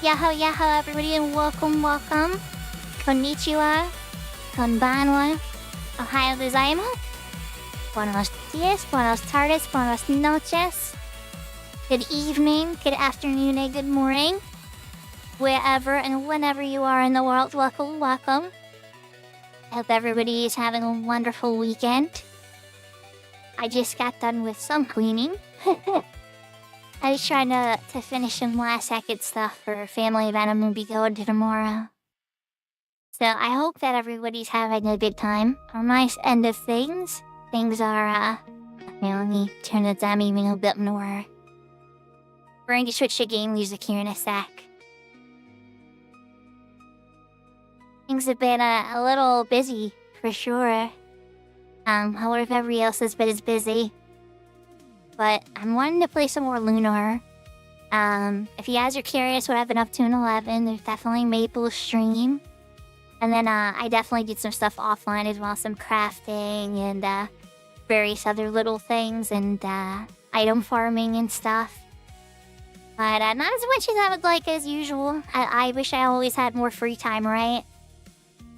Yahoo everybody and welcome. Konnichiwa. Konbanwa. Ohayo gozaimasu. Buenos dias, buenas tardes, buenas noches. Good evening, good afternoon, and good morning. Wherever and whenever you are in the world, welcome. I hope everybody is having a wonderful weekend. I just got done with some cleaning. I was trying to finish some last second stuff for a family event I'm gonna be going to tomorrow. So I hope that everybody's having a good time. On my end of things are, let me turn the down even a bit more. We're going to switch to game music here in a sec. Things have been a little busy, for sure. I wonder if everybody else has been as busy. But I'm wanting to play some more LUNAR. If you guys are curious what I've been up to in 11, there's definitely Maple stream. And then I definitely did some stuff offline as well, some crafting and various other little things and item farming and stuff. But not as much as I would like as usual. I wish I always had more free time, right?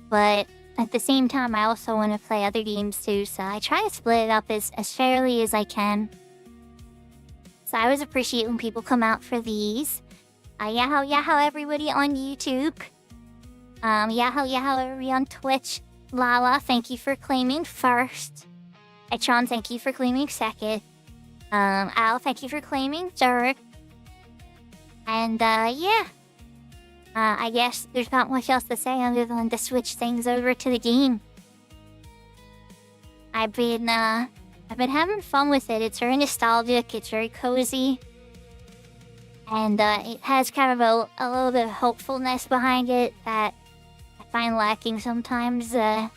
But at the same time, I also want to play other games too, so I try to split it up as fairly as I can. So I always appreciate when people come out for these. Yahoo everybody on YouTube. Yahoo everybody on Twitch. Lala, thank you for claiming first. Etron, thank you for claiming second. Al, thank you for claiming third. And yeah. I guess there's not much else to say other than to switch things over to the game. I've been having fun with it. It's very nostalgic, it's very cozy. And it has kind of a little bit of hopefulness behind it that I find lacking sometimes. So,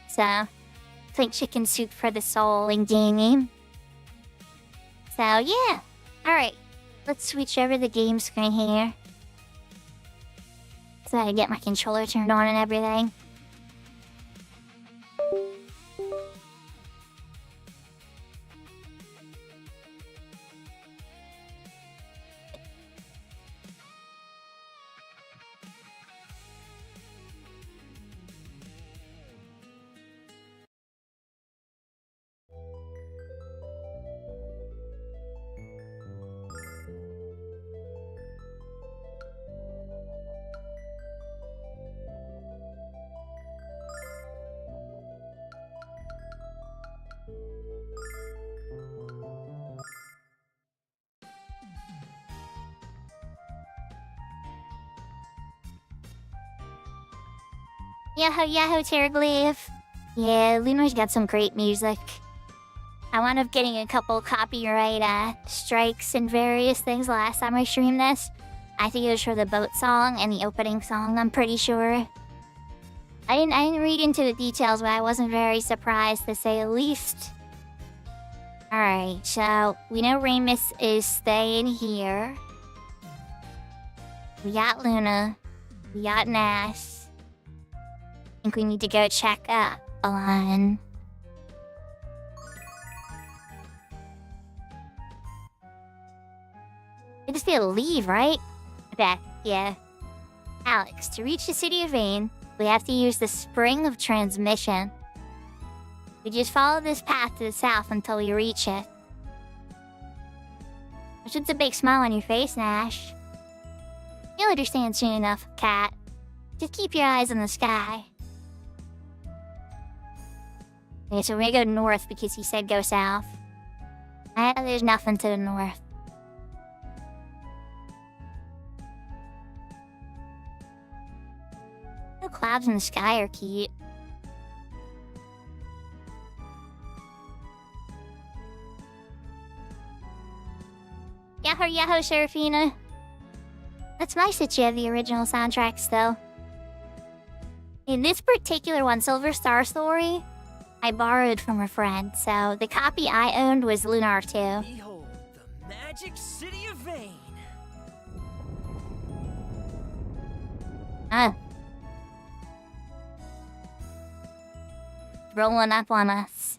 it's like chicken soup for the soul in gaming. So yeah, alright. Let's switch over the game screen here. So I get my controller turned on and everything. Yahoo, Terraglyph. Yeah, LUNAR's got some great music. I wound up getting a couple copyright strikes and various things last time I streamed this. I think it was for the boat song and the opening song, I'm pretty sure. I didn't read into the details, but I wasn't very surprised to say the least. Alright, so we know Ramus is staying here. We got Luna. We got Nash. I think we need to go check up on... We just need to leave, right? Okay, yeah. Alex, to reach the city of Vane, we have to use the spring of transmission. We just follow this path to the south until we reach it. Which is a big smile on your face, Nash. You'll understand soon enough, Cat. Just keep your eyes on the sky. Okay, so we're gonna go north because he said go south. There's nothing to the north. The clouds in the sky are cute. Yahoo, Serafina. That's nice that you have the original soundtracks, though. In this particular one, Silver Star Story, I borrowed from a friend, so the copy I owned was LUNAR too. Behold, the magic city of Vane. Rolling up on us.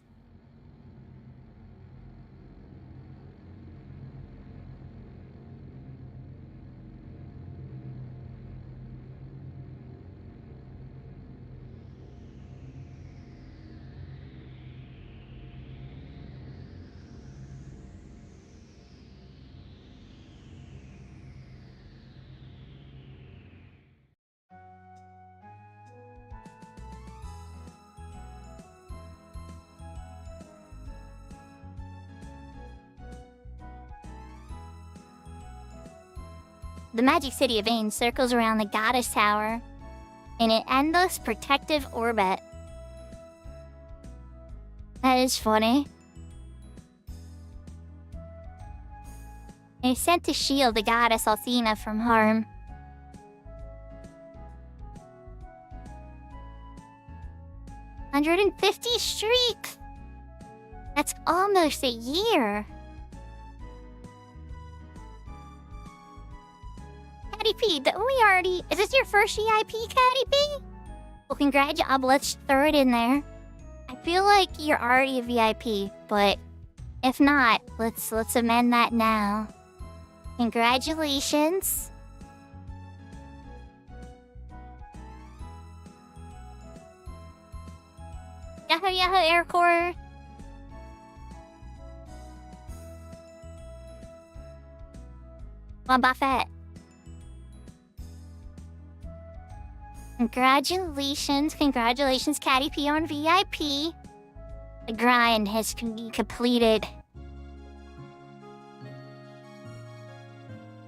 the magic city of Vane circles around the goddess tower in an endless protective orbit. That is funny. It is sent to shield the goddess Athena from harm. $150 streak! That's almost a year. Caddy P, is this your first VIP, Caddy P? Well, congratulations, let's throw it in there. I feel like you're already a VIP, but if not, let's amend that now. Congratulations. Yahoo Yahoo Aircore. Bon Buffett. Congratulations, Caddy P on VIP. The grind has been completed.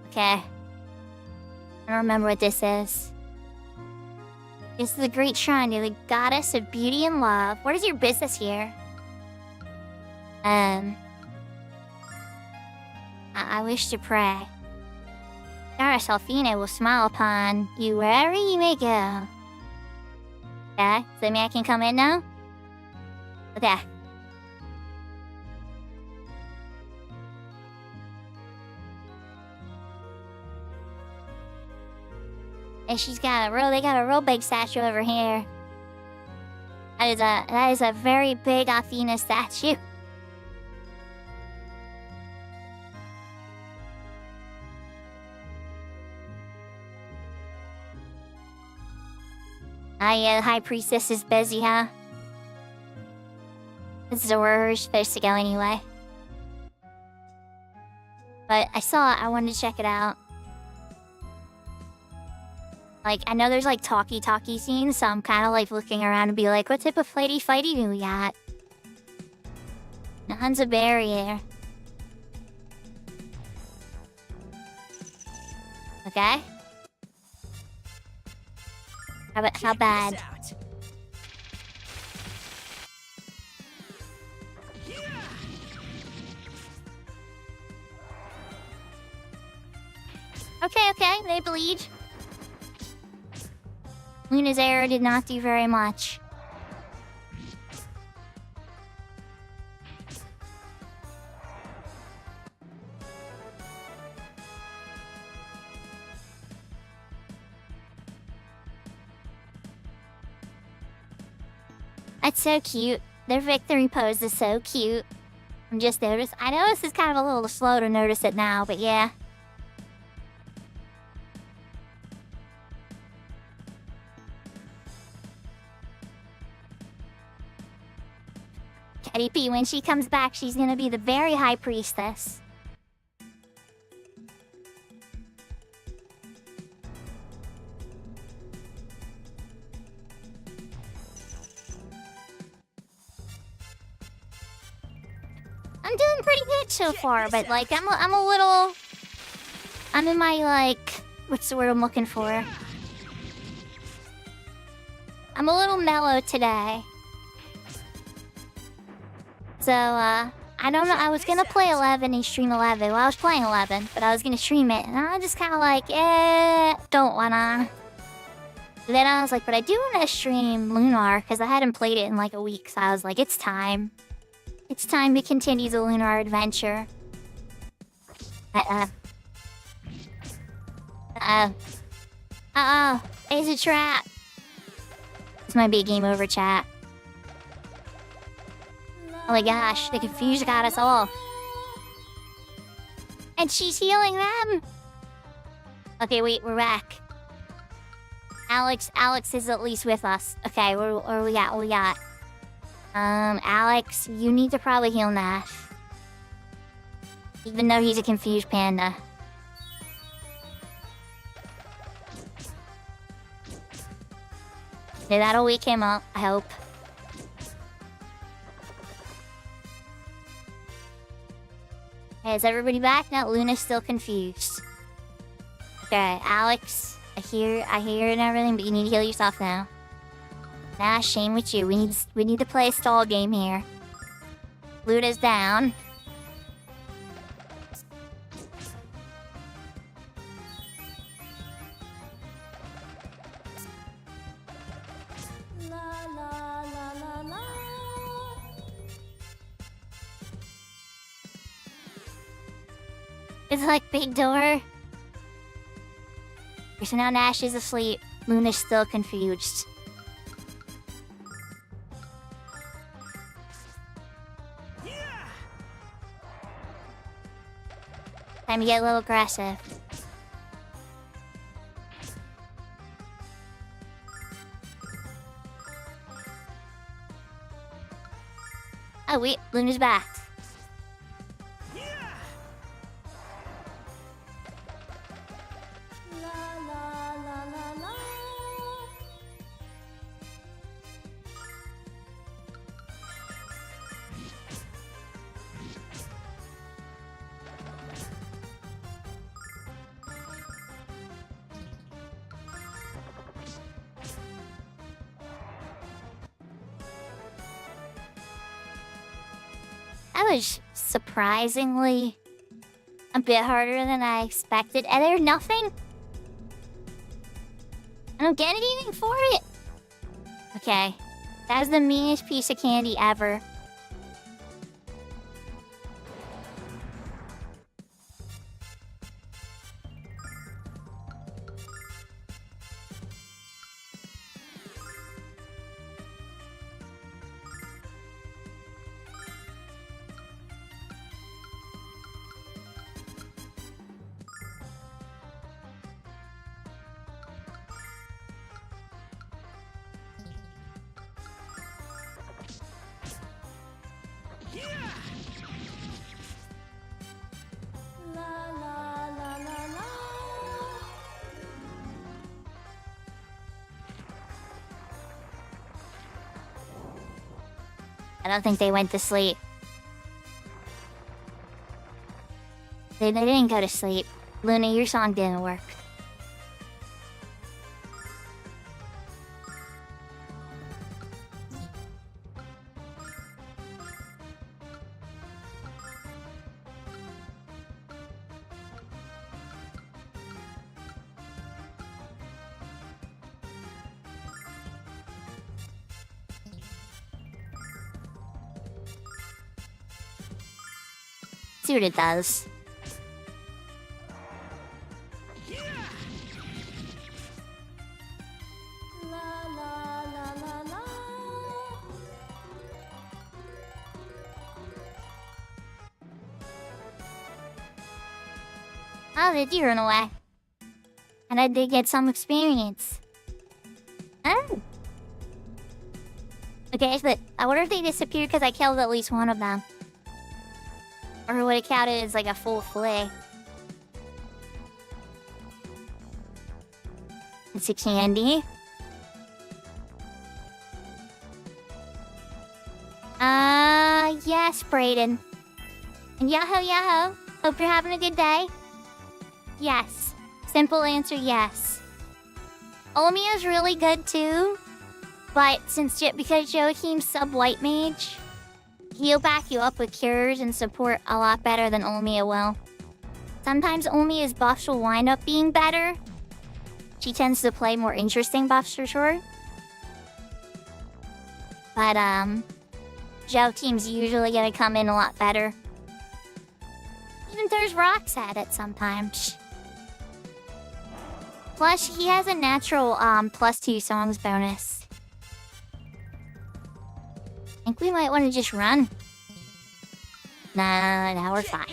Okay. I don't remember what this is. This is a great shrine to the goddess of beauty and love. What is your business here? I wish to pray. Goddess Athena will smile upon you wherever you may go. Yeah, does that mean I can come in now? Okay. And they got a real big statue over here. That is a very big Athena statue. Ah, yeah, the High Priestess is busy, huh? This is where we're supposed to go anyway. But I wanted to check it out. Like, I know there's like talkie scenes, so I'm kind of like looking around and be like, what type of fighty do we got? None's a barrier. Okay. How bad? Okay, they bleed. Luna's arrow did not do very much. That's so cute. Their victory pose is so cute. I know this is kind of a little slow to notice it now, but yeah. Caddy P, when she comes back, she's gonna be the very high priestess. I'm doing pretty good so far, but like I'm in my like, what's the word I'm looking for? I'm a little mellow today. So, I don't know, I was gonna play 11 and stream 11. Well, I was playing 11, but I was gonna stream it, and I was just kinda like, don't wanna. Then I was like, but I do wanna stream LUNAR, because I hadn't played it in like a week, so I was like, it's time. It's time to continue the LUNAR adventure. It's a trap. This might be a game over, chat. Oh my gosh, the confusion got us all. And she's healing them. Okay, wait, we're back. Alex is at least with us. Okay, what we got? Alex, you need to probably heal Nash. Even though he's a confused panda. Yeah, that'll wake him up, I hope. Hey, is everybody back? No, Luna's still confused. Okay, Alex, I hear and everything, but you need to heal yourself now. Nah, shame with you. We need to play a stall game here. Luna's down. It's like big door. So now Nash is asleep. Luna's still confused. Time to get a little aggressive. Oh wait, Luna's back. That was surprisingly a bit harder than I expected. And there's nothing. I don't get anything for it. Okay. That was the meanest piece of candy ever. I don't think they went to sleep. They didn't go to sleep. Luna, your song didn't work. See what it does. Oh, they did run away. And I did get some experience. Oh. Okay, but I wonder if they disappeared because I killed at least one of them. Or would it count as like a full flay? It's a candy. Yes, Brayden. And Yahoo, Yahoo. Hope you're having a good day. Yes. Simple answer, yes. Omia's really good too. But because Joachim's sub-white mage, he'll back you up with cures and support a lot better than Olmia will. Sometimes Olmia's buffs will wind up being better. She tends to play more interesting buffs for sure. But, Joachim's usually gonna come in a lot better. Even throws rocks at it sometimes. Plus, he has a natural, +2 songs bonus. I think we might want to just run. Nah, we're fine.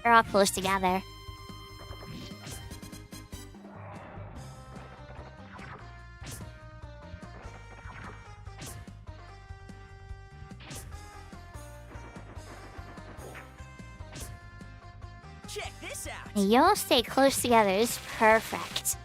We're all close together. Check this out. And y'all stay close together. It's perfect.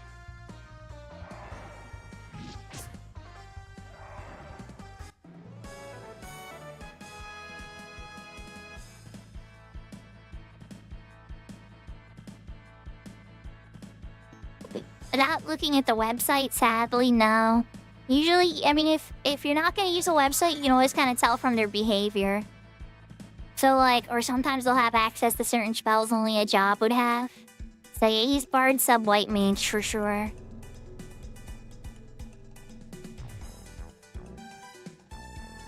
Without looking at the website, sadly, no. Usually, I mean, if you're not gonna use a website, you can always kind of tell from their behavior. So, like, or sometimes they'll have access to certain spells only a job would have. So yeah, he's Bard sub White Mage for sure.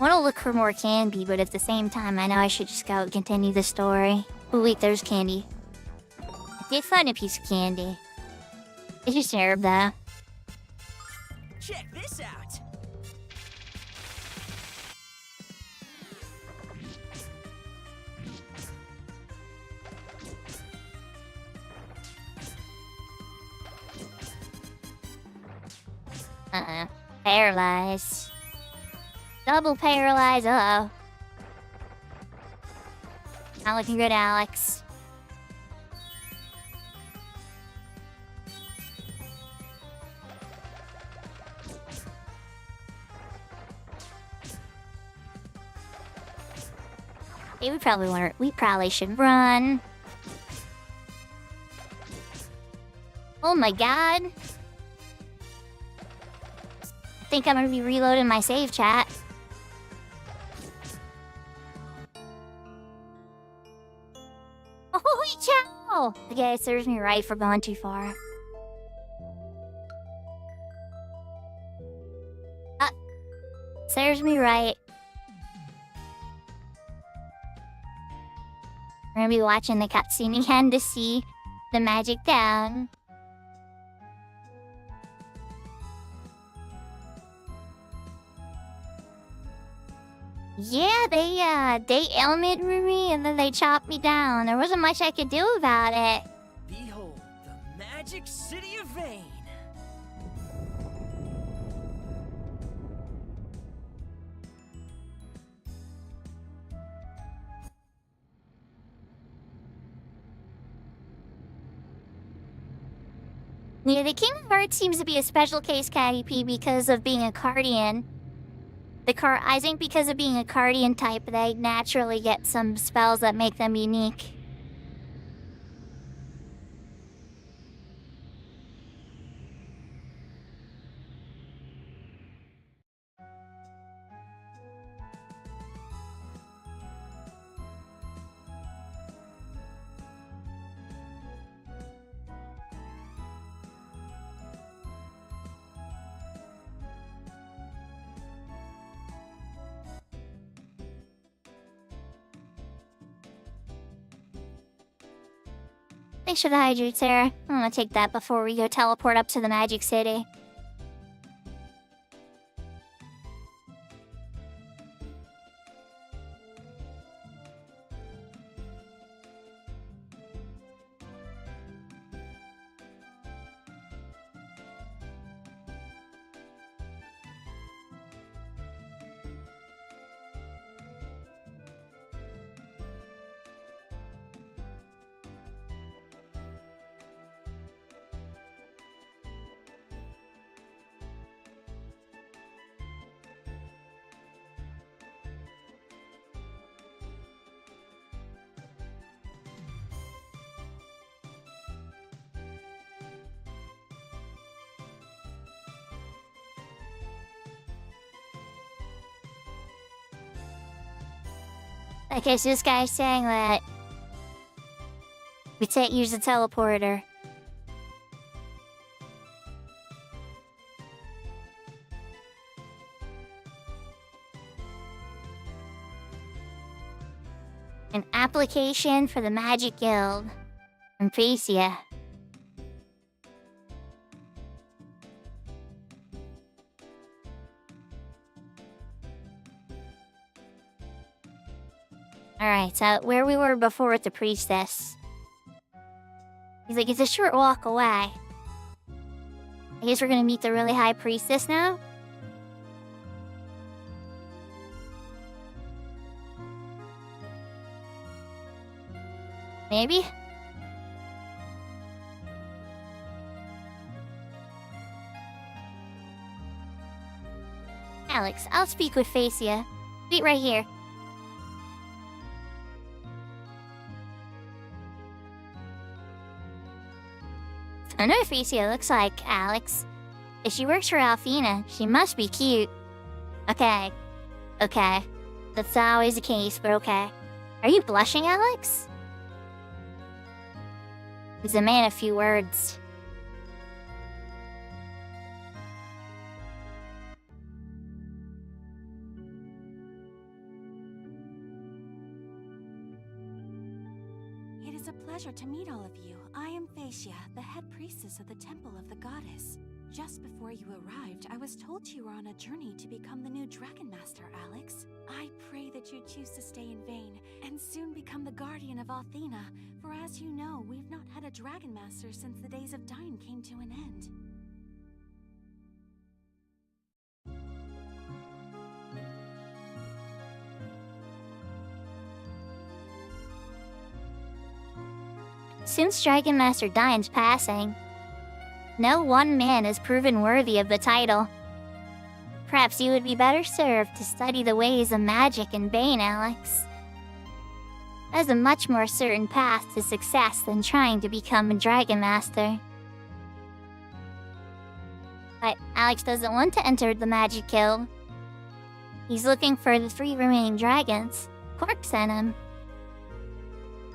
I want to look for more candy, but at the same time, I know I should just go and continue the story. Oh wait, there's candy. I did find a piece of candy. It's just herb, though. Check this out. Paralyzed. Double paralyzed, uh-oh. Not looking good, Alex. Hey, we probably should run. Oh my god. I think I'm gonna be reloading my save chat. Holy cow! Okay, it serves me right for going too far. Serves me right. We're gonna be watching the cutscene again to see the magic down. Yeah, they ailmented me and then they chopped me down. There wasn't much I could do about it. Behold, the magic city of Vane. Yeah, the King of Hearts seems to be a special case, Catty P, because of being a Cardian. I think because of being a Cardian type, they naturally get some spells that make them unique. Thanks for the hydrate, Sarah. I'm gonna take that before we go teleport up to the Magic City. Okay, so this guy's saying that we can't use the teleporter. An application for the Magic Guild from Facia. Alright, so where we were before with the priestess. He's like, it's a short walk away. I guess we're gonna meet the really high priestess now? Maybe? Alex, I'll speak with Facia. Wait right here. I know what Fecia looks like, Alex. If she works for Alfina, she must be cute. Okay. That's not always the case, but okay. Are you blushing, Alex? He's a man of few words. It is a pleasure to meet all of you. I am Phaecia, the head priestess of the Temple of the Goddess. Just before you arrived, I was told you were on a journey to become the new Dragon Master, Alex. I pray that you choose to stay in vain, and soon become the guardian of Althena, for as you know, we've not had a Dragon Master since the days of Dyne came to an end. Since Dragon Master Dyne's passing, no one man has proven worthy of the title. Perhaps you would be better served to study the ways of magic and Bane, Alex. That is a much more certain path to success than trying to become a Dragon Master. But Alex doesn't want to enter the Magic Guild. He's looking for the 3 remaining dragons. Quark sent him.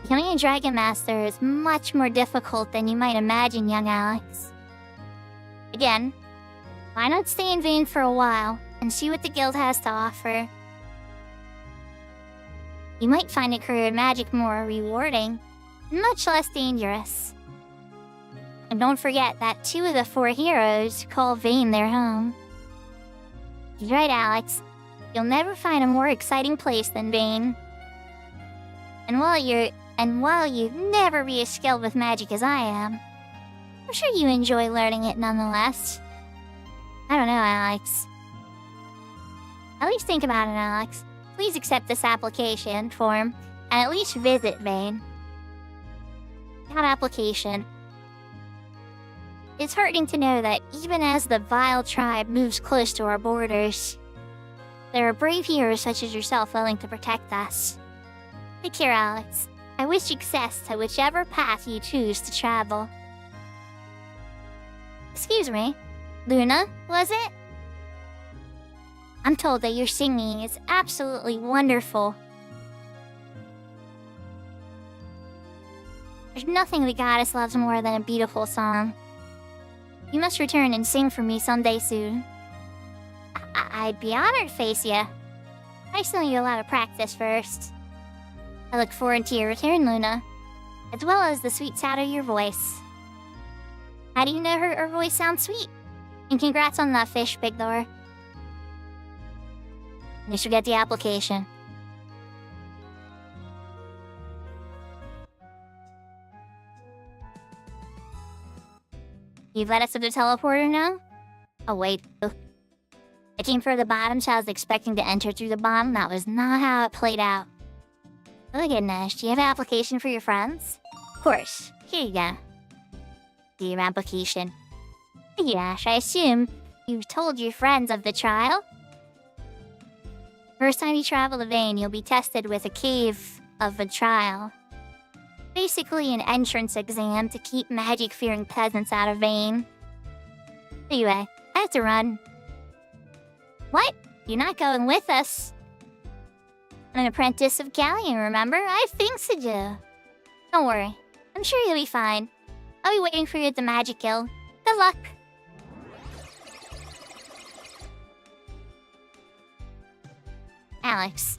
Becoming a Dragon Master is much more difficult than you might imagine, young Alex. Again, why not stay in Vane for a while and see what the guild has to offer? You might find a career in magic more rewarding, and much less dangerous. And don't forget that 2 of the 4 heroes call Vane their home. You're right, Alex. You'll never find a more exciting place than Vane. And while you'd never be as skilled with magic as I am, I'm sure you enjoy learning it nonetheless. I don't know, Alex. At least think about it, Alex. Please accept this application form, and at least visit Vane. That application. It's hurting to know that even as the vile tribe moves close to our borders, there are brave heroes such as yourself willing to protect us. Take care, Alex. I wish success to whichever path you choose to travel. Excuse me, Luna, was it? I'm told that your singing is absolutely wonderful. There's nothing the goddess loves more than a beautiful song. You must return and sing for me someday soon. I'd be honored, Phaecia. I still need a lot of practice first. I look forward to your return, Luna, as well as the sweet sound of your voice. How do you know her voice sounds sweet? And congrats on that fish, Big Door. You should get the application. You've let us to the teleporter now? Oh, wait. I came for the bottom, so I was expecting to enter through the bottom. That was not how it played out. Oh goodness, do you have an application for your friends? Of course. Here you go. Your application. Gosh, I assume you've told your friends of the trial? First time you travel to Vane, you'll be tested with a cave of a trial. Basically an entrance exam to keep magic-fearing peasants out of Vane. Anyway, I have to run. What? You're not going with us? I'm an apprentice of Galleon, remember? I have things to do. Don't worry. I'm sure you'll be fine. I'll be waiting for you at the Magic Guild. Good luck. Alex,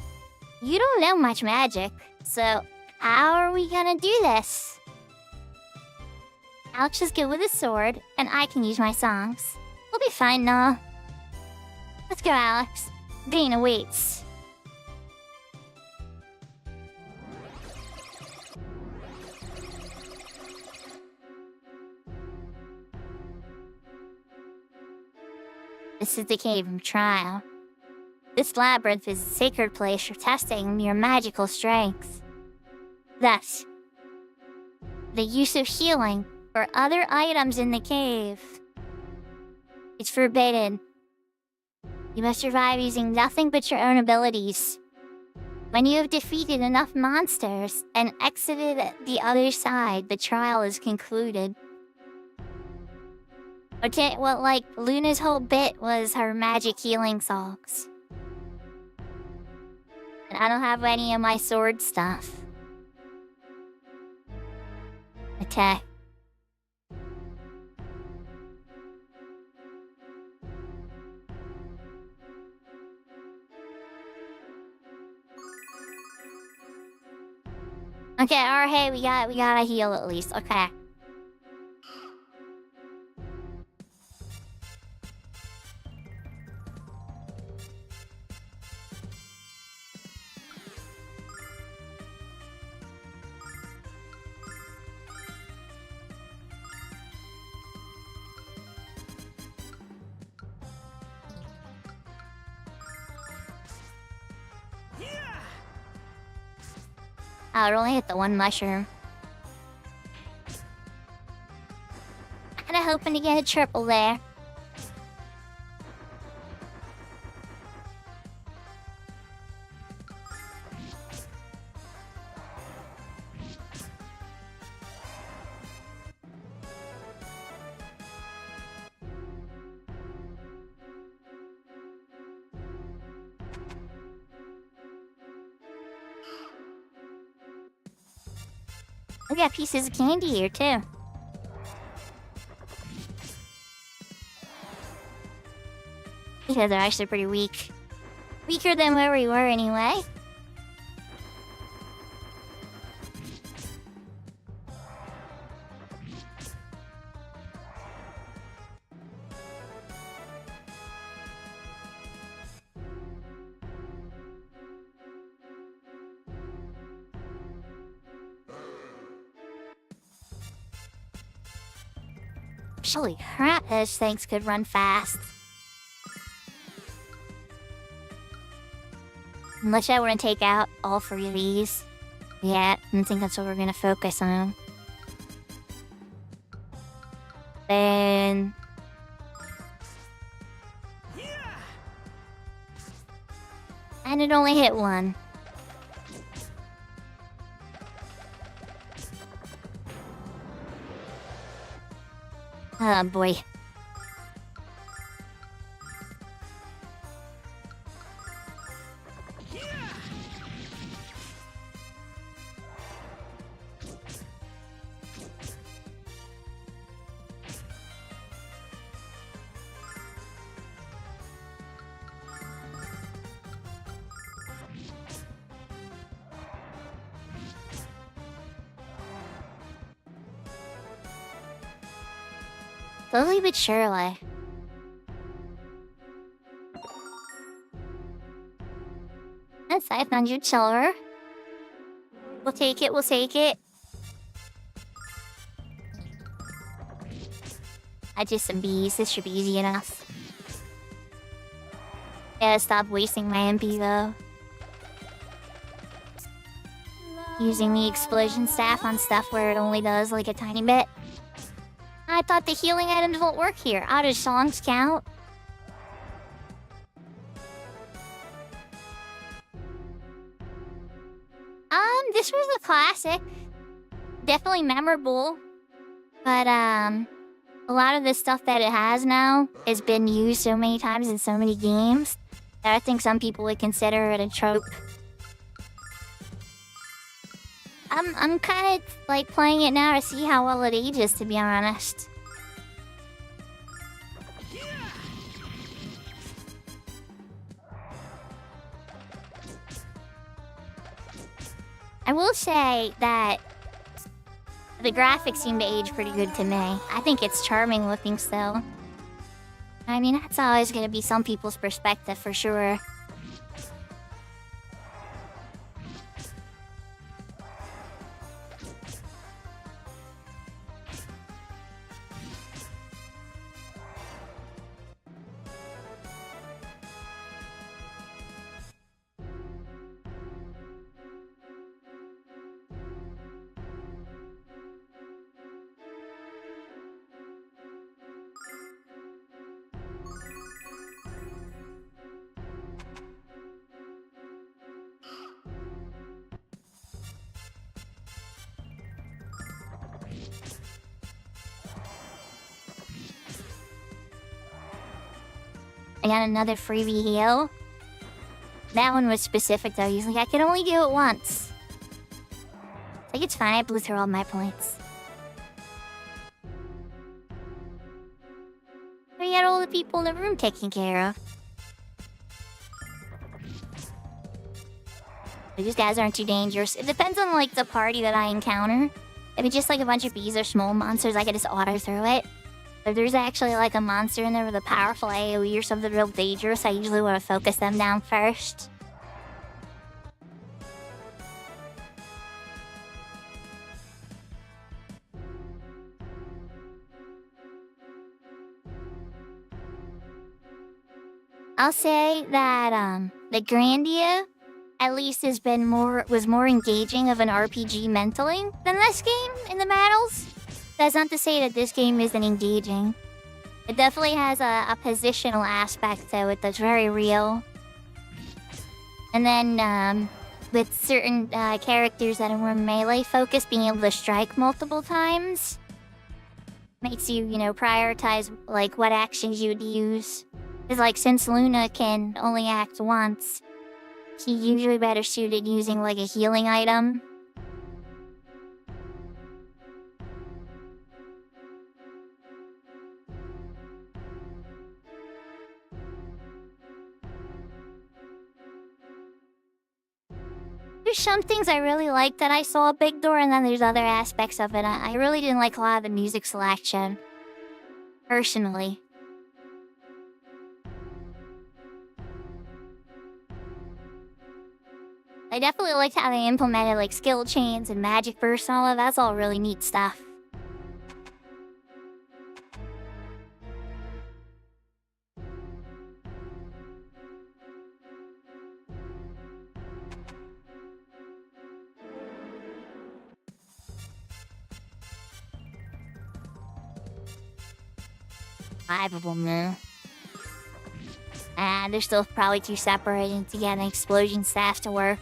you don't know much magic, so how are we gonna do this? Alex is good with his sword, and I can use my songs. We'll be fine, Noah. Let's go, Alex. Vane awaits. This is the Cave of Trial. This labyrinth is a sacred place for testing your magical strength. Thus, the use of healing or other items in the cave is forbidden. You must survive using nothing but your own abilities. When you have defeated enough monsters and exited the other side, the trial is concluded. Okay, well, like, Luna's whole bit was her magic healing songs. And I don't have any of my sword stuff. Okay. Okay, alright, hey, we gotta heal at least. Okay. Oh, it only hit the one mushroom. Kinda hoping to get a triple there. We got pieces of candy here, too. Because they're actually pretty weak. Weaker than where we were, anyway. Holy crap, those things could run fast. Unless I want to take out all three of these. Yeah, I think that's what we're gonna focus on. Then... And it only hit one. Oh boy. Slowly but surely. That's 500 silver. We'll take it, we'll take it. I just some bees, this should be easy enough. Gotta stop wasting my MP though. Using the explosion staff on stuff where it only does like a tiny bit. I thought the healing items won't work here. How does songs count? This was a classic. Definitely memorable. But, a lot of the stuff that it has now has been used so many times in so many games that I think some people would consider it a trope. I'm kind of like playing it now to see how well it ages, to be honest. I will say that the graphics seem to age pretty good to me. I think it's charming looking still. I mean, that's always gonna be some people's perspective for sure. I got another freebie heal. That one was specific though. He's like, I can only do it once. Like, it's fine. I blew through all my points. We got all the people in the room taken care of. These guys aren't too dangerous. It depends on, like, the party that I encounter. If it's just, like, a bunch of bees or small monsters, I can just auto through it. If there's actually, like, a monster in there with a powerful AoE or something real dangerous, I usually want to focus them down first. I'll say that, the Grandia at least was more engaging of an RPG mentally than this game in the battles. That's not to say that this game isn't engaging. It definitely has a positional aspect to it that's very real. And then, with certain characters that are more melee focused, being able to strike multiple times makes you, prioritize, like, what actions you would use. Because, like, since Luna can only act once, she's usually better suited using, like, a healing item. There's some things I really like that I saw a big door, and then there's other aspects of it. I really didn't like a lot of the music selection. Personally. I definitely liked how they implemented, like, skill chains and magic bursts and all of that. That's all really neat stuff. Five of them, though. They're still probably too separated to get an explosion staff to work.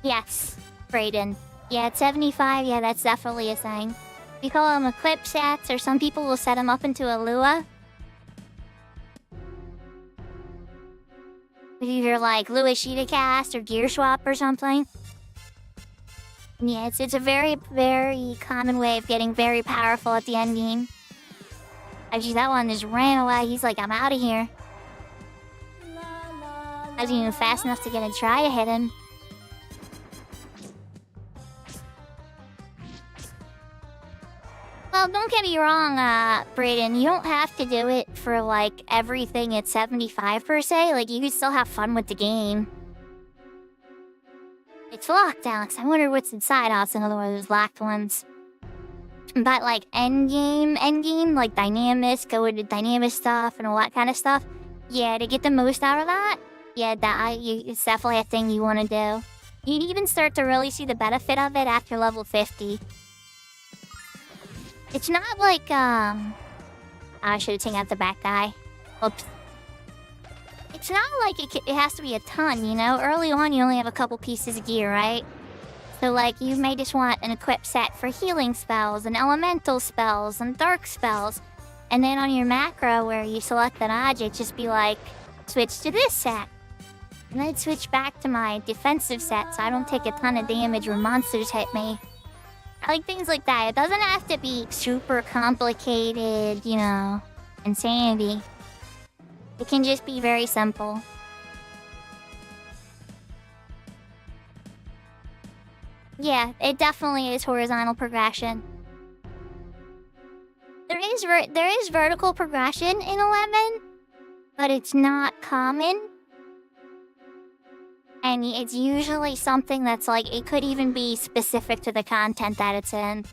Yes, Brayden. Yeah, at 75, yeah, that's definitely a thing. We call them equip sets, or some people will set them up into a Lua. Either like Lua Sheeta Cast or Gear Swap or something. Yeah, it's a very, very common way of getting very powerful at the end game. Actually, that one just ran away. He's like, I'm out of here. I wasn't even fast enough to get a try to hit him. Well, don't get me wrong, Brayden. You don't have to do it for, like, everything at 75 per se. Like, you can still have fun with the game. It's locked, Alex. I wonder what's inside. Oh, it's another one of those locked ones. But, like, endgame, like, Dynamis, go into Dynamis stuff and all that kind of stuff. Yeah, to get the most out of that, yeah, it's definitely a thing you want to do. You'd even start to really see the benefit of it after level 50. It's not like, I should have taken out the back guy. Oops. It's not like it has to be a ton, you know? Early on, you only have a couple pieces of gear, right? So, like, you may just want an equip set for healing spells, and elemental spells, and dark spells. And then on your macro, where you select an object, just be like, switch to this set. And then switch back to my defensive set, so I don't take a ton of damage when monsters hit me. I like things like that. It doesn't have to be super complicated, you know, insanity. It can just be very simple. Yeah, it definitely is horizontal progression. There is vertical progression in 11, but it's not common. And it's usually something that's like, it could even be specific to the content that it's in.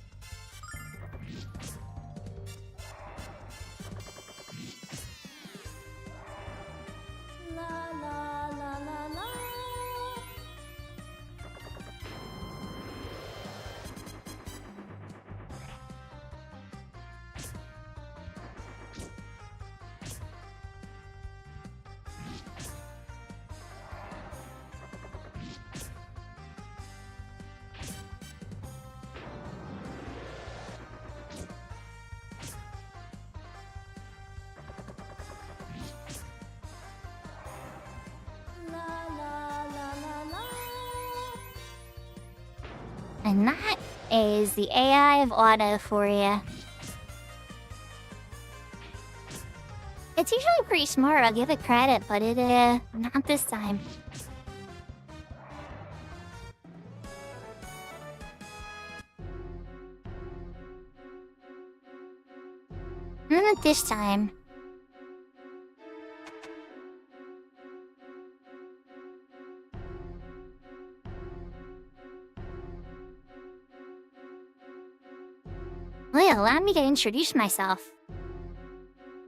And that is the AI of Auto for you. It's usually pretty smart, I'll give it credit, but not this time. Not this time. Well, allow me to introduce myself.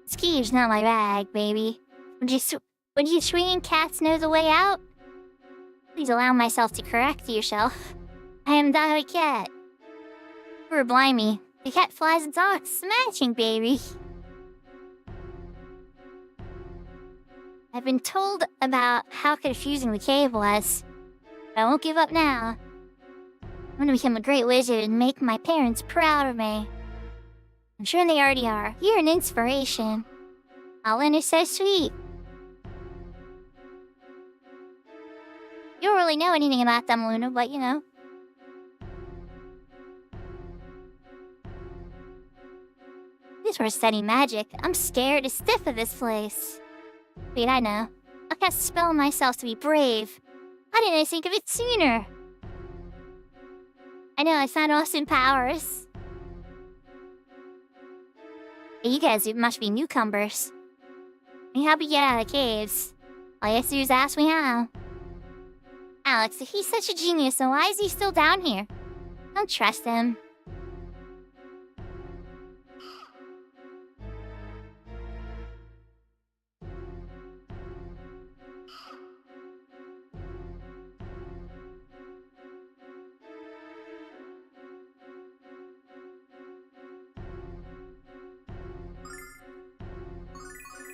Ski's not my bag, baby. Would you swinging cats know the way out? Please allow myself to correct yourself. I am the cat. Or blimey, the cat flies and talks, smashing, baby. I've been told about how confusing the cave was, but I won't give up now. I'm gonna become a great wizard and make my parents proud of me. I'm sure they already are. You're an inspiration. Alan is so sweet. You don't really know anything about them, Luna, but you know. This was studying magic. I'm scared to stiff of this place. Wait, I know. I cast a spell on myself to be brave. How didn't I think of it sooner? I know, it's not Austin Powers. You guys must be newcomers. Can you help me get out of the caves? All you have to do is ask me how. Alex, if he's such a genius, then why is he still down here? Don't trust him.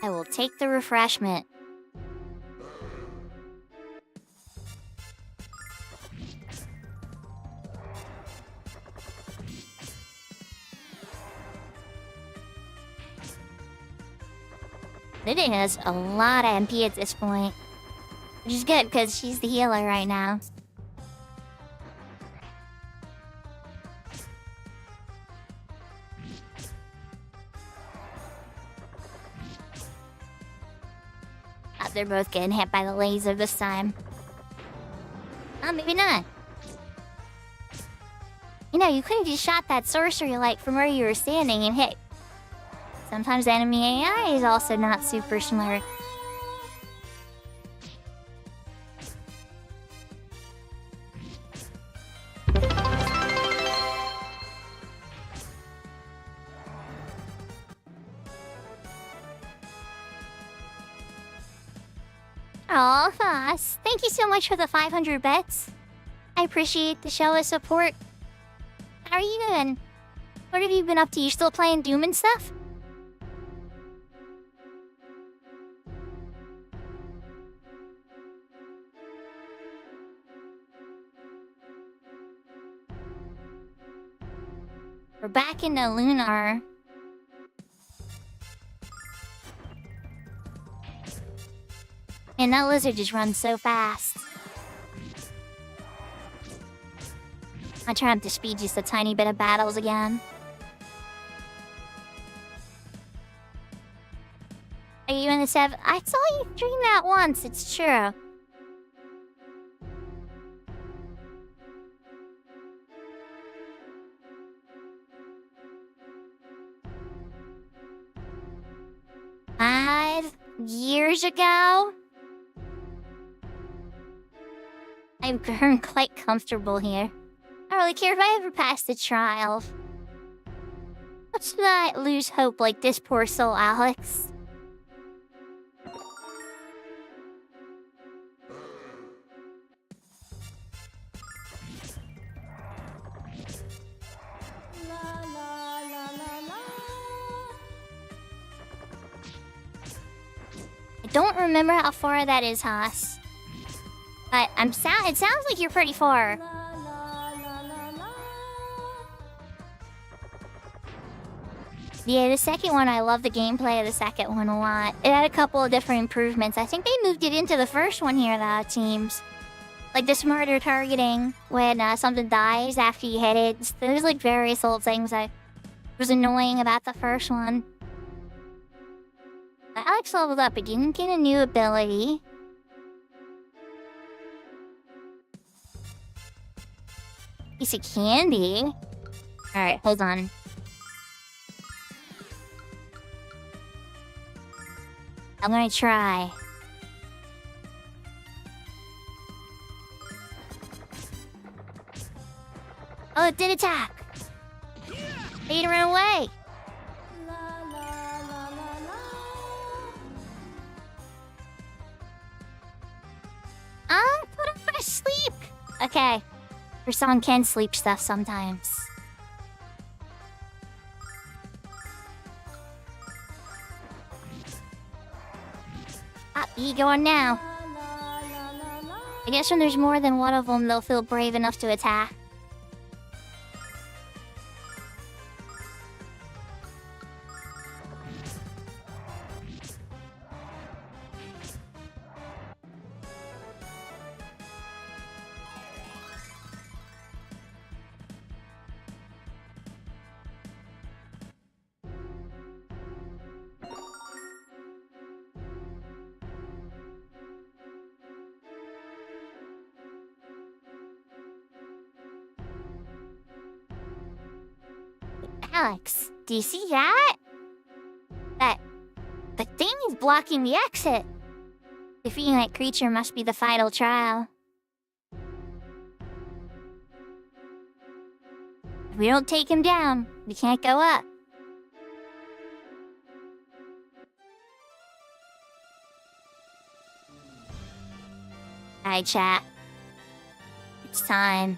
I will take the refreshment. Lydia has a lot of MP at this point, which is good because she's the healer right now. They're both getting hit by the laser this time. Oh, maybe not. You know, you could have just shot that sorcery light from where you were standing and hit. Sometimes enemy AI is also not super smart. Aw, Foss, thank you so much for the 500 bets. I appreciate the show of support. How are you doing? What have you been up to? You still playing Doom and stuff? We're back into LUNAR. And that lizard just runs so fast. I try to speed just a tiny bit of battles again. Are you in the 7? I saw you stream that once, it's true. Years ago? I've grown quite comfortable here. I don't really care if I ever pass the trial. Let's not lose hope like this poor soul, Alex. I don't remember how far that is, Haas. But it sounds like you're pretty far. Yeah, the second one, I love the gameplay of the second one a lot. It had a couple of different improvements. I think they moved it into the first one here, though, it seems. like the smarter targeting when something dies after you hit it. There's like various little things that was annoying about the first one. Alex leveled up, but didn't get a new ability. Piece of candy. Alright, hold on. I'm gonna try. Oh, it did attack! I need to run away! Put him to sleep! Okay. Your song can sleep stuff sometimes. You going now? I guess when there's more than one of them, they'll feel brave enough to attack. Alex, do you see that? The thing is blocking the exit. Defeating that creature must be the final trial. If we don't take him down, we can't go up. Alright, chat. It's time.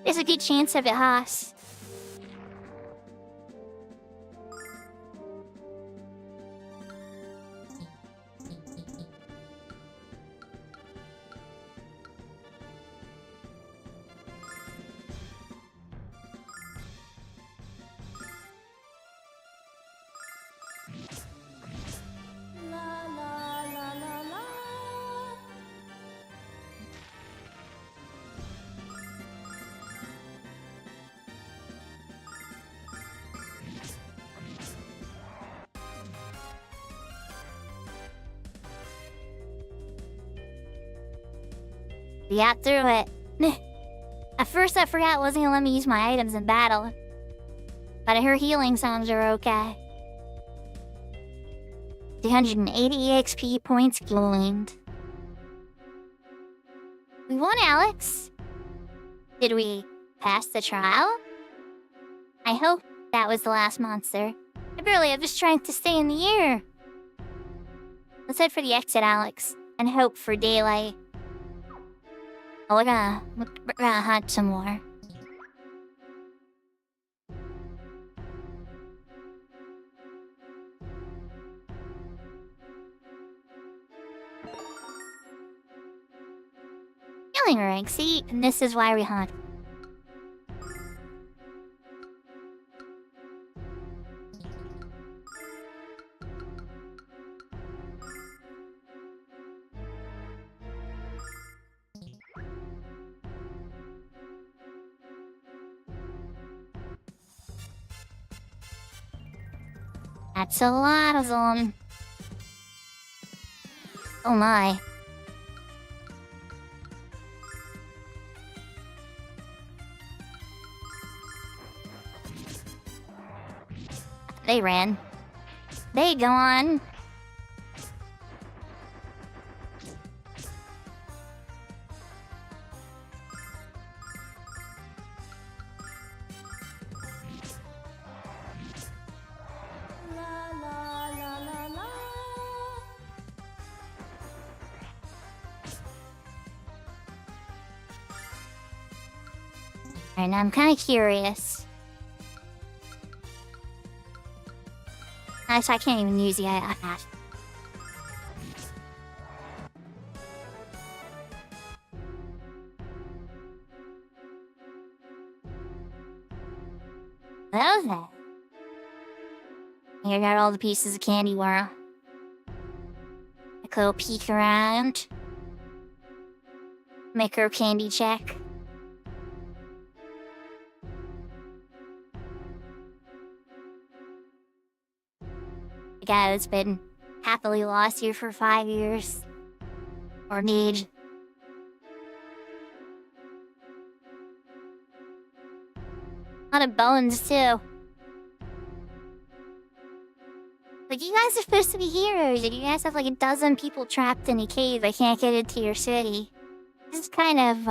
There's a good chance of it, Haas. We got through it. At first I forgot it wasn't gonna let me use my items in battle. But her healing songs are okay. 280 EXP points gained. We won, Alex. Did we pass the trial? I hope that was the last monster. I barely have the strength to stay in the air. Let's head for the exit, Alex, and hope for daylight. Oh, we're gonna hunt some more. Healing ring, see? And this is why we hunt. That's a lot of them. Oh my. They ran. They gone. And I'm kind of curious. I can't even use the iPad. Okay. Here got all the pieces of candy world. A little peek around. Make her candy check. The guy that's been happily lost here for 5 years. Or need. A lot of bones, too. Like, you guys are supposed to be heroes, and you guys have like a dozen people trapped in a cave that can't get into your city. This is kind of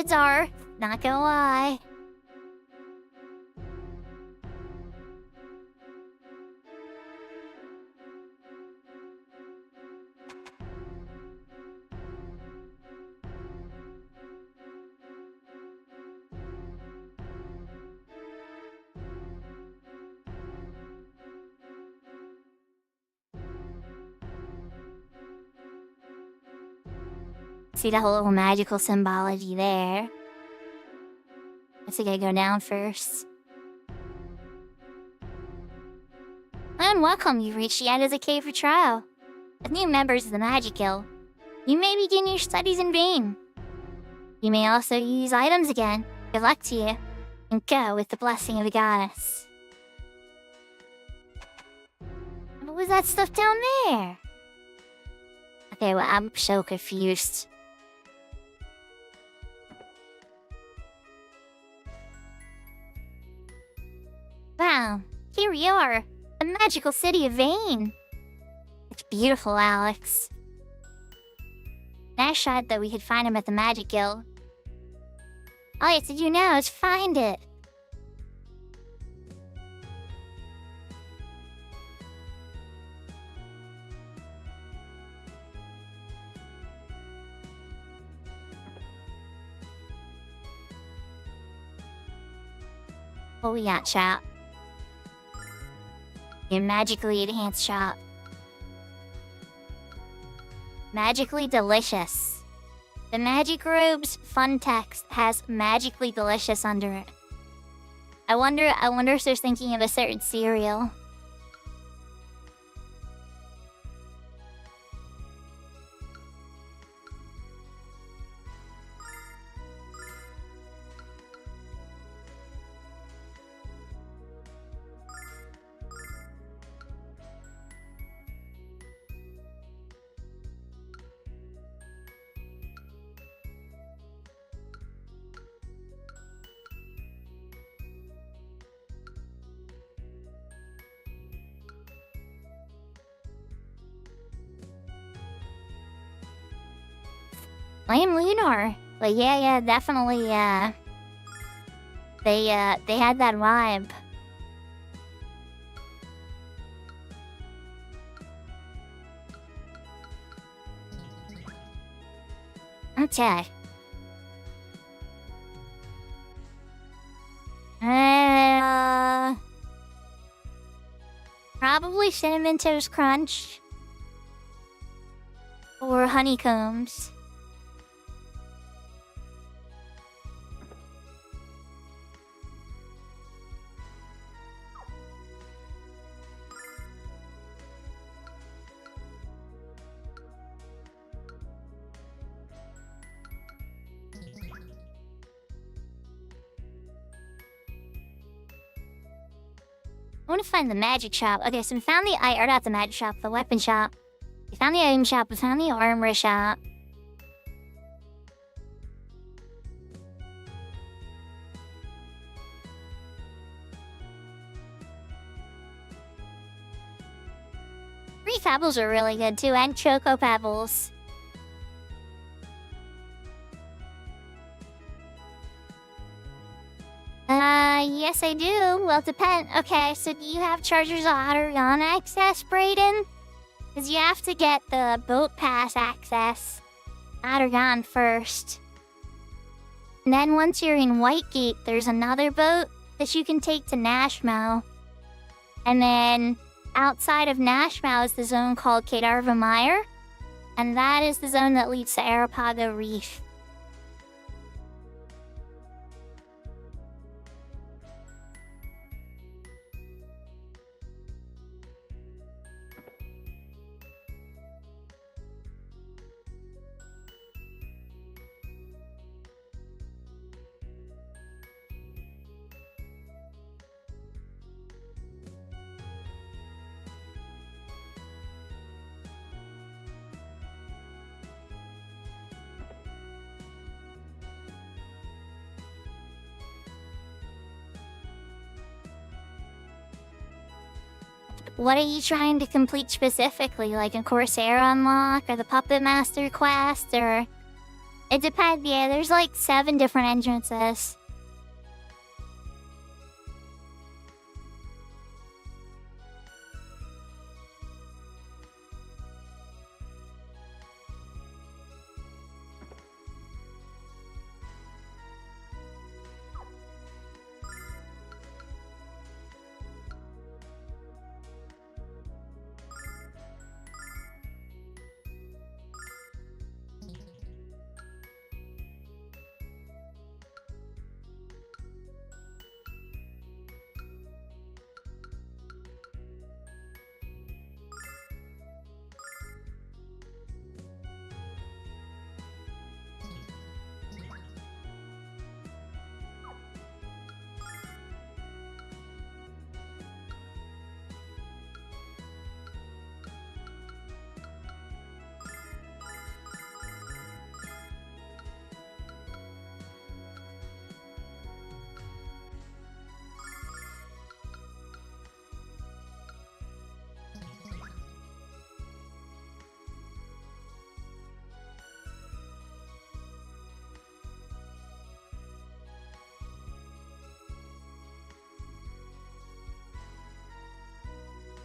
dark, not gonna lie. See the whole little magical symbology there. I think I go down first. And welcome, you've reached the end of the cave for trial. As new members of the Magic Guild, you may begin your studies in vain. You may also use items again. Good luck to you. And go with the blessing of the goddess. What was that stuff down there? Okay, well, I'm so confused. Wow, here we are, the magical city of Vane. It's beautiful, Alex. Nash said that we could find him at the Magic Guild. All you have to do now is find it. What we got, chat? Your magically enhanced shop. Magically delicious. The Magic Robe's fun text has magically delicious under it. I wonder if they're thinking of a certain cereal. I am Lunar. But yeah, definitely, they had that vibe. Okay. Probably Cinnamon Toast Crunch. Or honeycombs. I want to find the magic shop. Okay, so we found the or not the magic shop, the weapon shop. We found the item shop, we found the armor shop. Free Pebbles are really good too, and Choco Pebbles. Yes I do. Well, depend. Okay, so do you have Chargers Ottergon access, Brayden? Because you have to get the boat pass access. Ottergon first. And then once you're in Whitegate, there's another boat that you can take to Nashmo. And then outside of Nashmo is the zone called Kadarva Mire. And that is the zone that leads to Arapago Reef. What are you trying to complete specifically? Like a Corsair unlock or the Puppet Master quest or... It depends, yeah, there's like 7 different entrances.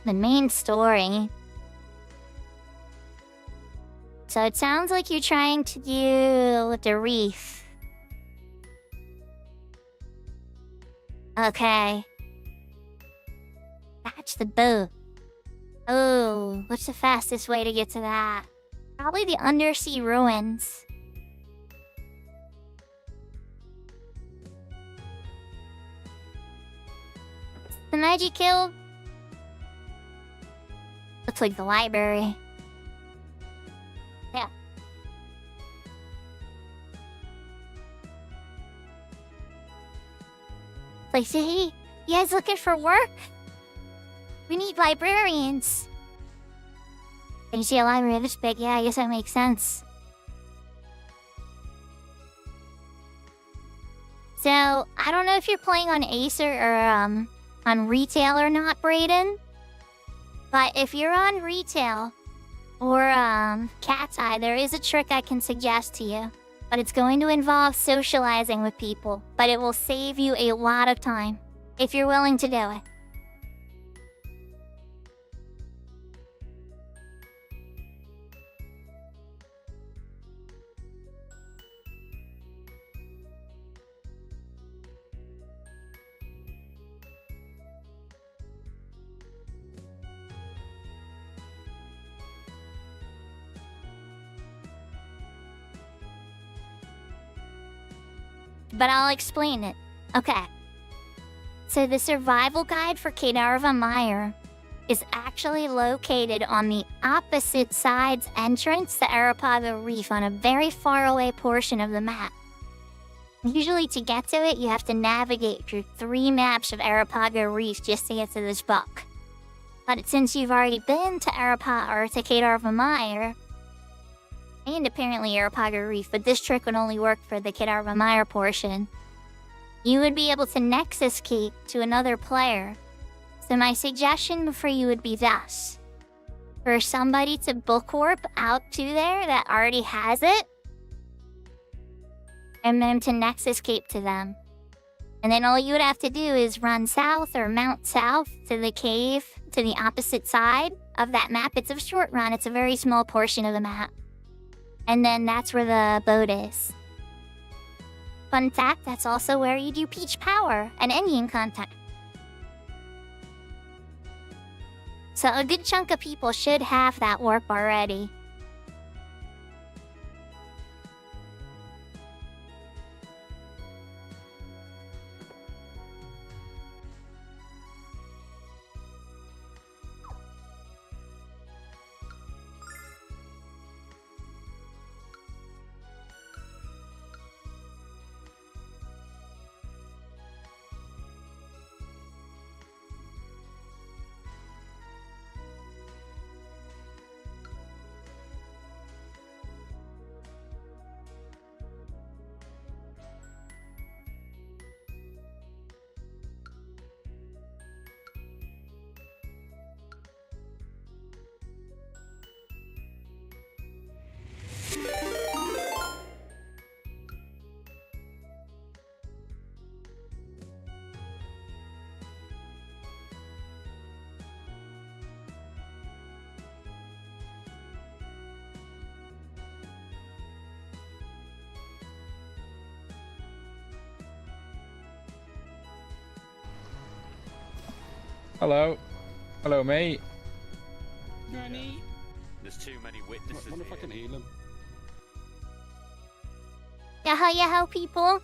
The main story. So it sounds like you're trying to do the reef. Okay. Catch the boat. Oh, what's the fastest way to get to that? Probably the undersea ruins. The magic kill? Looks like the library. Yeah. Like, see? You guys looking for work? We need librarians. Can you see a library this big? Yeah, I guess that makes sense. So, I don't know if you're playing on Acer or, on retail or not, Brayden. But if you're on retail, or cat's eye, there is a trick I can suggest to you. But it's going to involve socializing with people. But it will save you a lot of time, if you're willing to do it. But I'll explain it. Okay. So the survival guide for Kedarva Mire is actually located on the opposite side's entrance to Arapago Reef on a very far away portion of the map. Usually to get to it, you have to navigate through 3 maps of Arapago Reef just to get to this book. But since you've already been to Kedarva Mire, and apparently Arapago Reef, but this trick would only work for the Kedarva Mire portion, you would be able to Nexus Keep to another player. So my suggestion for you would be thus. For somebody to book warp out to there that already has it, and then to Nexus Keep to them. And then all you would have to do is run south or mount south to the cave to the opposite side of that map. It's a short run, it's a very small portion of the map. And then that's where the boat is. Fun fact, that's also where you do Peach Power and Indian content. So a good chunk of people should have that warp already. Hello. Hello, mate. Granny. There's too many witnesses I wonder if I can here. heal him. Yaho people.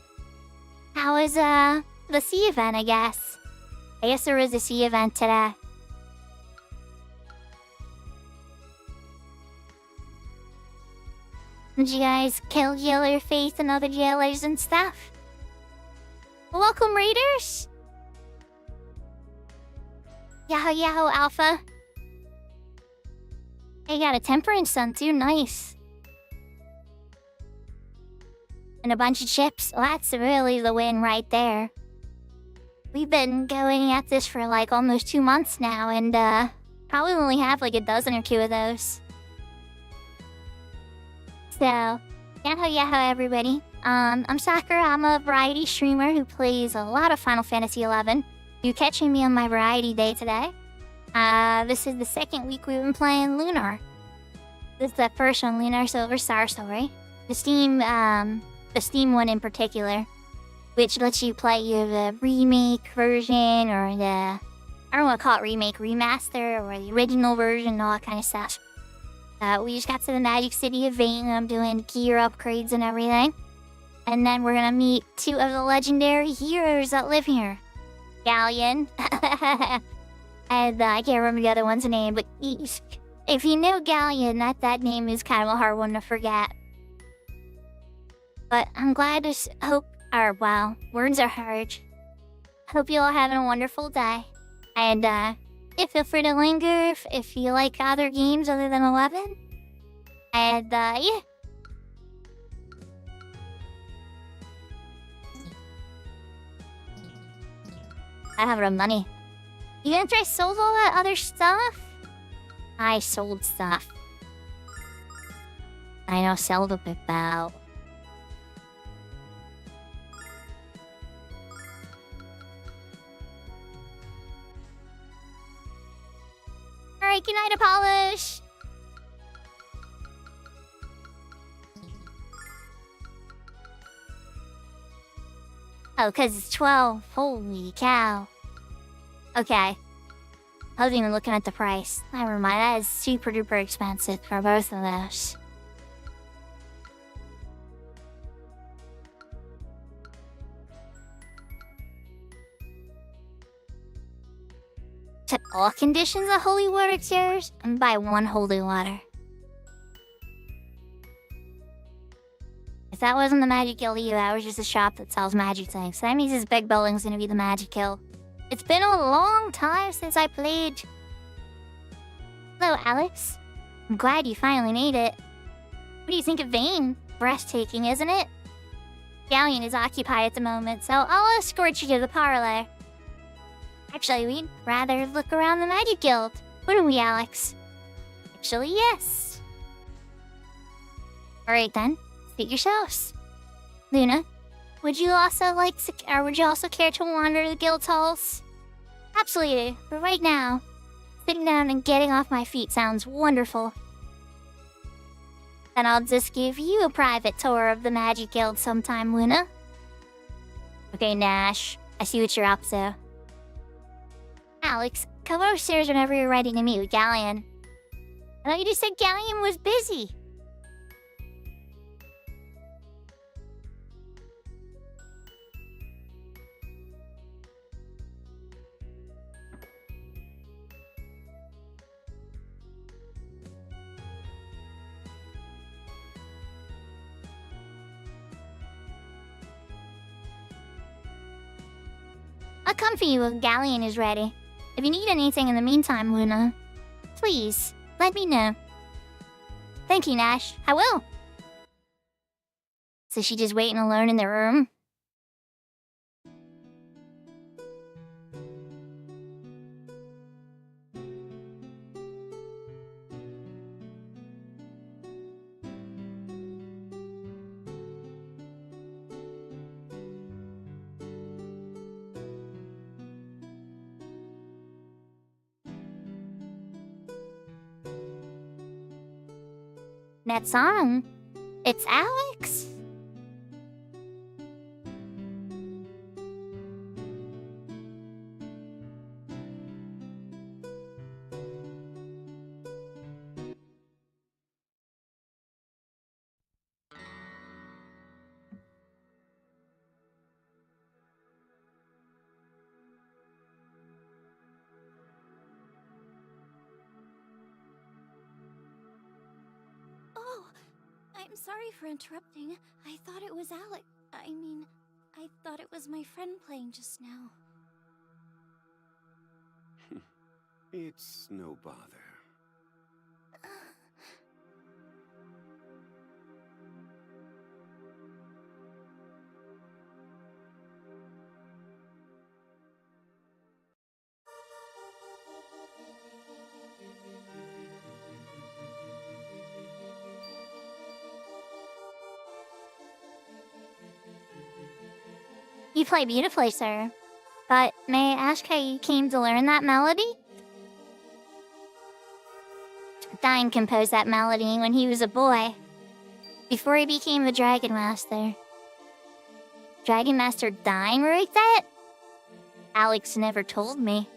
How was the sea event, I guess? I guess there was a sea event today. Did you guys kill Jailer Faith and other jailers and stuff? Welcome, Raiders! Yaho Alpha. Hey, got a Temperance Sun too, nice. And a bunch of chips, well, that's really the win right there. We've been going at this for like almost 2 months now, and probably only have like a dozen or 2 of those. So, yaho everybody. I'm Sakura, I'm a variety streamer who plays a lot of Final Fantasy XI. You're catching me on my variety day today. This is the 2nd week we've been playing LUNAR. This is the first one, LUNAR Silver Star Story. The Steam one in particular, which lets you play either the remake version or the, I don't want to call it remake, remaster, or the original version, all that kind of stuff. We just got to the Magic City of Vane, I'm doing gear upgrades and everything. And then we're gonna meet 2 of the legendary heroes that live here. Galleon, and I can't remember the other one's name, but if you know Galleon, that name is kind of a hard one to forget. But I'm glad to wow, words are hard. Hope you all having a wonderful day. And feel free to linger if you like other games other than 11. And yeah. I have enough money. You gonna try sold all that other stuff? I sold stuff. I know seldom about. Alright, good night, Polish! Oh, because it's 12. Holy cow. Okay. I wasn't even looking at the price. Never mind, that is super duper expensive for both of those. Set all conditions of holy water cures and buy one holy water. If that wasn't the Magic Guild EU, that was just a shop that sells magic things. So that means this big building's gonna be the Magic Guild. It's been a long time since I played. Hello, Alex. I'm glad you finally made it. What do you think of Vane? Breathtaking, isn't it? Galleon is occupied at the moment, so I'll escort you to the parlor. Actually, we'd rather look around the Magic Guild. Wouldn't we, Alex? Actually, yes. Alright then, suit yourselves. Luna, would you also care to wander the guild's halls? Absolutely, but right now, sitting down and getting off my feet sounds wonderful. Then I'll just give you a private tour of the Magic Guild sometime, Luna. Okay, Nash, I see what you're up to. Alex, come upstairs whenever you're ready to meet with Galleon. I thought you just said Galleon was busy. I'll come for you if Galleon is ready. If you need anything in the meantime, Luna, please, let me know. Thank you, Nash. I will. So she just waiting alone in the room? That song? It's Alex? I'm sorry for interrupting. I thought it was Alex. I thought it was my friend playing just now. It's no bother. You play beautifully, sir. But may I ask how you came to learn that melody? Dine composed that melody when he was a boy, before he became the Dragon Master. Dragon Master Dine wrote that? Alex never told me.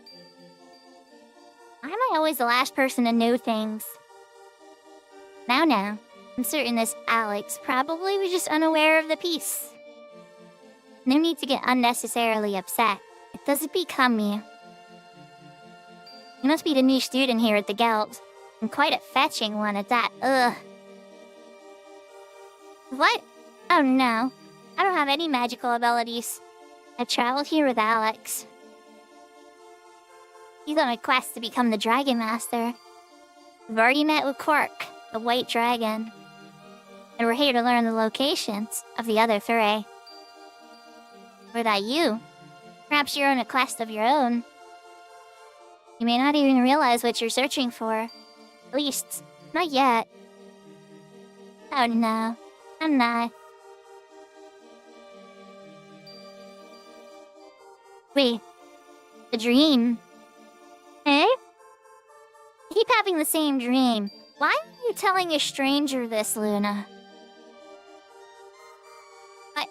Why am I always the last person to know things? Now, I'm certain this Alex probably was just unaware of the piece. No need to get unnecessarily upset. It doesn't become you. You must be the new student here at the Guild. And quite a fetching one at that. Ugh. What? Oh no. I don't have any magical abilities. I traveled here with Alex. He's on a quest to become the Dragon Master. We've already met with Quark, the White Dragon. And we're here to learn the locations of the other three. Or that you. Perhaps you're on a quest of your own. You may not even realize what you're searching for. At least, not yet. Oh no, I'm not. Wait, a dream? Eh? I keep having the same dream. Why are you telling a stranger this, Luna?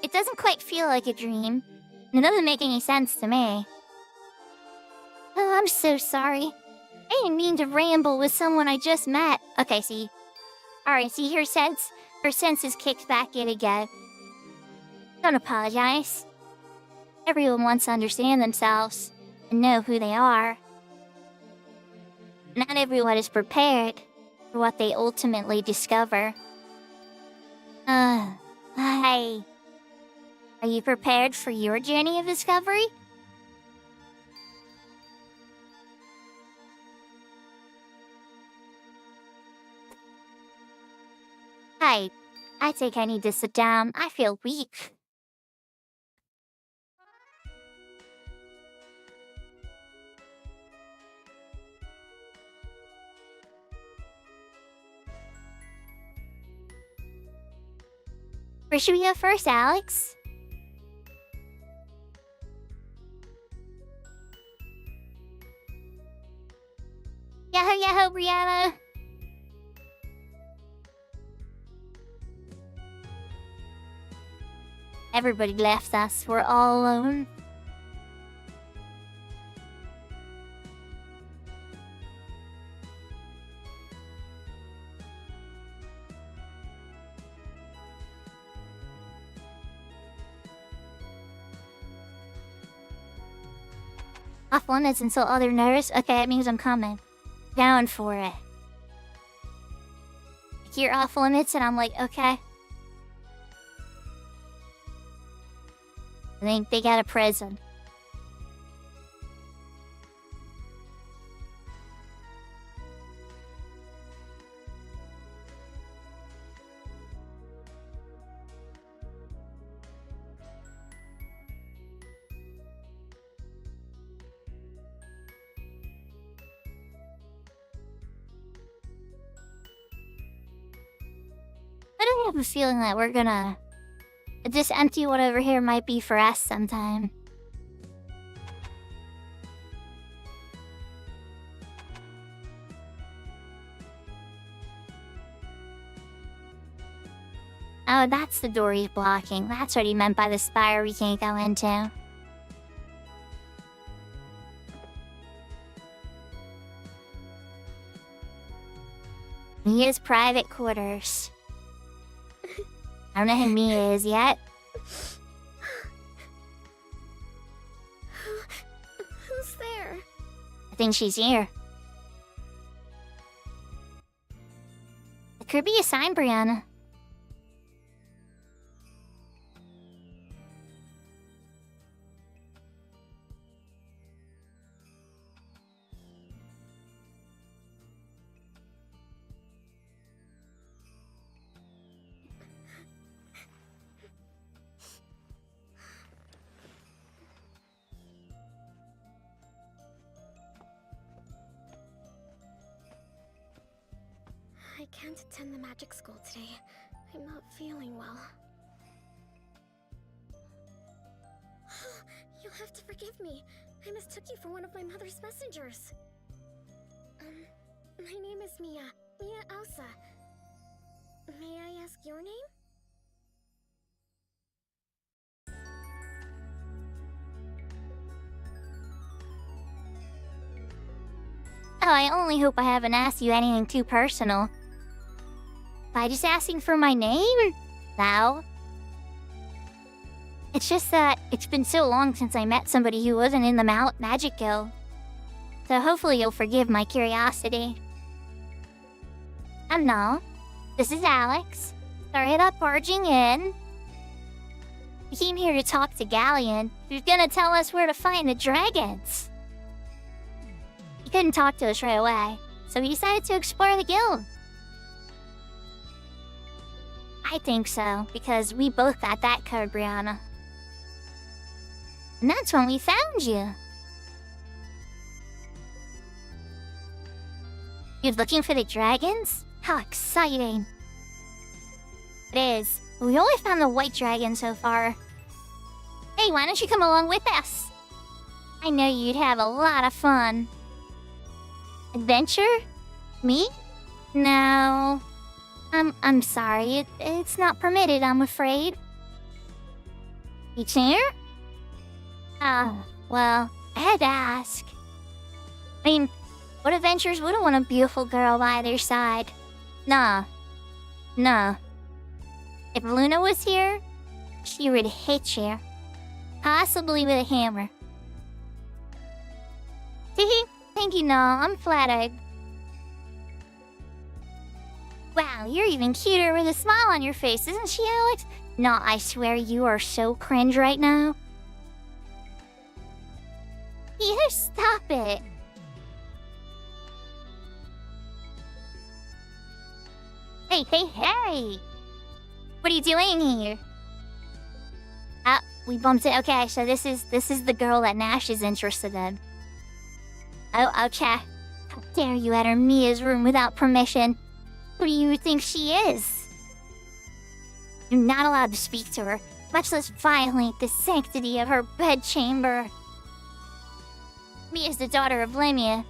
It doesn't quite feel like a dream. It doesn't make any sense to me. Oh, I'm so sorry. I didn't mean to ramble with someone I just met. Okay, see. Alright, see, her senses kicked back in again. Don't apologize. Everyone wants to understand themselves and know who they are. Not everyone is prepared for what they ultimately discover. Hi. Are you prepared for your journey of discovery? Hi. I think I need to sit down. I feel weak. Where should we go first, Alex? Yahoo, yahoo, Brianna! Everybody left us. We're all alone. Off limits until other notice? Okay, it means I'm coming. Down for it. You're off limits and I'm like, okay. I think they got a present. I don't have a feeling that we're gonna... This empty one over here might be for us sometime. Oh, that's the door he's blocking. That's what he meant by the spire we can't go into. Mia's private quarters. I don't know who Mia is yet. Who's there? I think she's here. It could be a sign, Brianna. I can't attend the magic school today. I'm not feeling well. You'll have to forgive me. I mistook you for one of my mother's messengers. My name is Mia. Mia Elsa. May I ask your name? Oh, I only hope I haven't asked you anything too personal. By just asking for my name? No. It's just that it's been so long since I met somebody who wasn't in the Magic Guild. So hopefully you'll forgive my curiosity. No. This is Alex. Started up barging in. We came here to talk to Galleon, who's gonna tell us where to find the dragons. He couldn't talk to us right away, so we decided to explore the guild. I think so, because we both got that code, Brianna. And that's when we found you. You're looking for the dragons? How exciting. It is. We only found the white dragon so far. Hey, why don't you come along with us? I know you'd have a lot of fun. Adventure? Me? No. I'm sorry. It's not permitted, I'm afraid. Teacher? Oh, well, I had to ask. I mean, what adventurers wouldn't want a beautiful girl by their side? Nah. If Luna was here, she would hit you. Possibly with a hammer. Teehee, thank you, no, I'm flattered. Wow, you're even cuter with a smile on your face, isn't she, Alex? No, I swear you are so cringe right now. You stop it. Hey! What are you doing here? We bumped it. Okay, so this is the girl that Nash is interested in. Oh, okay. How dare you enter Mia's room without permission? Who do you think she is? You're not allowed to speak to her, much less violate the sanctity of her bedchamber. Mia's the daughter of Lemia,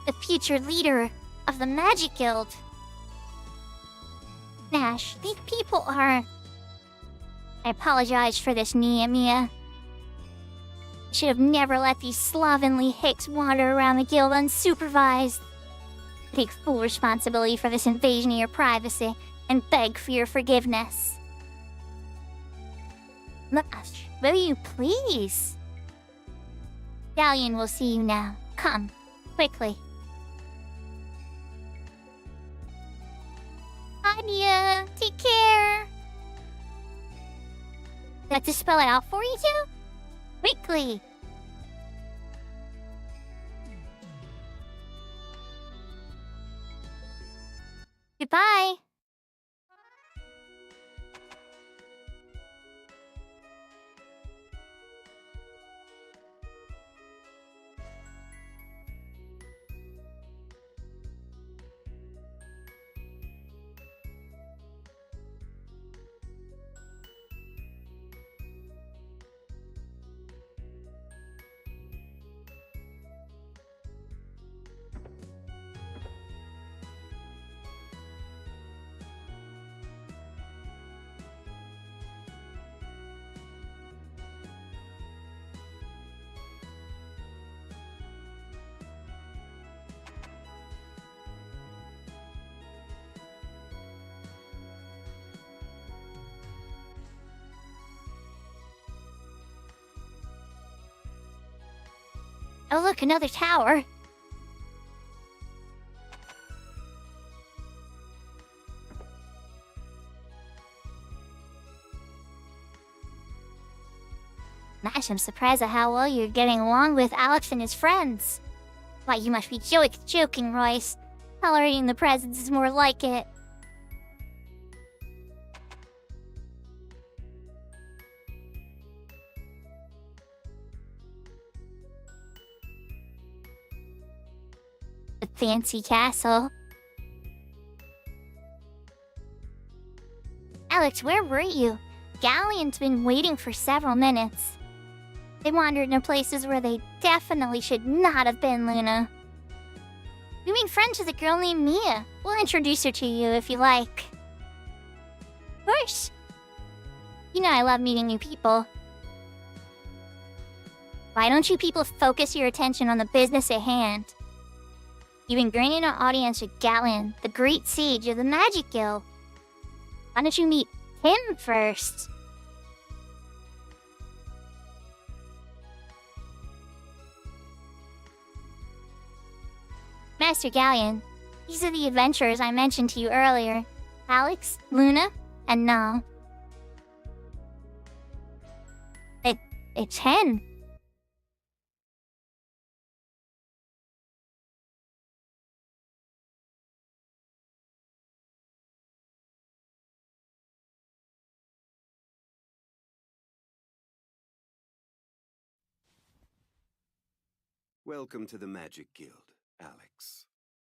the future leader of the Magic Guild. Nash, these people are... I apologize for this, Mia. I should have never let these slovenly hicks wander around the guild unsupervised. I take full responsibility for this invasion of your privacy and beg for your forgiveness. Nash, will you please? Galleon will see you now. Come, quickly. Hi, Mia. Take care. Do I have to spell it out for you too? Quickly. Goodbye. Oh look, another tower. Nash, I'm surprised at how well you're getting along with Alex and his friends. Why, you must be joking, Royce. Tolerating the presence is more like it. A fancy castle. Alex, where were you? Galleon's been waiting for several minutes. They wandered into places where they definitely should not have been, Luna. You mean friends with a girl named Mia. We'll introduce her to you if you like. Of course. You know I love meeting new people. Why don't you people focus your attention on the business at hand? You've been granted an audience with Galleon, the great sage of the Magic Guild. Why don't you meet him first? Master Galleon, these are the adventurers I mentioned to you earlier. Alex, Luna, and Nal. It's him. Welcome to the Magic Guild, Alex.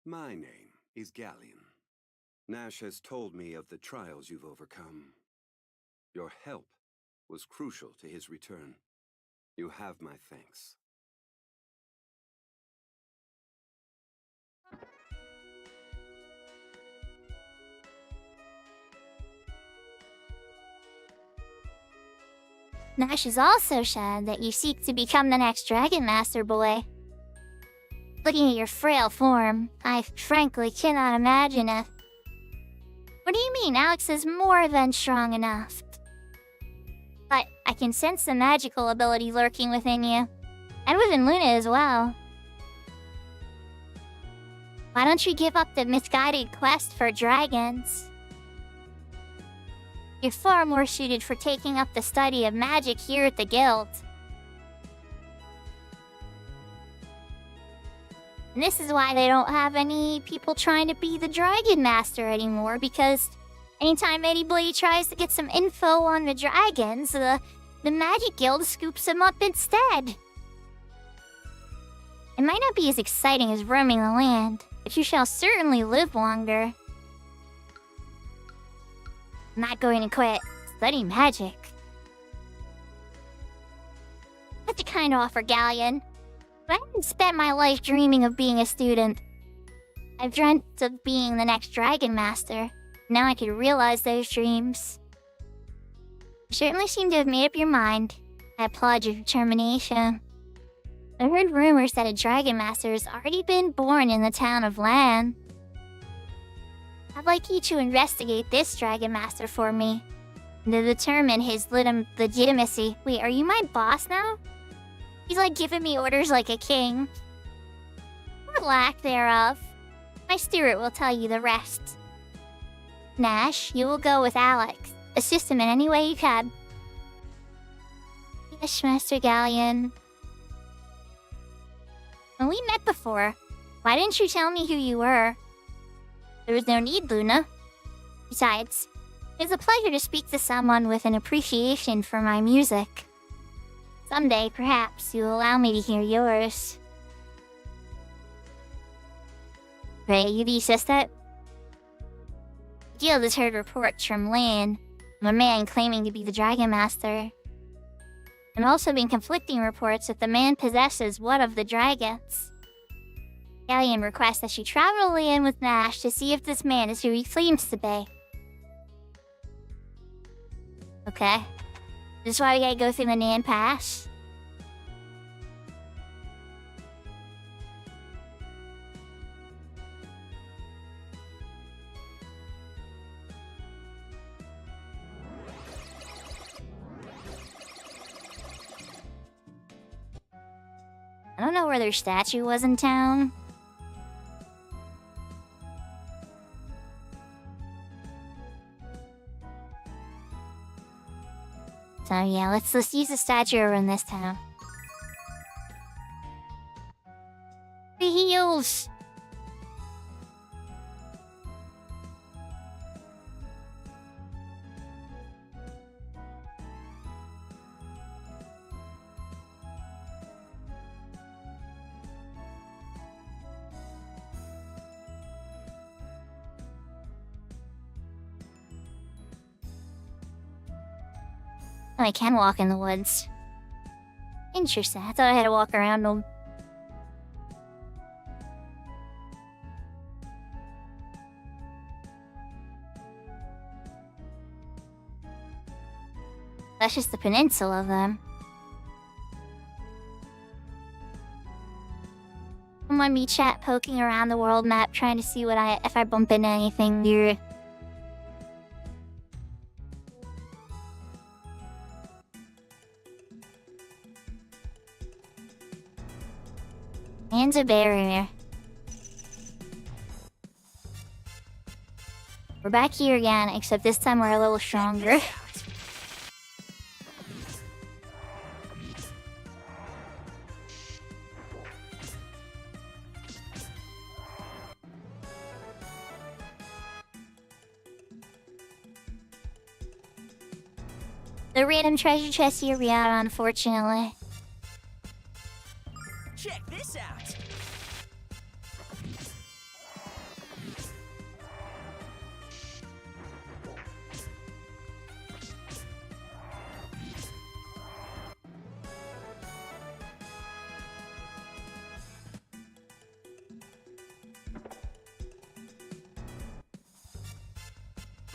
My name is Galleon. Nash has told me of the trials you've overcome. Your help was crucial to his return. You have my thanks. Nash is also sad that you seek to become the next Dragon Master boy. Looking at your frail form, I frankly cannot imagine it. What do you mean? Alex is more than strong enough. But I can sense the magical ability lurking within you. And within Luna as well. Why don't you give up the misguided quest for dragons? You're far more suited for taking up the study of magic here at the guild. And this is why they don't have any people trying to be the Dragon Master anymore, because anytime anybody tries to get some info on the dragons, the Magic Guild scoops them up instead. It might not be as exciting as roaming the land, but you shall certainly live longer. I'm not going to quit. Study magic. That's a kind offer, Galleon. But I haven't spent my life dreaming of being a student. I've dreamt of being the next Dragon Master. Now I can realize those dreams. You certainly seem to have made up your mind. I applaud your determination. I heard rumors that a Dragon Master has already been born in the town of Lan. I'd like you to investigate this Dragon Master for me, to determine his legitimacy. Wait, are you my boss now? He's like giving me orders like a king. Or lack thereof. My steward will tell you the rest. Nash, you will go with Alex. Assist him in any way you can. Yes, Master Galleon. When we met before, why didn't you tell me who you were? There was no need, Luna. Besides, it's a pleasure to speak to someone with an appreciation for my music. Someday, perhaps, you'll allow me to hear yours. Right, you assistant? The guild has heard reports from Lan, a man claiming to be the Dragon Master. And also been conflicting reports that the man possesses one of the dragons. Galleon requests that she travel in with Nash to see if this man is who he claims to be. Okay. This is why we gotta go through the Nan Pass. I don't know where their statue was in town. So yeah, let's use the statue over in this town. The heels! Oh, I can walk in the woods. Interesting. I thought I had to walk around them. That's just the peninsula of them. I'm on chat poking around the world map trying to see what if I bump into anything new. And a barrier. We're back here again, except this time we're a little stronger. The random treasure chest here we are, unfortunately. Check this out.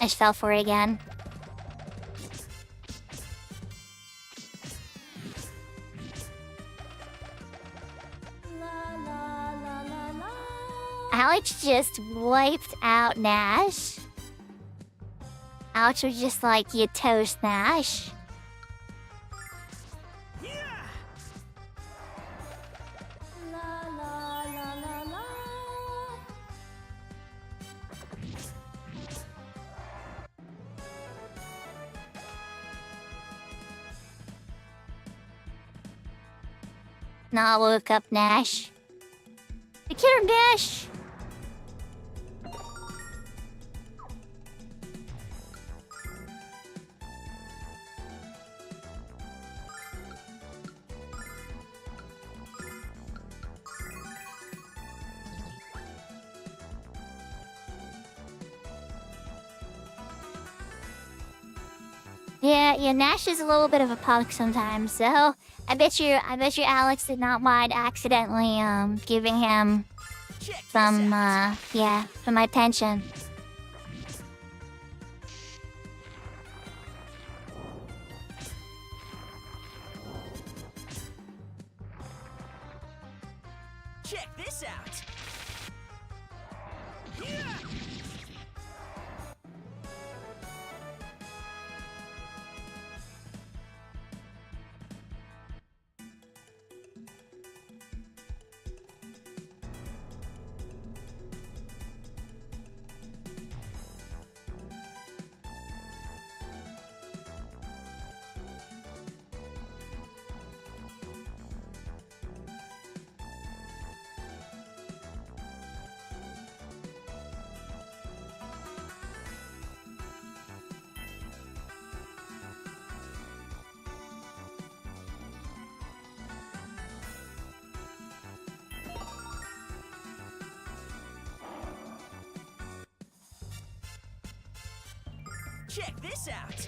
I just fell for it again. Alex just wiped out Nash. Alex was just like, you toast, Nash. Nah, woke up Nash. The killer Nash! Yeah, Nash is a little bit of a punk sometimes, so I bet you Alex did not mind accidentally giving him some attention. Check this out. Check this out.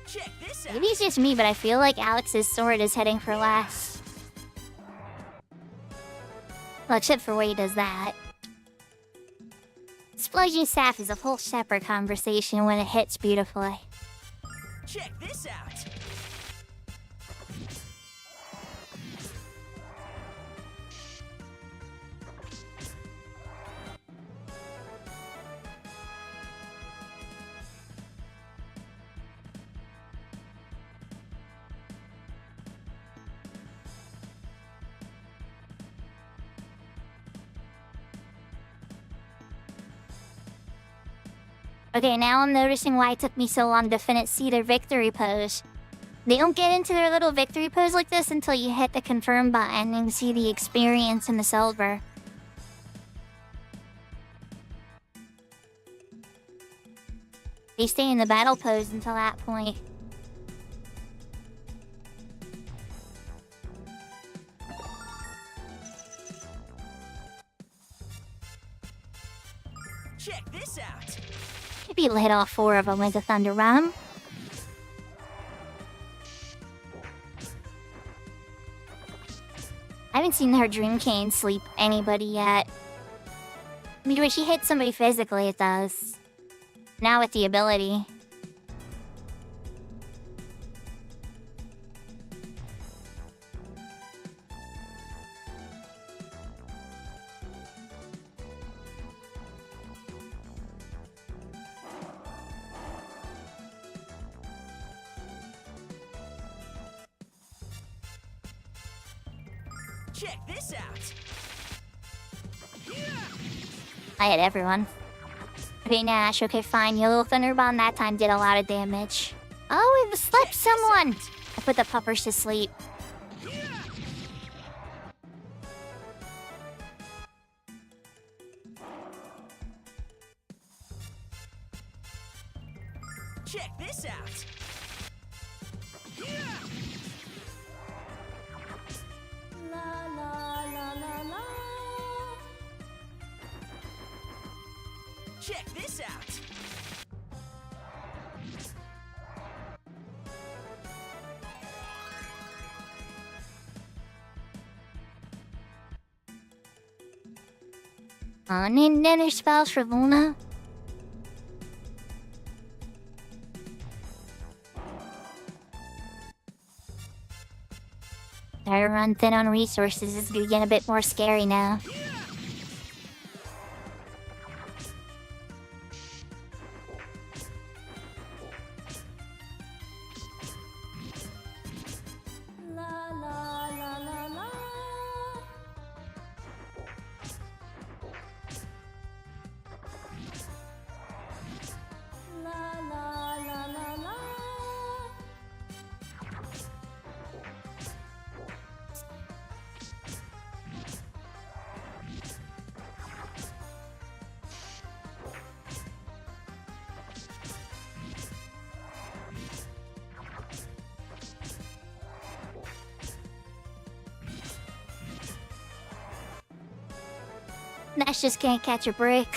Check this out. Maybe it's just me, but I feel like Alex's sword is heading for last. Well, except for where he does that. Explosion staff is a whole separate conversation when it hits beautifully. Check this out. Okay, now I'm noticing why it took me so long to see their victory pose. They don't get into their little victory pose like this until you hit the confirm button and see the experience in the silver. They stay in the battle pose until that point. Check this out. Maybe you'll hit all 4 of them with a Thunder Bomb. I haven't seen her Dream Cane sleep anybody yet. I mean, when she hits somebody physically, it does. Now with the ability. Check this out. I hit everyone. Okay, Nash. Okay, fine. Your little Thunder Bomb that time did a lot of damage. Oh, we've slept someone! I put the puppers to sleep. Check this out. Check this out. Need any spells for Luna? Starting to run thin on resources. This is getting a bit more scary now. Nash just can't catch a break.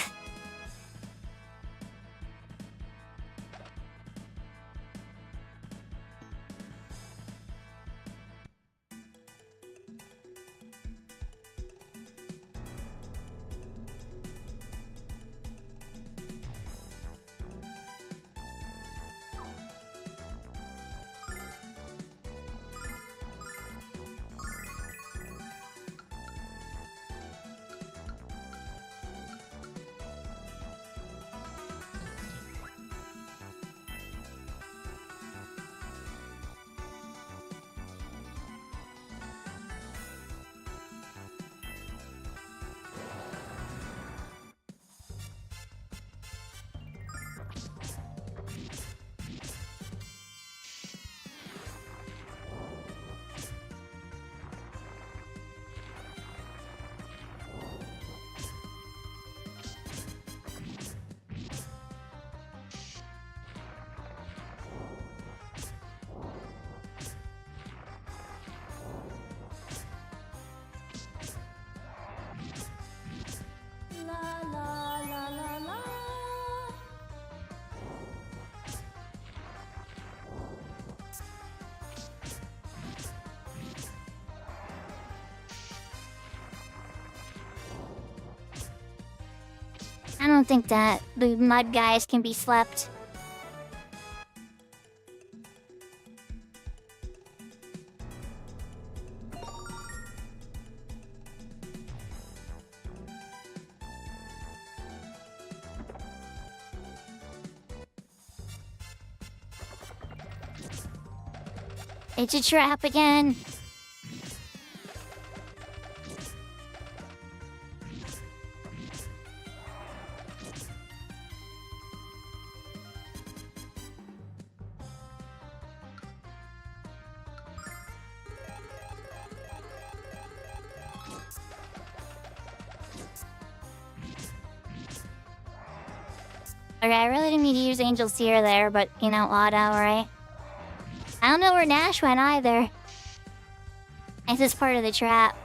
I don't think that the mud guys can be slept. It's a trap again. Okay, I really didn't need to use Angel Seer there, but, you know, auto, right? I don't know where Nash went either. This is part of the trap.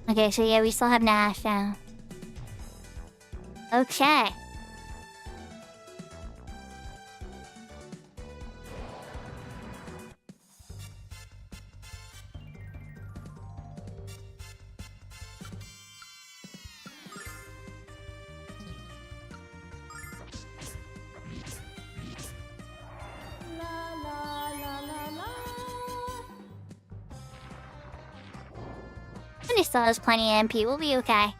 Okay, so yeah, we still have Nash now. Okay. He still has plenty of MP. We'll be okay.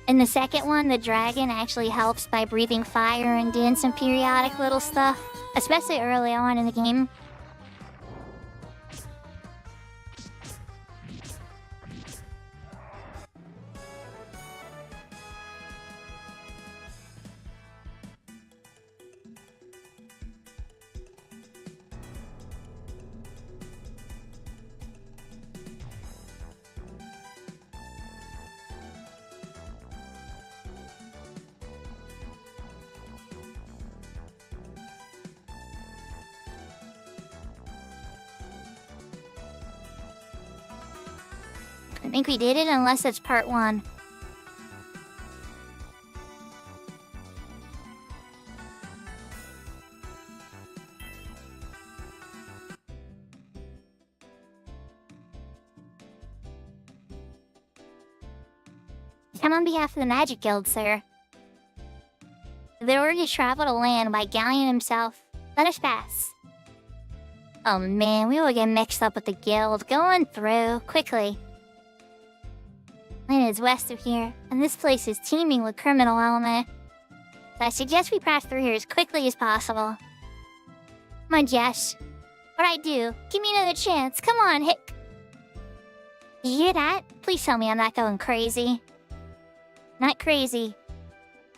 In the second one, the dragon actually helps by breathing fire and doing some periodic little stuff, especially early on in the game. I think we did it unless it's part 1. Come on behalf of the Magic Guild, sir. The order to travel to land by Galleon himself. Let us pass. Oh man, we will get mixed up with the guild. Going through, quickly. Land is west of here, and this place is teeming with criminal element. So I suggest we pass through here as quickly as possible. Come on, Jess. What'd I do? Give me another chance. Come on, Hick. Did you hear that? Please tell me I'm not going crazy. Not crazy.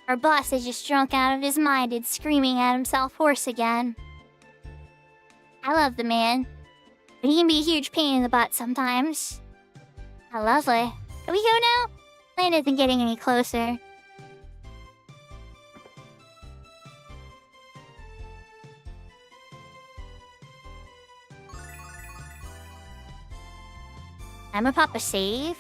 Our boss is just drunk out of his mind and screaming at himself hoarse again. I love the man, but he can be a huge pain in the butt sometimes. How lovely. Can we go now? Land isn't getting any closer. I'ma pop a save.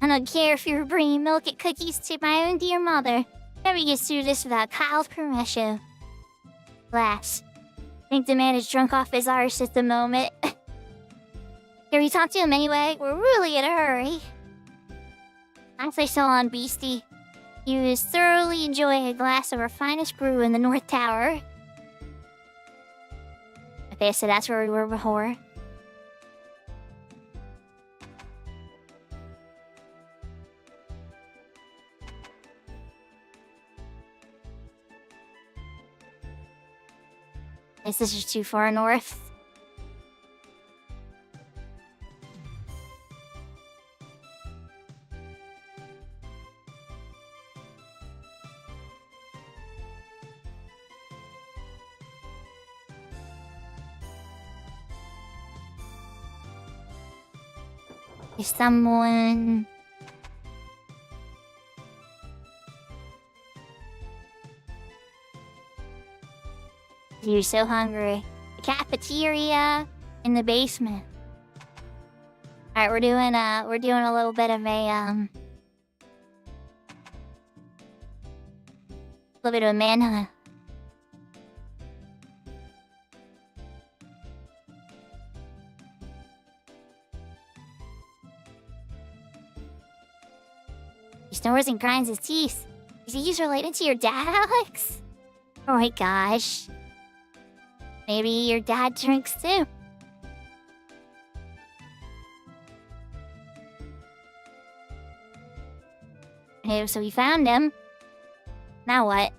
I don't care if you're bringing milk and cookies to my own dear mother. Never gets through this without Kyle's permission. Alas, I think the man is drunk off his arse at the moment. Can we talk to him anyway? We're really in a hurry. As I saw on Beastie, he was thoroughly enjoying a glass of our finest brew in the North Tower. Okay, so that's where we were before. This is just too far north. Is someone... You're so hungry. The cafeteria in the basement. Alright, we're doing a little bit of a manhunt. He snores and grinds his teeth. Is he related to your dad, Alex? Oh my gosh. Maybe your dad drinks too. Okay, so we found him. Now what?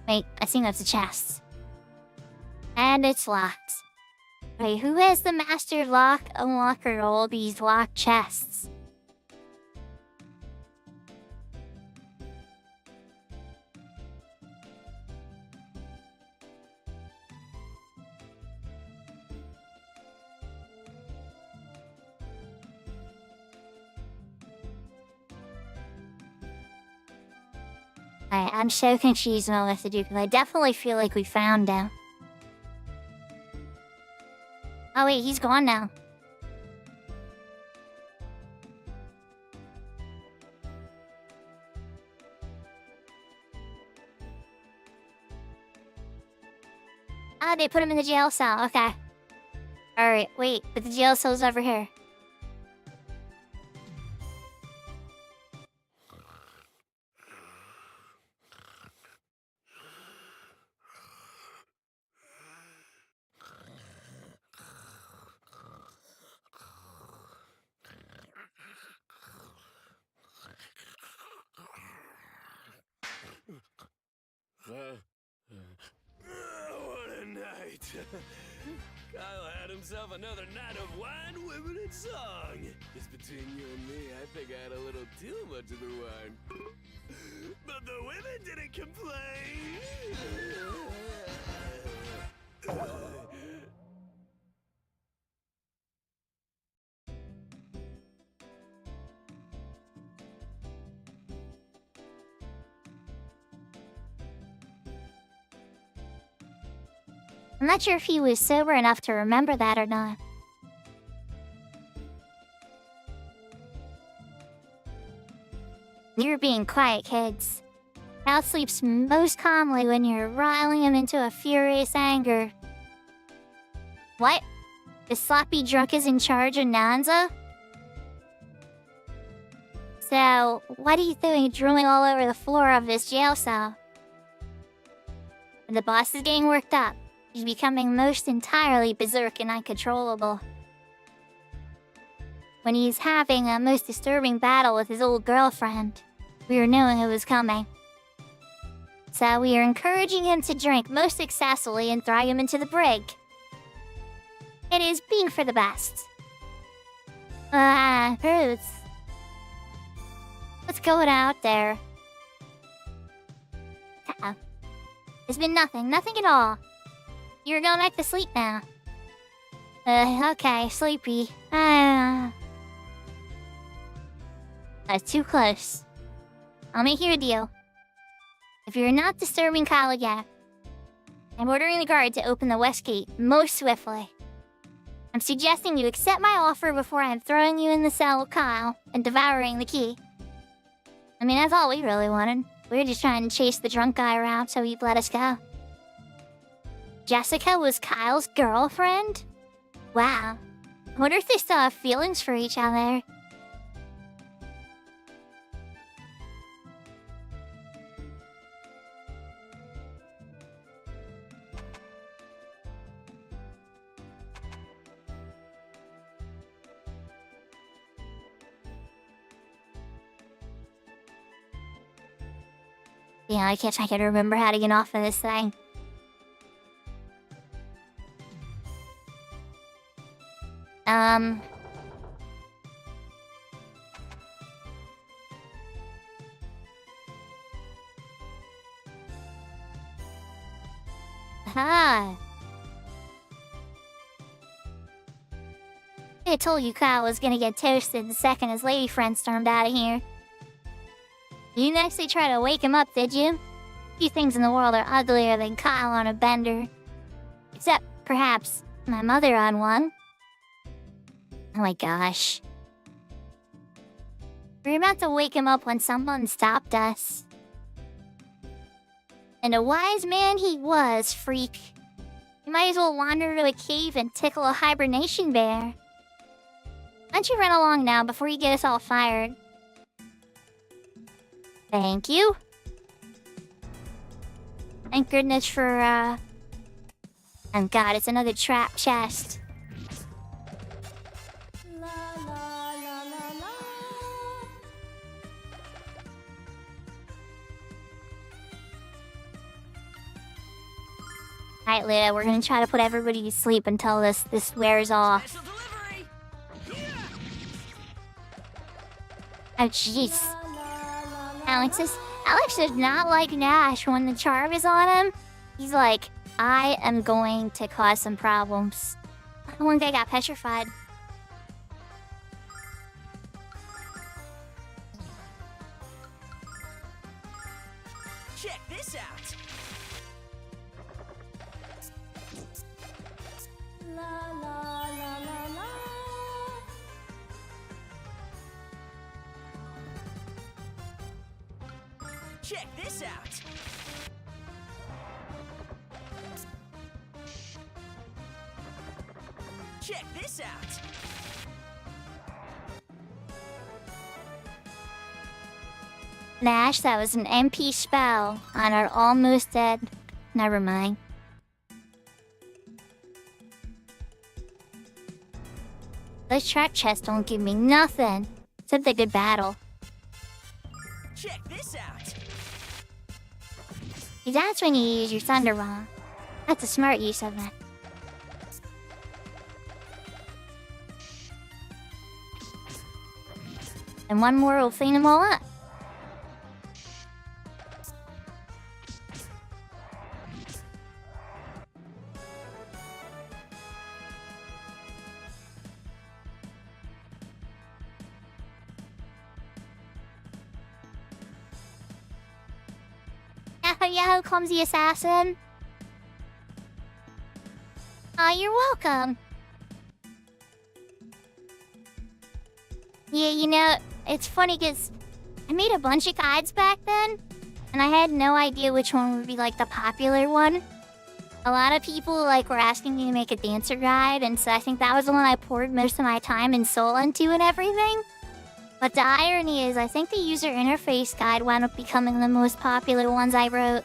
Wait, I think that's a chest. And it's locked. Wait, who has the master lock unlocker all these locked chests? I'm so confused on what to do because I definitely feel like we found him. Oh wait, he's gone now. Ah, they put him in the jail cell. Okay. Alright, wait, but the jail cell's over here. What a night! Kyle had himself another night of wine, women, and song. Just between you and me, I think I had a little too much of the wine. But the women didn't complain. I'm not sure if he was sober enough to remember that or not. You're being quiet, kids. Cal sleeps most calmly when you're riling him into a furious anger. What? The sloppy drunk is in charge of Nanza? So, what are you doing drooling all over the floor of this jail cell? The boss is getting worked up. He's becoming most entirely berserk and uncontrollable. When he's having a most disturbing battle with his old girlfriend, we were knowing it was coming. So we are encouraging him to drink most successfully and drag him into the brig. It is being for the best. Bruce. What's going out there? There's been nothing at all. You're going back to sleep now. Okay, sleepy. That's too close. I'll make you a deal. If you're not disturbing Kyle again, I'm ordering the guard to open the west gate most swiftly. I'm suggesting you accept my offer before I'm throwing you in the cell with Kyle and devouring the key. I mean, that's all we really wanted. We were just trying to chase the drunk guy around so he'd let us go. Jessica was Kyle's girlfriend? Wow. I wonder if they still have feelings for each other. Yeah, I can't remember how to get off of this thing. I told you Kyle was gonna get toasted the second his lady friend stormed out of here. You didn't actually try to wake him up, did you? Few things in the world are uglier than Kyle on a bender. Except, perhaps, my mother on one. Oh my gosh. We were about to wake him up when someone stopped us. And a wise man he was, freak. You might as well wander to a cave and tickle a hibernation bear. Why don't you run along now before you get us all fired? Thank you. Thank goodness for, Oh god, it's another trap chest. Alright, Luna, we're gonna try to put everybody to sleep until this wears off. Special delivery! Oh, jeez. Alex does not like Nash when the charm is on him. He's like, I am going to cause some problems. One guy got petrified. Check this out! Check this out! Check this out! Nash, that was an MP spell on our almost dead. Never mind. Those trap chests don't give me nothing. Except a good battle. Check this out! See, that's when you use your Thunder Bomb. That's a smart use of it. And one more will clean them all up. Yahoo, clumsy assassin. Aw, you're welcome. Yeah, you know, it's funny because I made a bunch of guides back then, and I had no idea which one would be like the popular one. A lot of people like were asking me to make a dancer guide, and so I think that was the one I poured most of my time and soul into and everything. But the irony is, I think the user interface guide wound up becoming the most popular ones I wrote.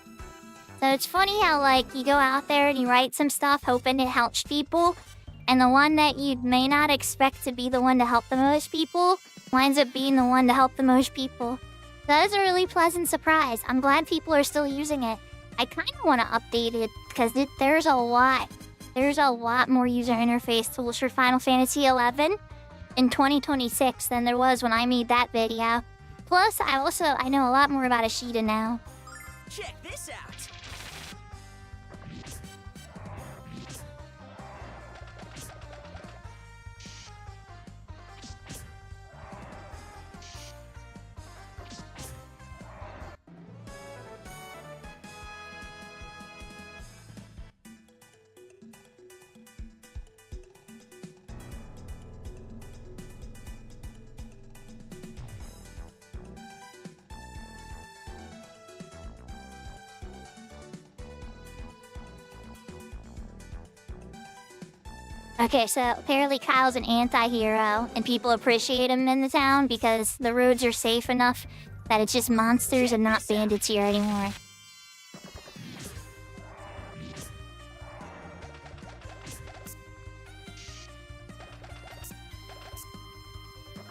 So it's funny how, like, you go out there and you write some stuff hoping it helps people, and the one that you may not expect to be the one to help the most people winds up being the one to help the most people. So that is a really pleasant surprise. I'm glad people are still using it. I kind of want to update it, because there's a lot. There's a lot more user interface tools for Final Fantasy XI in 2026 than there was when I made that video. Plus, I know a lot more about Ashita now. Check this out! Okay, so apparently Kyle's an anti-hero, and people appreciate him in the town because the roads are safe enough that it's just monsters and not bandits here anymore.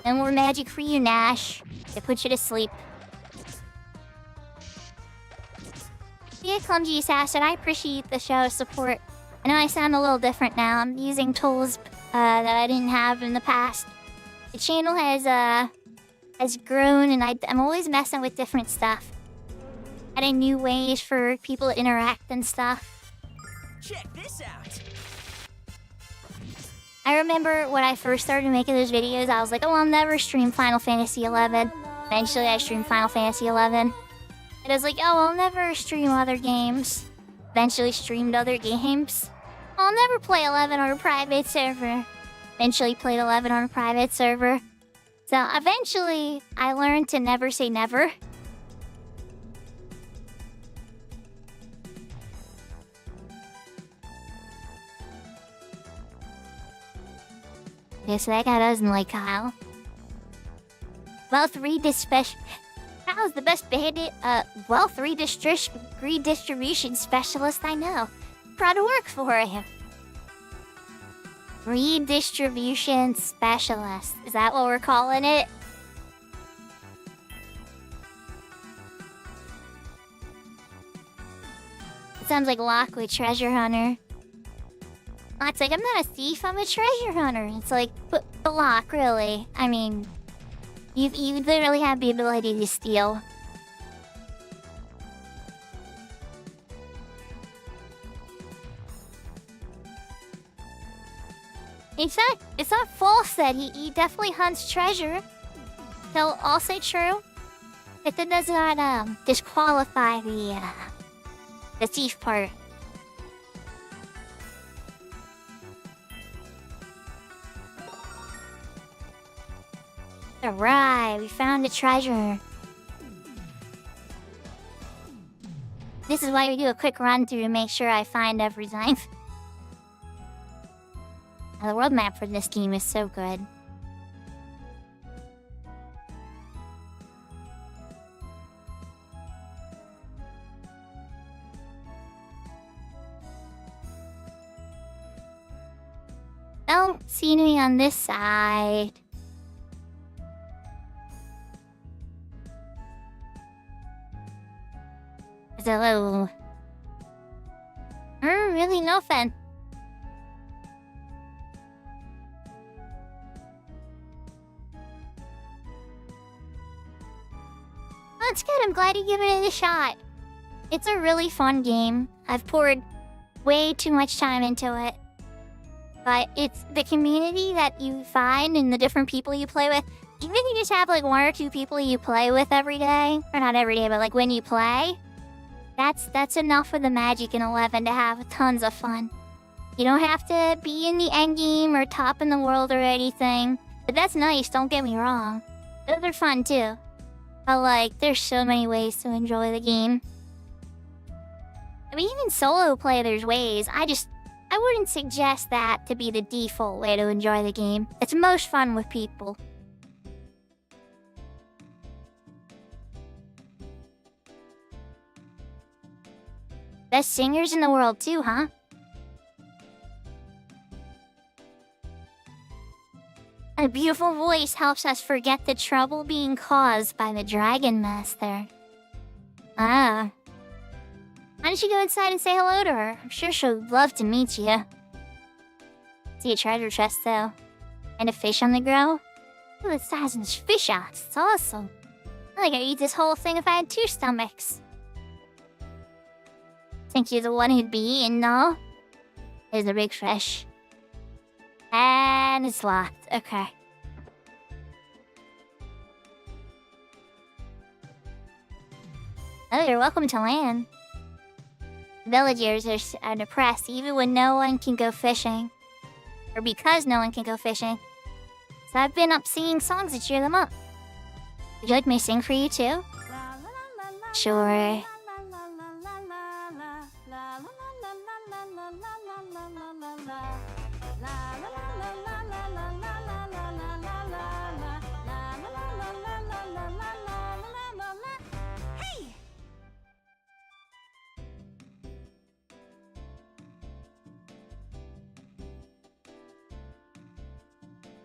No more magic for you, Nash. They put you to sleep. Yeah, Clumsy Assassin, I appreciate the show's support. I know I sound a little different now. I'm using tools that I didn't have in the past. The channel has grown, and I'm always messing with different stuff. Adding new ways for people to interact and stuff. Check this out! I remember when I first started making those videos, I was like, oh, I'll never stream Final Fantasy XI. Eventually, I streamed Final Fantasy XI. And I was like, oh, I'll never stream other games. Eventually streamed other games. I'll never play 11 on a private server. Eventually played 11 on a private server. So eventually, I learned to never say never. Okay, so that guy doesn't like Kyle. Wealth redistribution. Kyle's the best bandit, wealth redistribution specialist I know. Proud to work for him. Redistribution specialist. Is that what we're calling it? sounds like Lockwood Treasure Hunter. It's like, I'm not a thief, I'm a treasure hunter. It's like, but Locke, really. I mean, you literally have the ability to steal. In fact, it's not false that he definitely hunts treasure. So, also true. But that does not disqualify the thief part. Alright, we found the treasure. This is why we do a quick run through to make sure I find everything. The world map for this game is so good. Don't see me on this side. There's a little... really nothing. That's good, I'm glad you gave it a shot. It's a really fun game. I've poured way too much time into it. But it's the community that you find and the different people you play with. Even if you just have like 1 or 2 people you play with every day, or not every day, but like when you play, that's enough for the magic in 11 to have tons of fun. You don't have to be in the end game or top in the world or anything. But that's nice, don't get me wrong. Those are fun too. But like, there's so many ways to enjoy the game. I mean, even solo play there's ways. I wouldn't suggest that to be the default way to enjoy the game. It's most fun with people. Best singers in the world too, huh? A beautiful voice helps us forget the trouble being caused by the Dragon Master. Ah. Why don't you go inside and say hello to her? I'm sure she'll love to meet you. See a treasure chest, though. And a fish on the ground. Look at the size of this fish out. It's awesome. I think I'd eat this whole thing if I had 2 stomachs. Think you're the one who'd be eaten, no? There's a big fish. And it's locked. Okay. Oh, you're welcome to land. Villagers are depressed even when no one can go fishing. Or because no one can go fishing. So I've been up singing songs to cheer them up. Would you like me to sing for you too? Sure.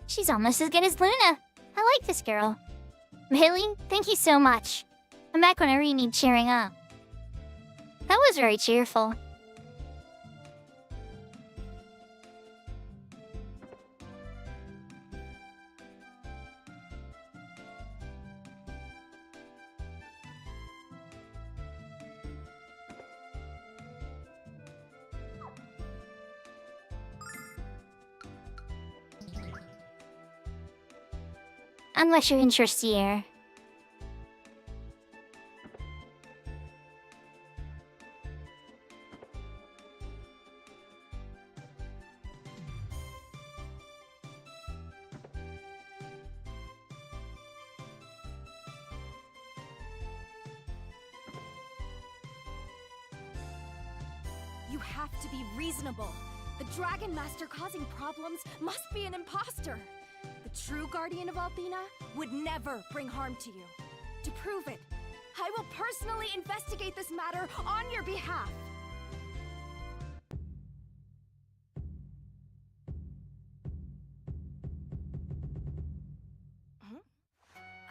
She's almost as good as Luna. I like this girl. Really? Thank you so much. I'm back when I really need cheering up. That was very cheerful. Unless you're interested here. You have to be reasonable. The Dragon Master causing problems must be an imposter. The true guardian of Althena would never bring harm to you. To prove it, I will personally investigate this matter on your behalf.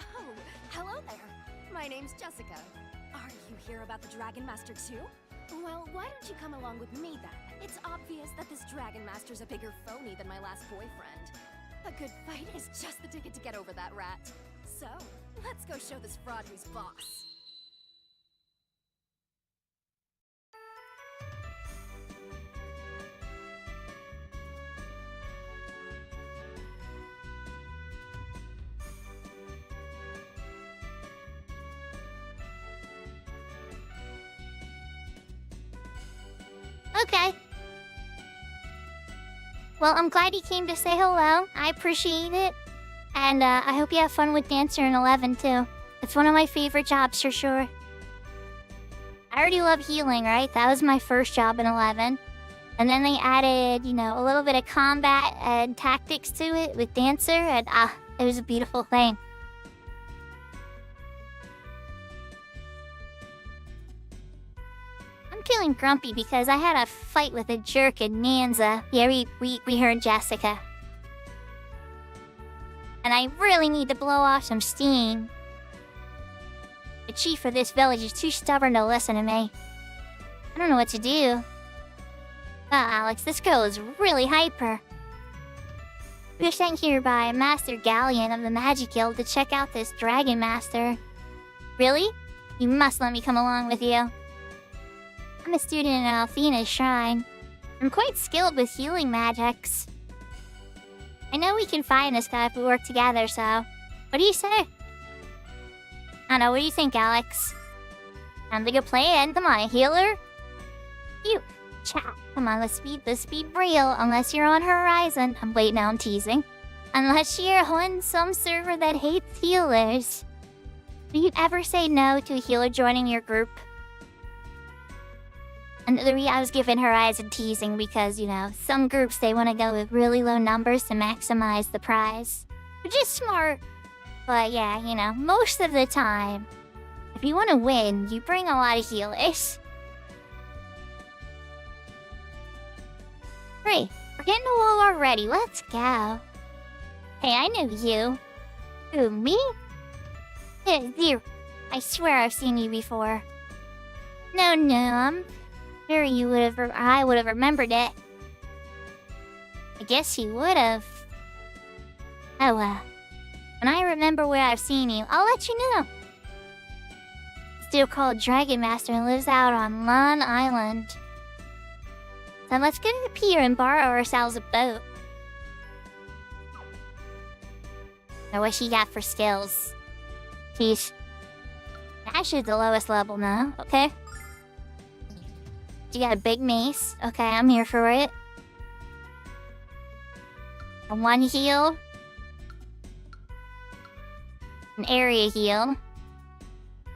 Oh, hello there. My name's Jessica. Are you here about the Dragon Master too? Well, why don't you come along with me then? It's obvious that this Dragon Master's a bigger phony than my last boyfriend. A good fight is just the ticket to get over that rat. So, let's go show this fraud who's boss. Okay. Well, I'm glad you came to say hello. I appreciate it. And I hope you have fun with Dancer in 11 too. It's one of my favorite jobs for sure. I already love healing, right? That was my first job in 11. And then they added, you know, a little bit of combat and tactics to it with Dancer, and it was a beautiful thing. I'm feeling grumpy because I had a fight with a jerk in Nanza. Yeah, we heard Jessica. And I really need to blow off some steam. The chief of this village is too stubborn to listen to me. I don't know what to do. Alex, this girl is really hyper. We were sent here by Master Galleon of the Magic Guild to check out this Dragon Master. Really? You must let me come along with you. I'm a student in Althena's shrine. I'm quite skilled with healing magics. I know we can find this guy if we work together, so... What do you say? I don't know, what do you think, Alex? Sounds like a plan. Come on, healer? You... Chat. Come on, let's be real. Unless you're on Horizon. Wait, now I'm teasing. Unless you're on some server that hates healers. Do you ever say no to a healer joining your group? And I was giving Horizon teasing because, you know, some groups, they want to go with really low numbers to maximize the prize. Which is smart. But yeah, you know, most of the time, if you want to win, you bring a lot of healers. Great, we're getting a wall already. Let's go. Hey, I know you. Who, me? You. I swear I've seen you before. No, I'm sure I would have remembered it. I guess you would have. Oh well. When I remember where I've seen you, I'll let you know. Still called Dragon Master and lives out on Lun Island. So let's go to the pier and borrow ourselves a boat. Now what she got for skills? She's... Ashley's the lowest level now, okay? You got a big mace. Okay, I'm here for it. A 1 heal. An area heal.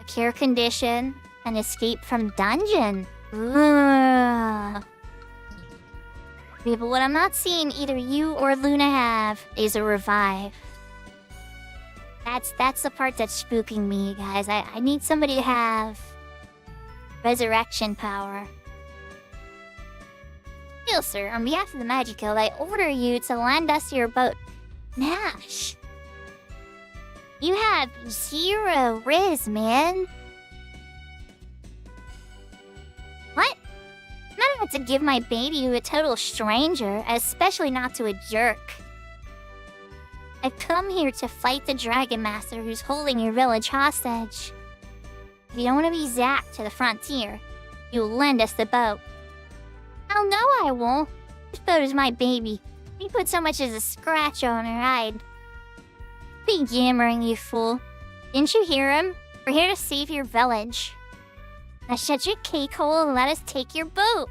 A cure condition. An escape from dungeon. Ooh. Yeah, but what I'm not seeing either you or Luna have is a revive. That's the part that's spooking me, guys. I need somebody to have resurrection power. Deal, sir. On behalf of the Magic Guild, I order you to lend us your boat. Nash! You have 0 Riz, man. What? I'm not about to give my baby to a total stranger, especially not to a jerk. I've come here to fight the Dragon Master who's holding your village hostage. If you don't want to be zapped to the frontier, you'll lend us the boat. Oh no, I won't. This boat is my baby. If you put so much as a scratch on her, I'd... Be yammering, you fool. Didn't you hear him? We're here to save your village. Now shut your cake hole and let us take your boat.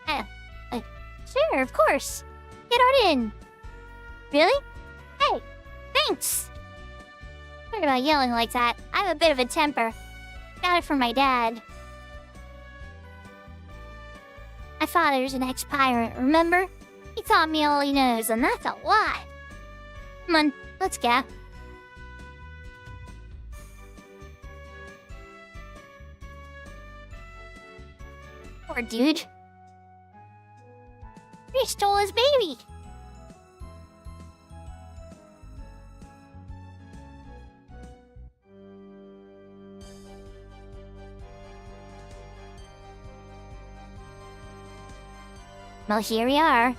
Sure, of course. Get on in. Really? Hey, thanks. Sorry about yelling like that. I have a bit of a temper. Got it from my dad. My father's an ex-pirate, remember? He taught me all he knows, and that's a lot. Come on, let's go. Poor dude. He stole his baby. Well, here we are.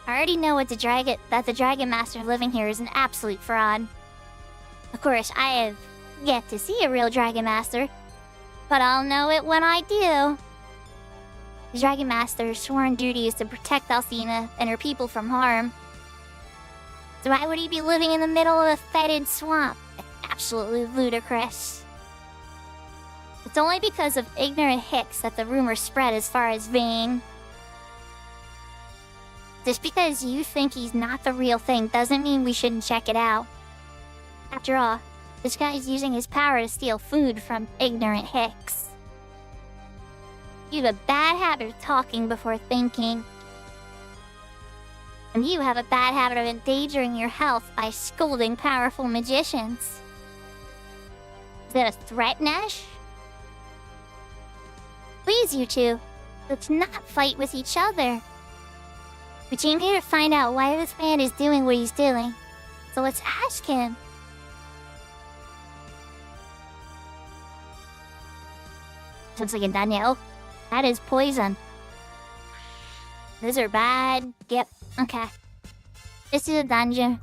I already know that the Dragon Master living here is an absolute fraud. Of course, I have yet to see a real Dragon Master, but I'll know it when I do. The Dragon Master's sworn duty is to protect Alcina and her people from harm. So why would he be living in the middle of a fetid swamp? Absolutely ludicrous. It's only because of ignorant hicks that the rumor spread as far as being. Just because you think he's not the real thing doesn't mean we shouldn't check it out. After all, this guy's using his power to steal food from ignorant hicks. You have a bad habit of talking before thinking. And you have a bad habit of endangering your health by scolding powerful magicians. Is that a threat, Nash? Please, you two, let's not fight with each other. We came here to find out why this man is doing what he's doing. So let's ask him. Sounds like a Danielle. That is poison. Those are bad. Yep, okay. This is a dungeon.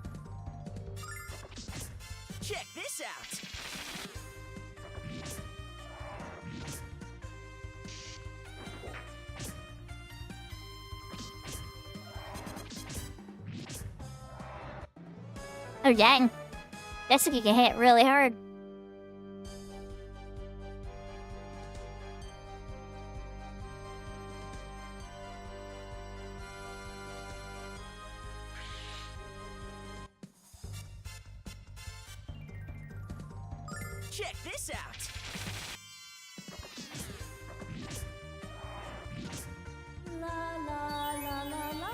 Check this out. Oh dang. Jessica can hit really hard. Check this out. La la la la la.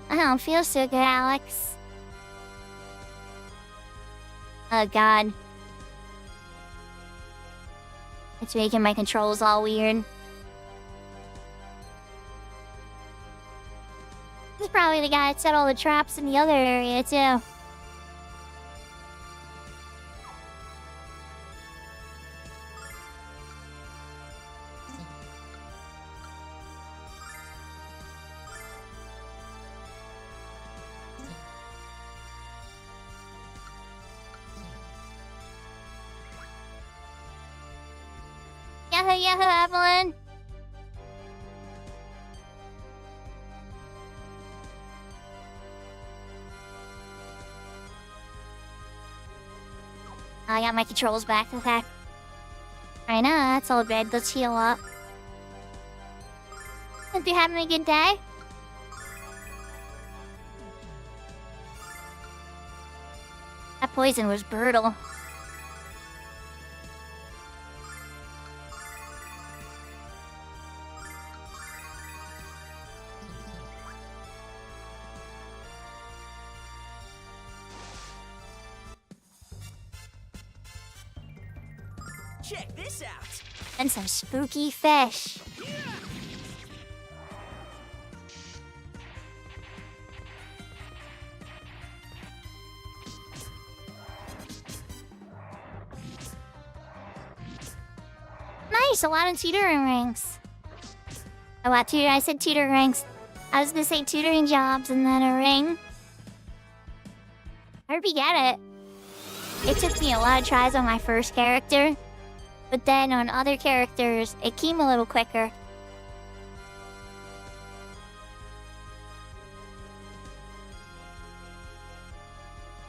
I don't feel so good, Alex. Oh god. It's making my controls all weird. This is probably the guy that set all the traps in the other area, too. Yahoo, yahoo, Evelyn! I got my controls back, okay. I know, that's all good. Let's heal up. Hope you're having a good day. That poison was brutal. Check this out. And some spooky fish. Nice, a lot of tutoring rings. Oh, what, I said tutoring rings. I was gonna say tutoring jobs and then a ring. I hope you get it. It took me a lot of tries on my first character. But then on other characters, it came a little quicker.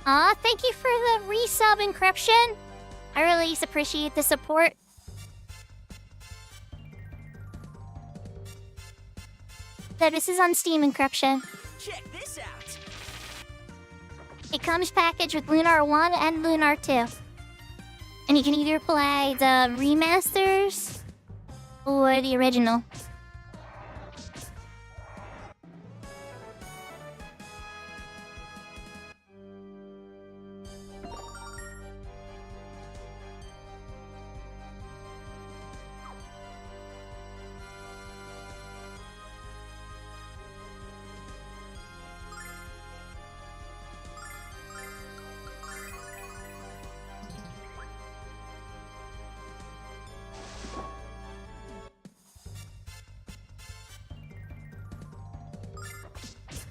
Aw, thank you for the resub encryption. I really appreciate the support. So this is on Steam encryption. Check this out. It comes packaged with LUNAR 1 and LUNAR 2. And you can either play the remasters or the original.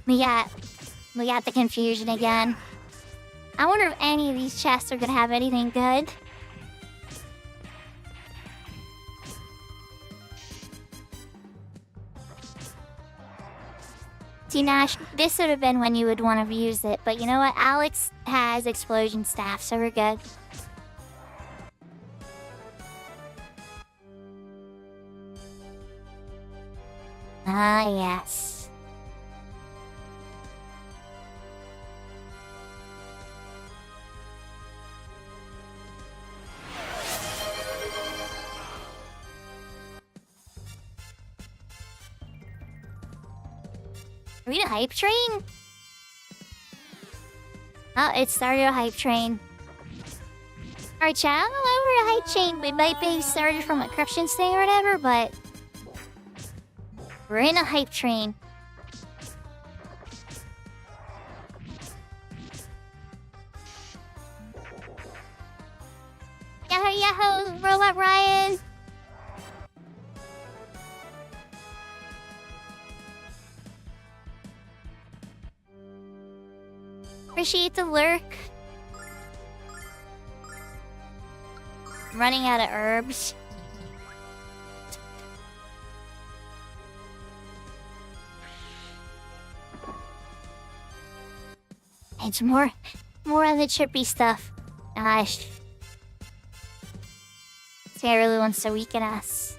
We got the confusion again. I wonder if any of these chests are gonna have anything good. See, Nash, this would have been when you would want to use it, but you know what? Alex has explosion staff, so we're good. Ah, yes. Are we in a hype train? Oh, it started a hype train. Alright, chat, I don't know why we're in a hype train. We might be started from a corruption thing or whatever, but... we're in a hype train. Yahoo, yahoo, Robot Ryan! Appreciate the lurk. Running out of herbs. It's more of the chippy stuff. Gosh. This guy really wants to weaken us.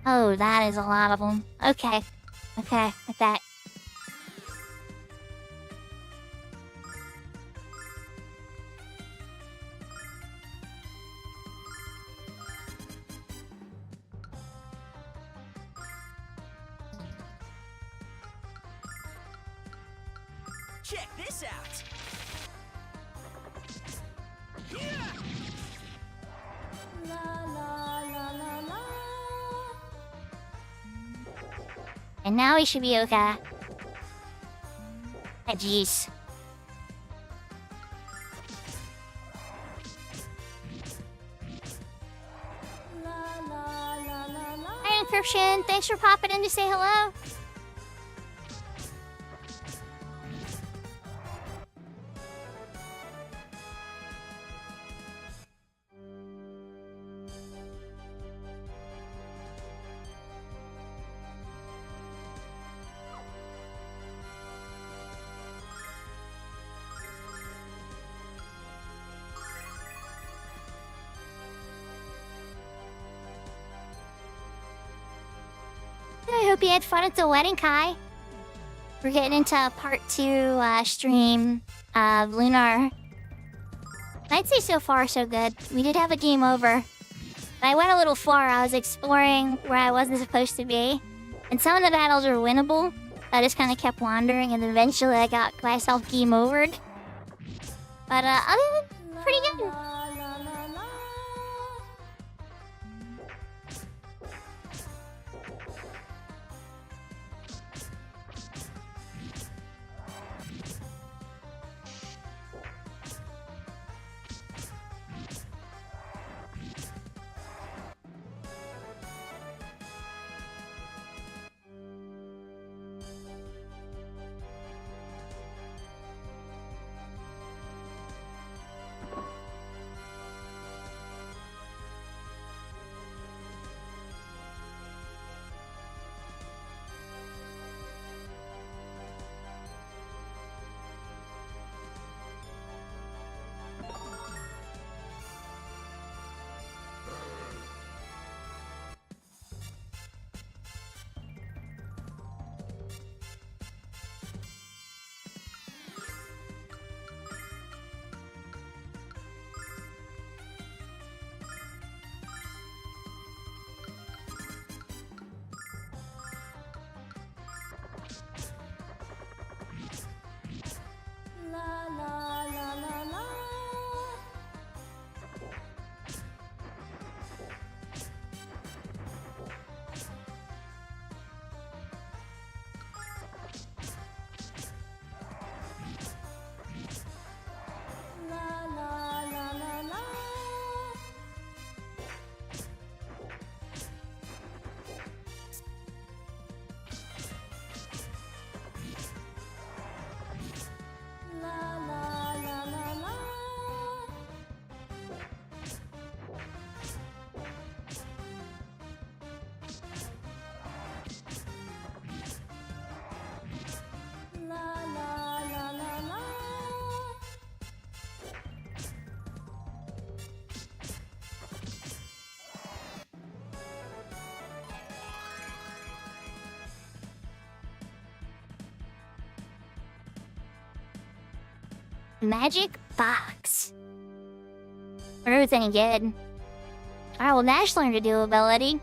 Oh, that is a lot of them. Okay. Okay, I bet. Check this out. And now we should be okay. Ah, jeez. Hi, Encryption. Thanks for popping in to say hello. I hope you had fun at the wedding, Kai. We're getting into part 2 stream of LUNAR. I'd say so far so good. We did have a game over. I went a little far. I was exploring where I wasn't supposed to be. And some of the battles were winnable. I just kind of kept wandering, and eventually I got myself game overed. But other than pretty good. Magic box. Wonder if it's any good. Alright, well, Nash learned a new ability.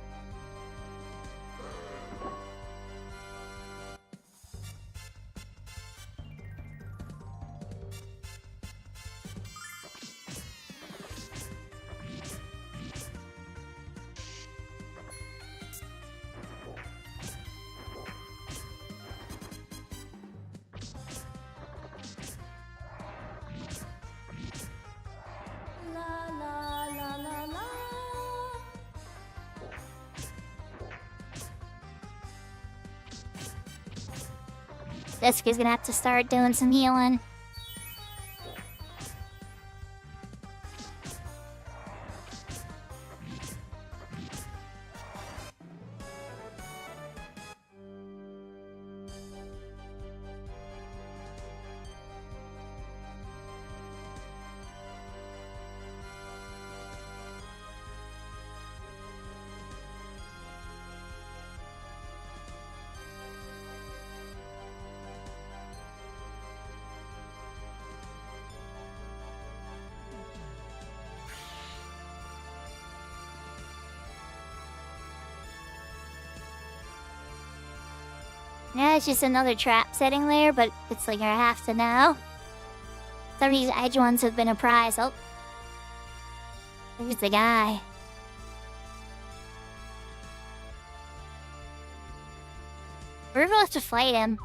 Jessica's gonna have to start doing some healing. Yeah, it's just another trap setting there, but it's like I have to know. Some of these edge ones have been a prize. Oh. There's the guy. We're supposed to fight him.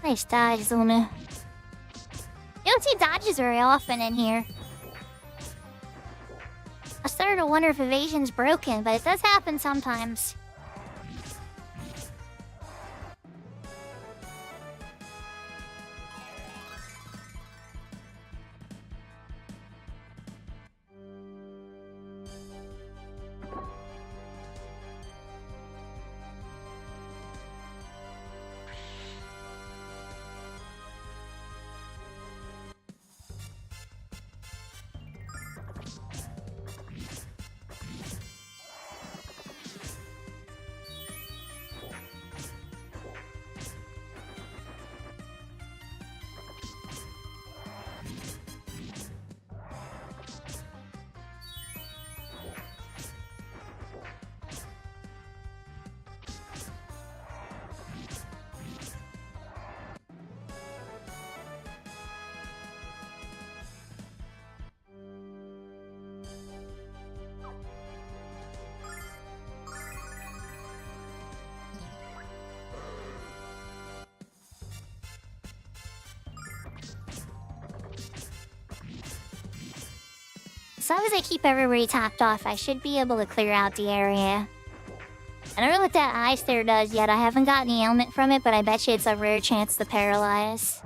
Nice dodge, Luna. You don't see dodges very often in here. I started to wonder if evasion's broken, but it does happen sometimes. As long as I keep everybody topped off, I should be able to clear out the area. I don't know what that eye stare does yet. I haven't gotten the ailment from it, but I bet you it's a rare chance to paralyze.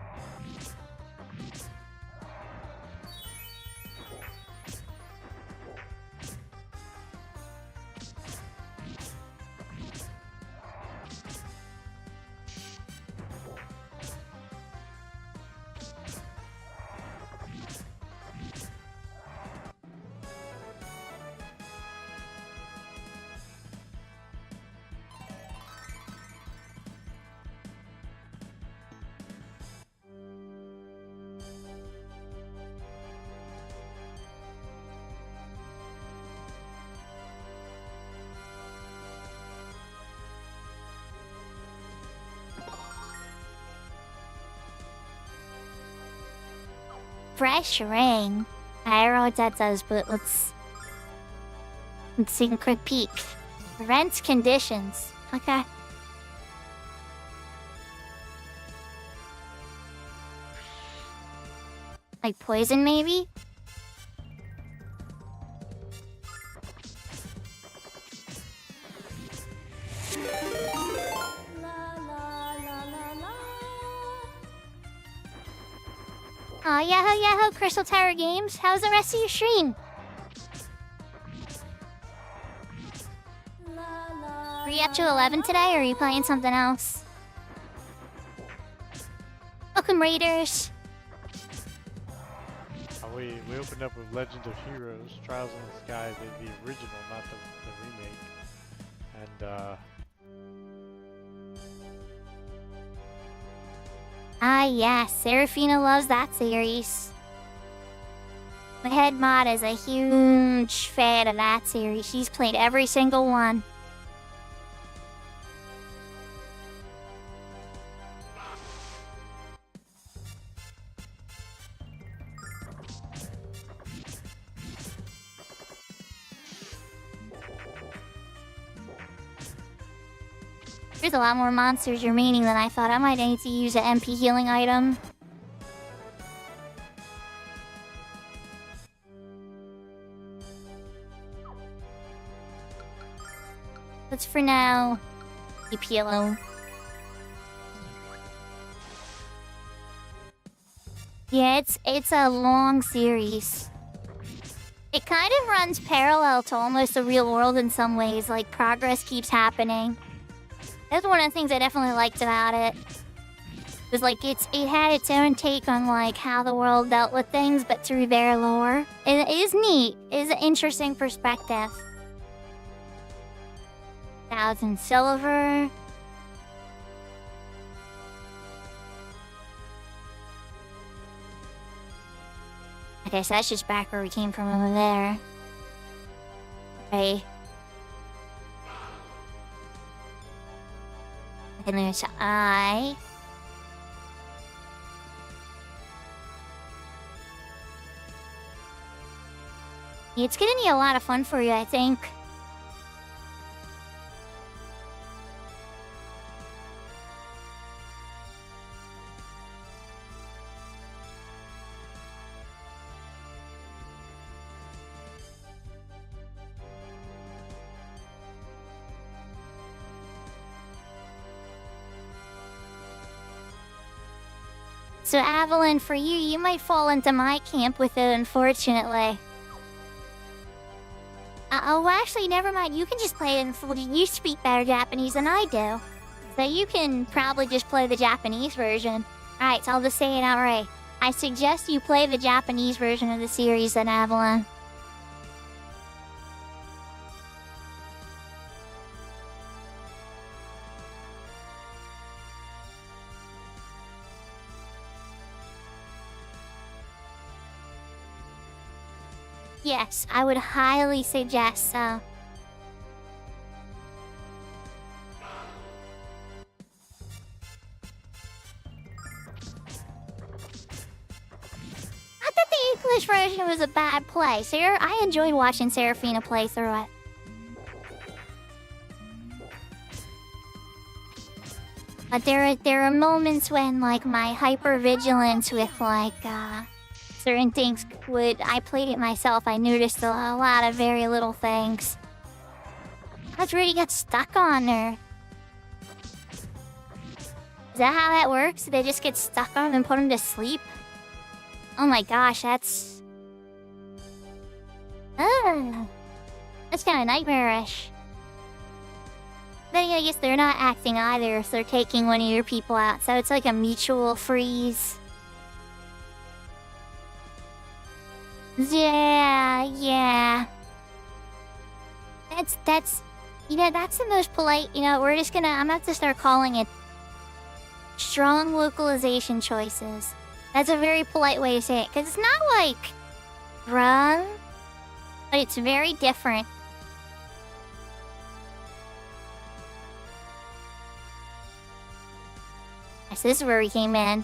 Fresh ring. I don't know what that does, but let's see a quick peek. Prevents conditions. Okay. Like poison, maybe? Aw, yahoo yahoo, Crystal Tower Games. How's the rest of your stream? Were you up to 11 today, or are you playing something else? Welcome, Raiders. We opened up with Legend of Heroes, Trials in the Sky, the original, not the remake. And, Ah, yes, Serafina loves that series. My head mod is a huge fan of that series. She's played every single one. There's a lot more monsters remaining than I thought. I might need to use an MP healing item. But for now, keep you alone. Yeah, it's a long series. It kind of runs parallel to almost the real world in some ways, like progress keeps happening. That's one of the things I definitely liked about it. It was like it had its own take on like how the world dealt with things, but through their lore. It is neat. It is an interesting perspective. 1,000 silver. I guess that's just back where we came from over there. Okay. And there's I. It's gonna be a lot of fun for you, I think. So Avalon, for you, you might fall into my camp with it, unfortunately. Oh, actually, never mind. You can just play it in full. You speak better Japanese than I do. So you can probably just play the Japanese version. Alright, so I'll just say it outright. I suggest you play the Japanese version of the series then, Avalon. Yes, I would highly suggest so. I thought the English version was a bad play. I enjoyed watching Serafina play through it. But there are moments when, like, my hypervigilance with, like, certain things I played it myself, I noticed a lot of very little things. How'd Rudy get stuck on her? Is that how that works? They just get stuck on him and put him to sleep? Oh my gosh, that's... That's kinda nightmarish. Then I guess they're not acting either if they're taking one of your people out, so it's like a mutual freeze. Yeah. That's... You know, that's the most polite... You know, we're just gonna... I'm gonna have to start calling it... strong localization choices. That's a very polite way to say it, because it's not like... wrong, but it's very different. Yes, this is where we came in.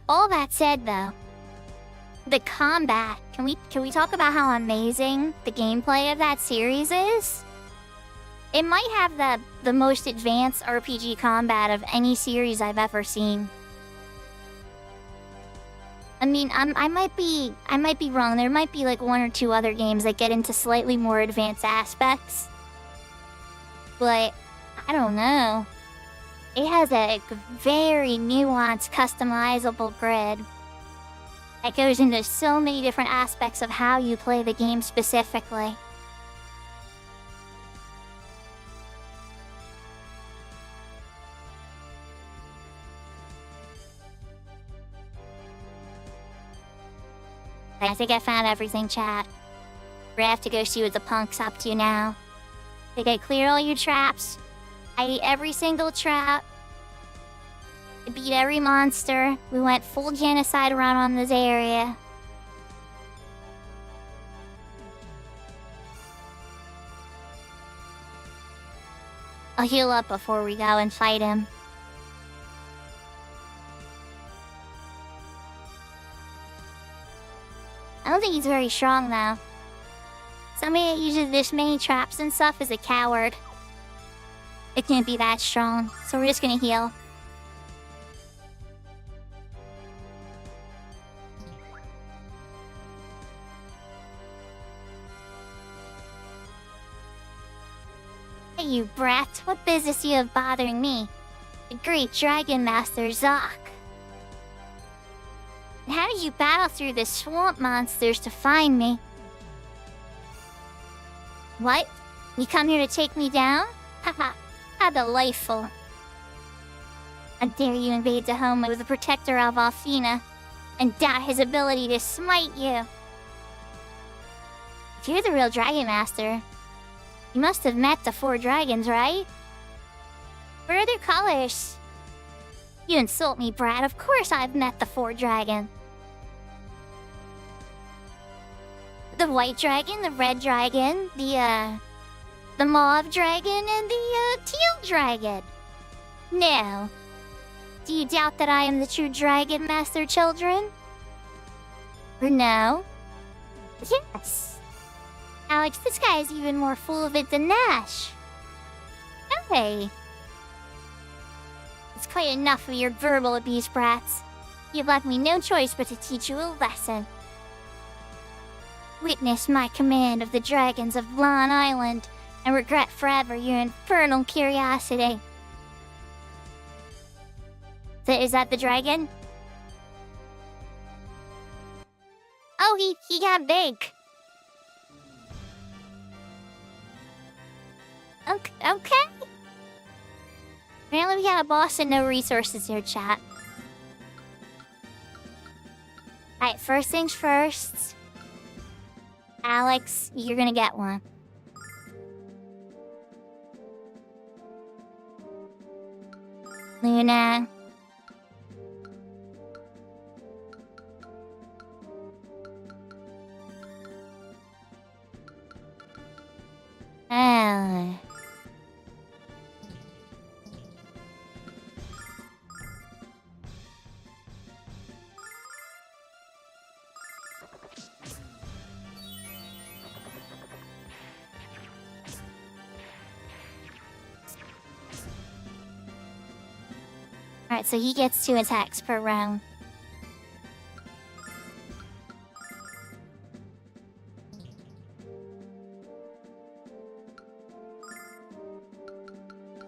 All that said, though, the combat. Can we talk about how amazing the gameplay of that series is? It might have the most advanced RPG combat of any series I've ever seen. I mean, I might be wrong. There might be like one or two other games that get into slightly more advanced aspects. But I don't know. It has a very nuanced, customizable grid that goes into so many different aspects of how you play the game specifically. I think I found everything, chat. We're gonna have to go see what the punk's up to now. I think I cleared all your traps. I ate every single trap. I beat every monster. We went full genocide around on this area. I'll heal up before we go and fight him. I don't think he's very strong, though. Somebody that uses this many traps and stuff is a coward. It can't be that strong, so we're just gonna heal. Hey, you brat. What business you have bothering me? The great Dragon Master Zoc. How did you battle through the swamp monsters to find me? What? You come here to take me down? Haha, how delightful. How dare you invade the home of the protector of Alfina and doubt his ability to smite you? If you're the real Dragon Master, you must have met the 4 dragons, right? What are their colors? You insult me, brat. Of course I've met the 4 dragons. The white dragon, the red dragon, the mauve dragon, and the teal dragon. Now, do you doubt that I am the true Dragon Master, children? Or no? Yes. Alex, this guy is even more full of it than Nash. Hey. It's quite enough of your verbal abuse, brats. You've left me no choice but to teach you a lesson. Witness my command of the dragons of Lon Island and regret forever your infernal curiosity. Is that the dragon? Oh, he got big. Okay. Apparently we got a boss and no resources here, chat. Alright, first things first. Alex, you're gonna get one. Luna. Oh. Alright, so he gets 2 attacks per round.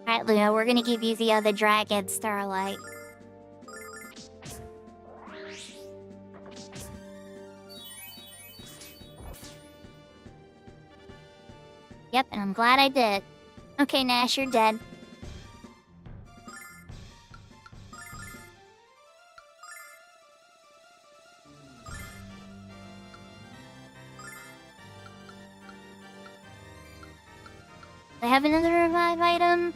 Alright, Luna, we're gonna give you the other dragon, Starlight. Yep, and I'm glad I did. Okay, Nash, you're dead. I have another revive item.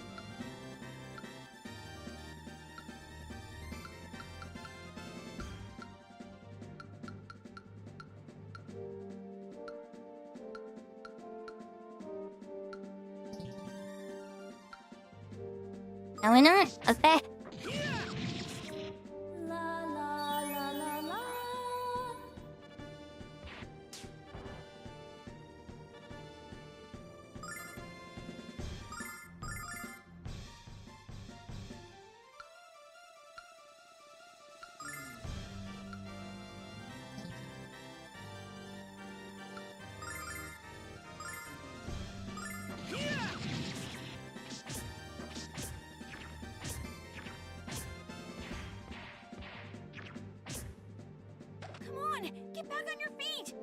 No, we're not? Okay. back on your feet!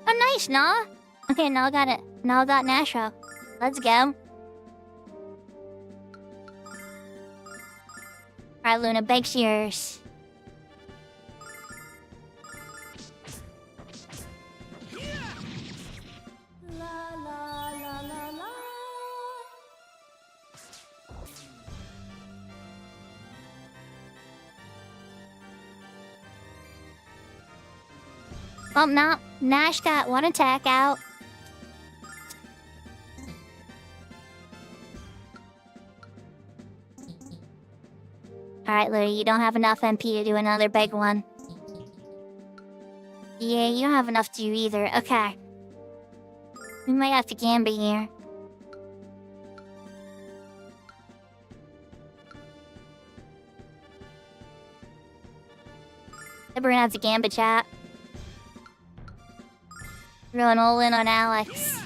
Oh, nice, nah. Okay, now I got it. Now I got Nashro. Let's go. Alright, Luna, bake's yours. La la la la la. Oh, no. Nash got one attack out. Alright, Luna, you don't have enough MP to do another big one. Yeah, you don't have enough to do either. Okay. We might have to gambit here. We're gonna have to gambit, chat. We're going all in on Alex.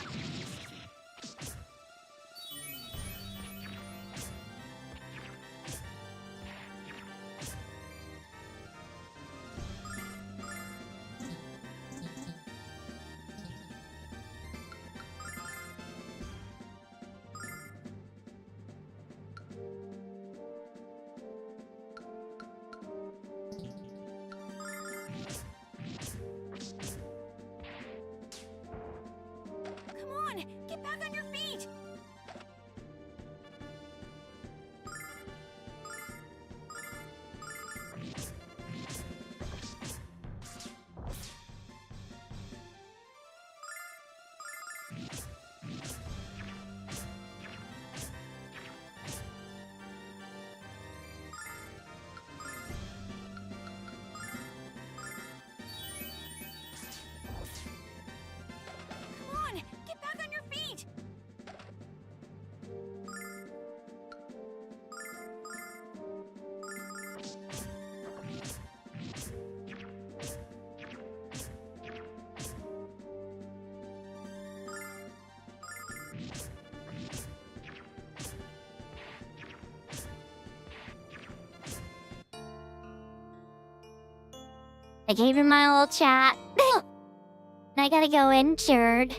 Come on, get back on your feet! Come on, get back on your feet! I gave her my little chat. I gotta go injured.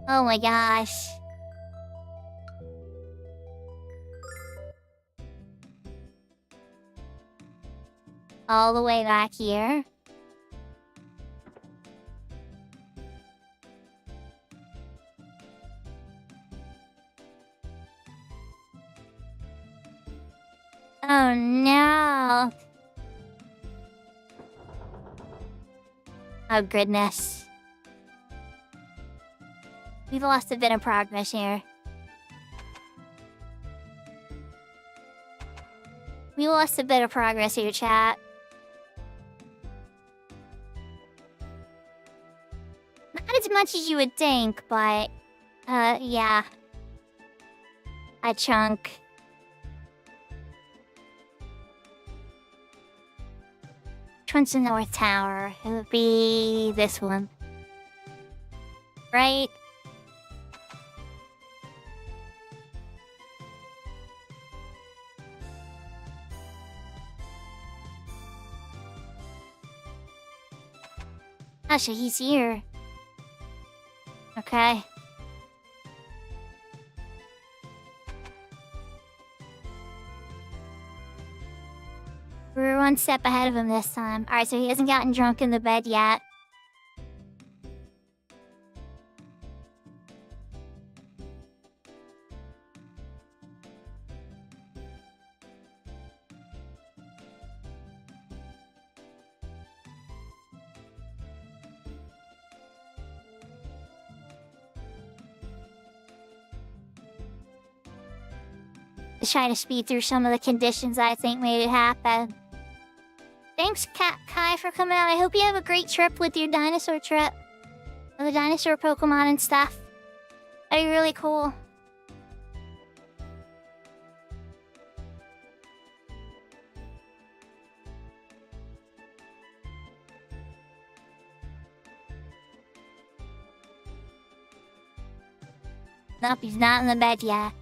Oh my gosh. All the way back here. Oh no. Oh goodness. We've lost a bit of progress here. We lost a bit of progress here, chat. Not as much as you would think, but... yeah. A chunk. Which one's the North Tower? It would be this one. Right? Actually, he's here. Okay. We're one step ahead of him this time. Alright, so he hasn't gotten drunk in the bed yet. Let's try to speed through some of the conditions I think made it happen. Thanks, Kai, for coming out. I hope you have a great trip with your dinosaur trip. With the dinosaur Pokemon and stuff. That'd be really cool. Nope, he's not in the bed yet.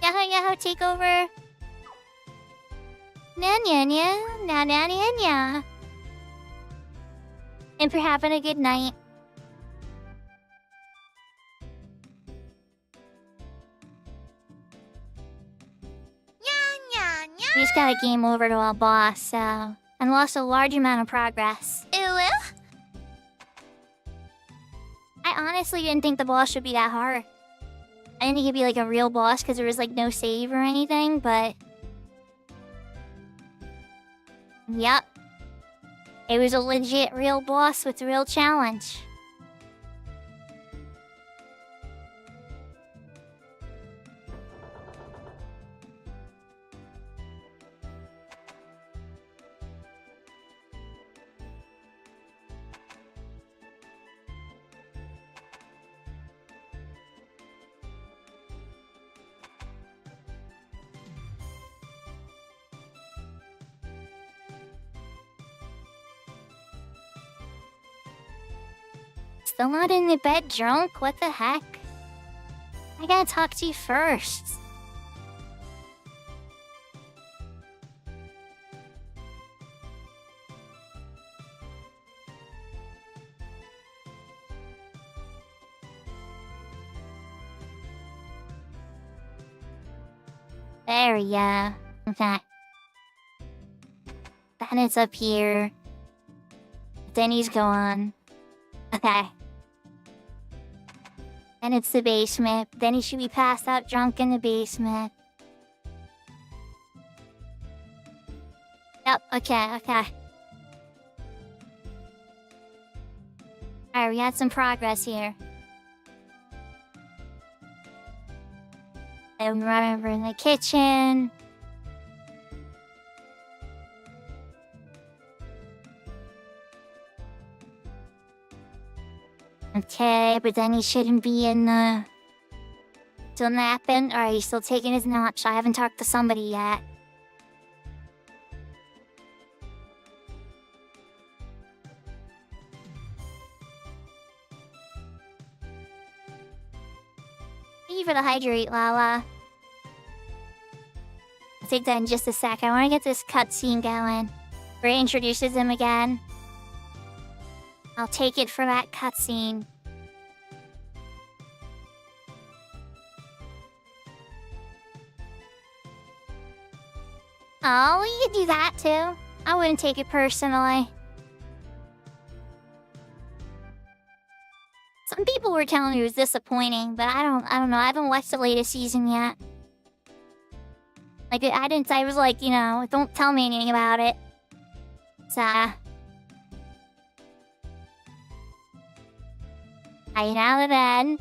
Yahoo Yahoo, take over. Nya nya nya, nya nya nya nya. And for having a good night. We just got a game over to a boss, so... and lost a large amount of progress. I honestly didn't think the boss should be that hard. I didn't think it'd be like a real boss because there was like no save or anything, but... Yep. It was a legit real boss with a real challenge. Still not in the bed drunk? What the heck? I gotta talk to you first. There we go. Okay. Then it's up here. Then he's gone. Okay. Then it's the basement. Then he should be passed out drunk in the basement. Yep, okay. Alright, we got some progress here. And we run over in the kitchen. Okay, but then he shouldn't be in the... Still napping? Alright, he's still taking his nap, so I haven't talked to somebody yet. Thank you for the hydrate, Lala. I'll take that in just a sec. I want to get this cutscene going. Where he introduces him again. I'll take it for that cutscene. Oh, you could do that too. I wouldn't take it personally. Some people were telling me it was disappointing, but I don't know. I haven't watched the latest season yet. Like, I was like, you know, don't tell me anything about it. So... hiding out of bed.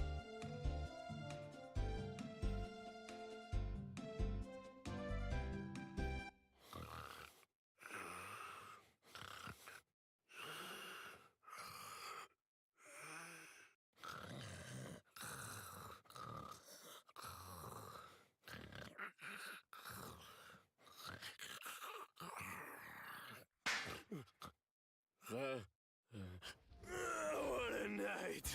What a night!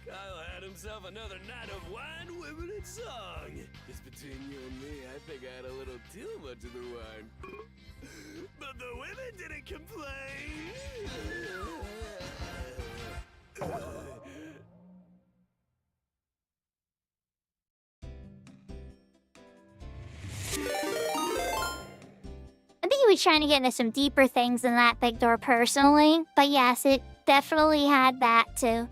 Kyle had himself another night of wine, women, and song. Just between you and me, I think I had a little too much of the wine. But the women didn't complain. I think he was trying to get into some deeper things than that big door personally. But yes, it definitely had that too.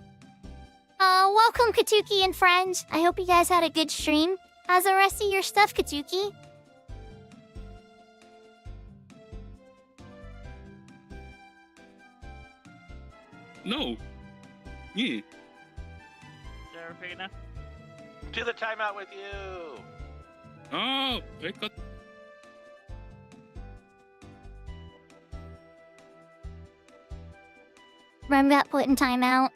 Welcome Katuki and friends. I hope you guys had a good stream. How's the rest of your stuff, Katuki? No. Yeah. Serafina? To the timeout with you. Oh, I got... Rem got put in timeout.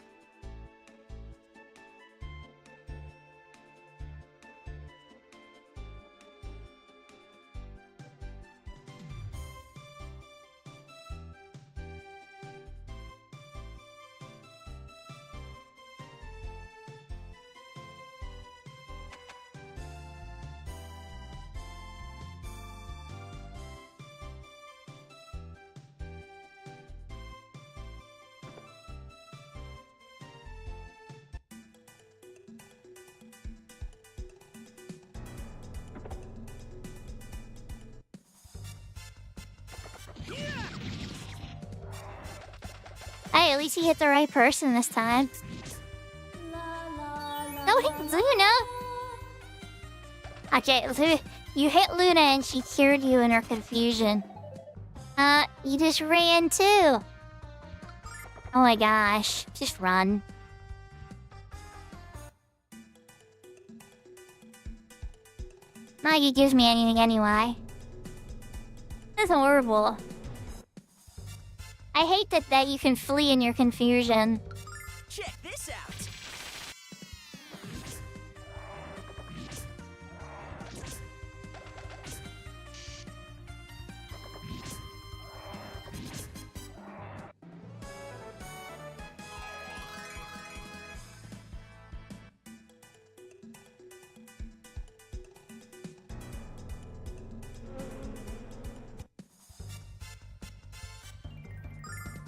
Hey, at least he hit the right person this time. No, he Luna. Okay, you hit Luna and she cured you in her confusion. You just ran too. Oh my gosh, just run. Maggie gives me anything anyway. That's horrible. I hate that you can flee in your confusion. Check this out.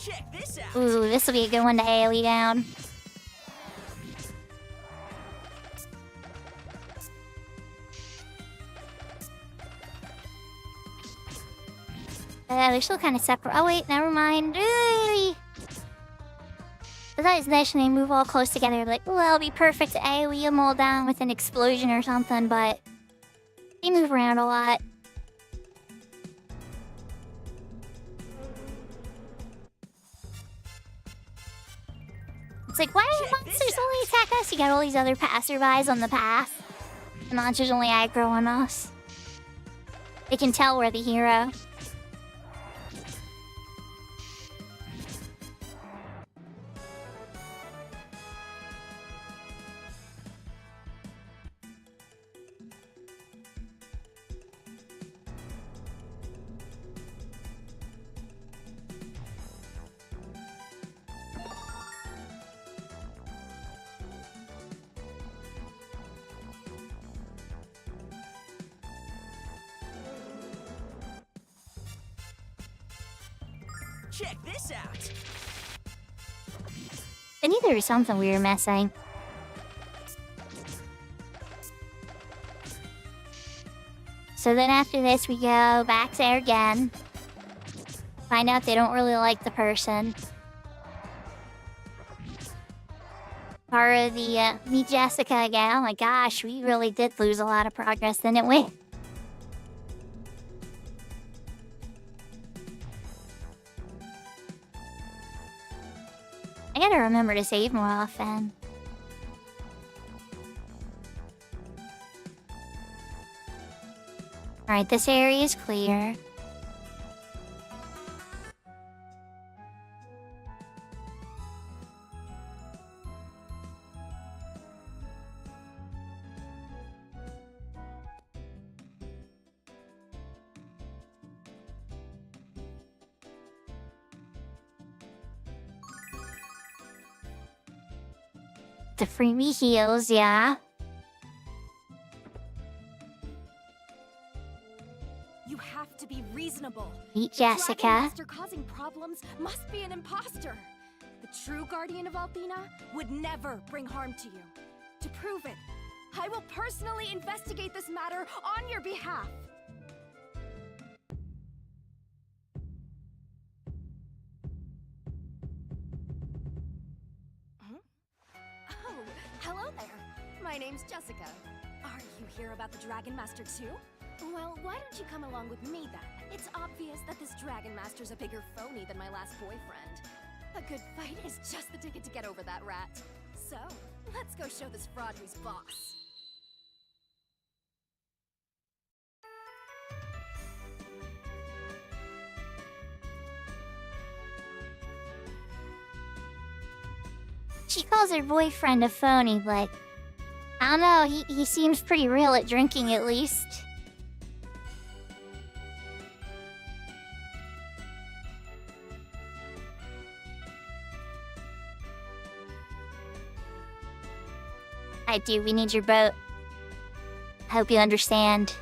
Check this out. Ooh, this will be a good one to AoE down. They're still kind of separate. Oh wait, never mind. I thought it's nice when they move all close together. Like, oh, that'll be perfect to AoE them all down with an explosion or something, but they move around a lot. It's like, why do monsters only attack us? You got all these other passerbys on the path. The monsters only aggro on us. They can tell we're the hero. Check this out. I knew there was something we were missing. So then after this, we go back there again. Find out they don't really like the person. Part of the meet Jessica again. Oh my gosh, we really did lose a lot of progress, didn't we? I gotta remember to save more often. Alright, this area is clear. The freebie heals, yeah. You have to be reasonable. Meet The Jessica. Dragon Master causing problems must be an imposter. The true guardian of Althena would never bring harm to you. To prove it, I will personally investigate this matter on your behalf. Oh, hello there. My name's Jessica. Are you here about the Dragon Master too? Well, why don't you come along with me then? It's obvious that this Dragon Master's a bigger phony than my last boyfriend. A good fight is just the ticket to get over that rat. So, let's go show this fraud who's boss. She calls her boyfriend a phony, but I don't know, he seems pretty real at drinking at least. I do, we need your boat. I hope you understand.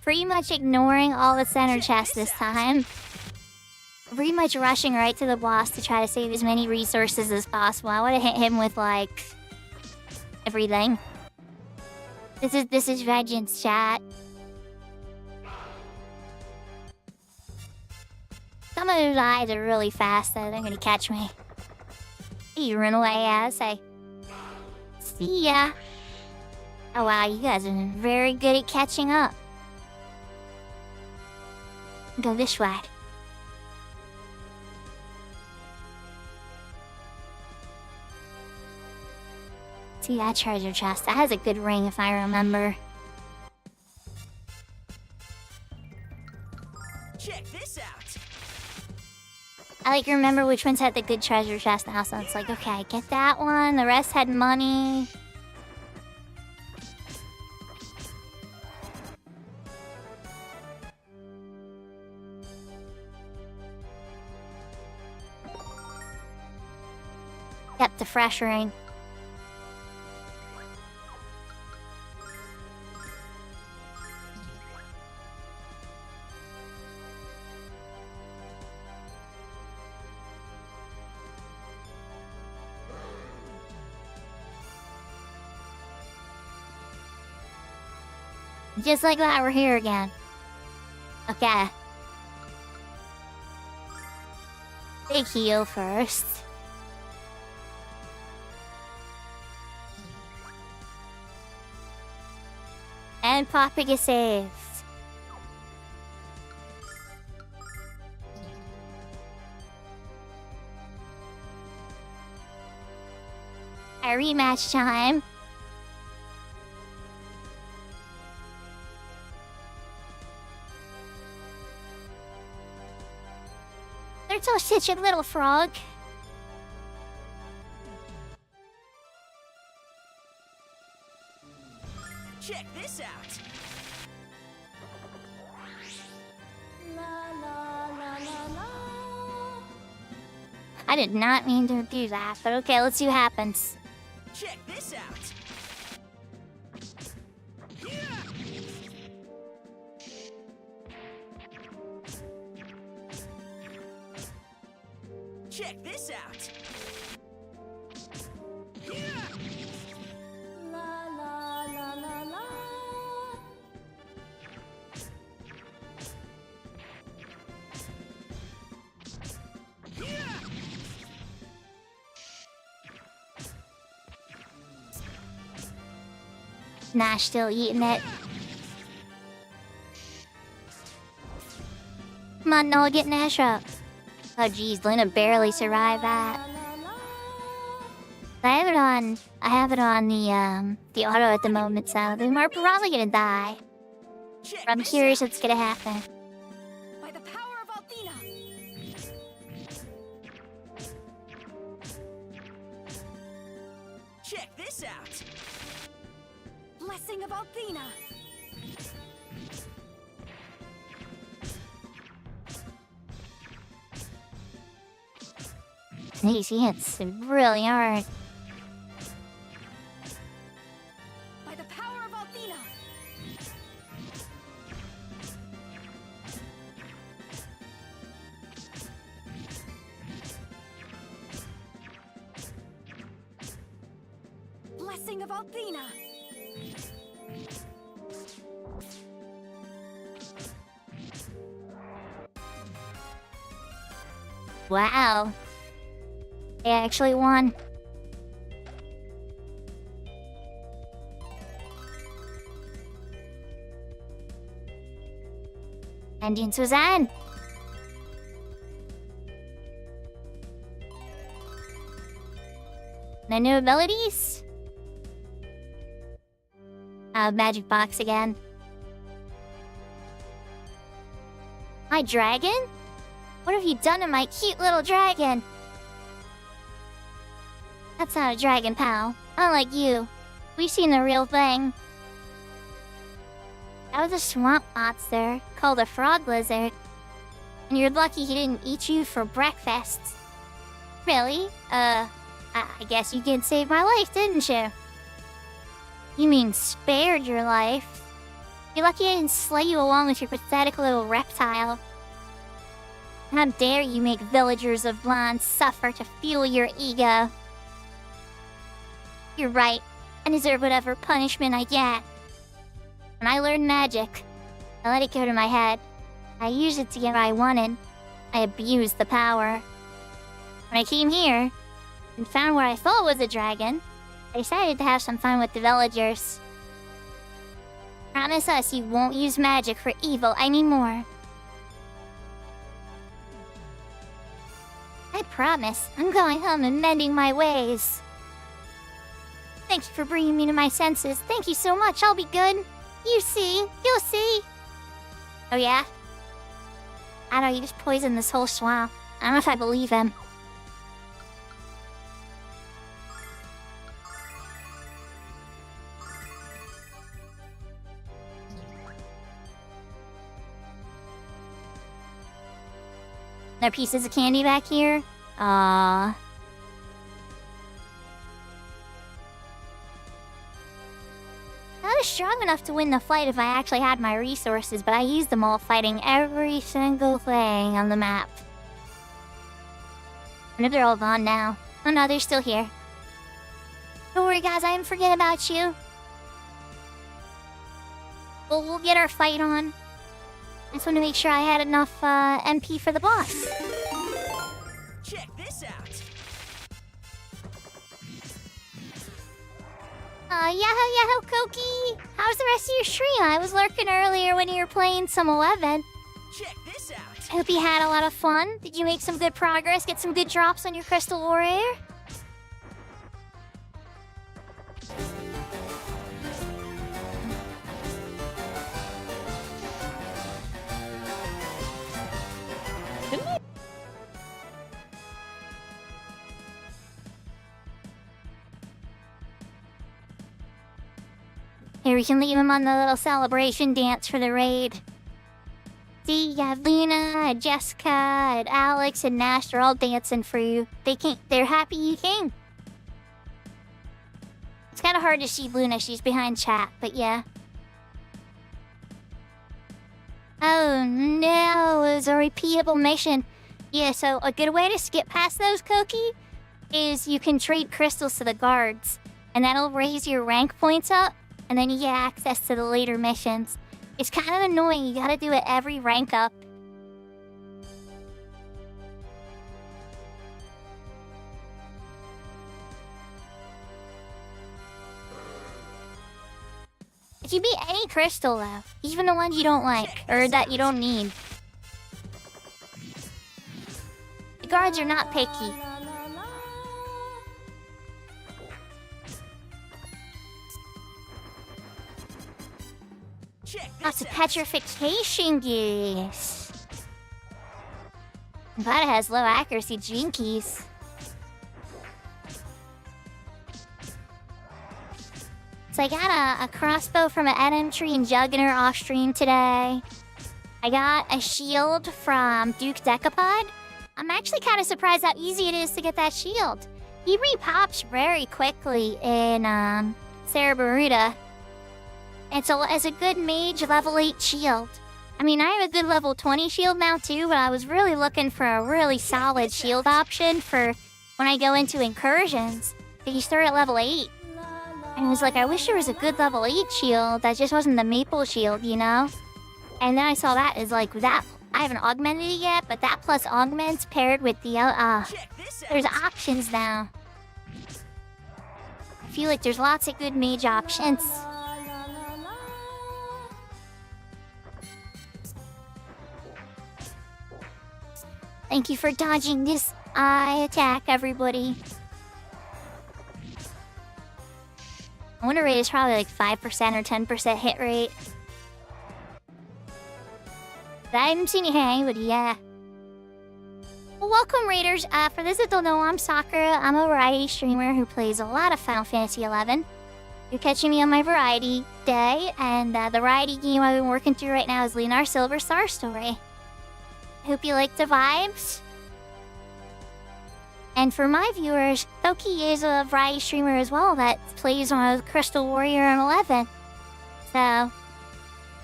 pretty much ignoring all the center chests this time. Pretty much rushing right to the boss to try to save as many resources as possible. I would have hit him with, like, everything. This is vengeance, chat. Some of those eyes are really fast, though. They're gonna catch me. You run away, I say. See ya. Oh wow, you guys are very good at catching up. Go this way. See that treasure chest. That has a good ring if I remember. Check this out. I like remember which ones had the good treasure chest now, so it's like, okay, get that one. The rest had money. Yep, the fresh ring. Just like that, we're here again. Okay. Big heal first. And popping a save. A rematch time. They're so such a little frog. Check this out. I did not mean to do that, but okay, let's see what happens. Check this out. Check this out. Nash still eating it. Come on, Noah, get Nash up. Oh geez, Luna barely survived that. I have it on the auto at the moment, so they are probably gonna die. I'm curious what's gonna happen. By the power of Althena! Check this out. Blessing of Althena! These hits really hard. By the power of Althena! Blessing of Althena! Wow. They actually won. And Suzanne. The new abilities? Magic box again. My dragon? What have you done to my cute little dragon? That's not a dragon, pal. Unlike you. We've seen the real thing. That was a swamp monster called a frog lizard. And you're lucky he didn't eat you for breakfast. Really? I guess you did save my life, didn't you? You mean spared your life? You're lucky I didn't slay you along with your pathetic little reptile. How dare you make villagers of Lan suffer to fuel your ego? You're right. I deserve whatever punishment I get. When I learned magic, I let it go to my head. I used it to get what I wanted. I abused the power. When I came here and found what I thought was a dragon, I decided to have some fun with the villagers. Promise us you won't use magic for evil anymore. I promise. I'm going home and mending my ways. Thank you for bringing me to my senses. Thank you so much. I'll be good. You see. You'll see. Oh, yeah? I don't know, you just poisoned this whole swamp. I don't know if I believe him. There are pieces of candy back here? Aww. I was strong enough to win the fight if I actually had my resources, but I used them all fighting every single thing on the map. I wonder if they're all gone now. Oh no, they're still here. Don't worry guys, I didn't forget about you. Well, we'll get our fight on. I just want to make sure I had enough MP for the boss. Check this out. Yahoo, Koki! How's the rest of your stream? I was lurking earlier when you were playing some 11. Check this out. Hope you had a lot of fun. Did you make some good progress? Get some good drops on your Crystal Warrior? Here, we can leave him on the little celebration dance for the raid. See, you have Luna, Jessica, and Alex, and Nash. They're all dancing for you. They're happy you came. It's kind of hard to see Luna. She's behind chat, but yeah. Oh no, it was a repeatable mission. Yeah, so a good way to skip past those, Koki, is you can trade crystals to the guards, and that'll raise your rank points up. And then you get access to the later missions. It's kind of annoying. You gotta do it every rank up. If you beat any crystal, though, even the ones you don't like, or that you don't need, the guards are not picky. Lots of petrification gears. I'm glad it has low accuracy jinkies. So I got a crossbow from an NM tree and Juggernaut off stream today. I got a shield from Duke Decapod. I'm actually kind of surprised how easy it is to get that shield. He repops very quickly in Cerebaruda. It's a good mage level 8 shield. I mean, I have a good level 20 shield now too, but I was really looking for a really solid shield option for when I go into incursions. But you start at level 8. And I was like, I wish there was a good level 8 shield that just wasn't the maple shield, you know? And then I saw that as like that. I haven't augmented it yet, but that plus augments paired with the there's options now. I feel like there's lots of good mage options. Thank you for dodging this eye attack, everybody. I wonder rate is probably like 5% or 10% hit rate. But I haven't seen you hit anybody yet. Well, welcome, Raiders. For those that don't know, I'm Sakura. I'm a variety streamer who plays a lot of Final Fantasy XI. You're catching me on my variety day, and the variety game I've been working through right now is LUNAR Silver Star Story. Hope you like the vibes. And for my viewers, Toki is a variety streamer as well that plays on Crystal Warrior and 11. So,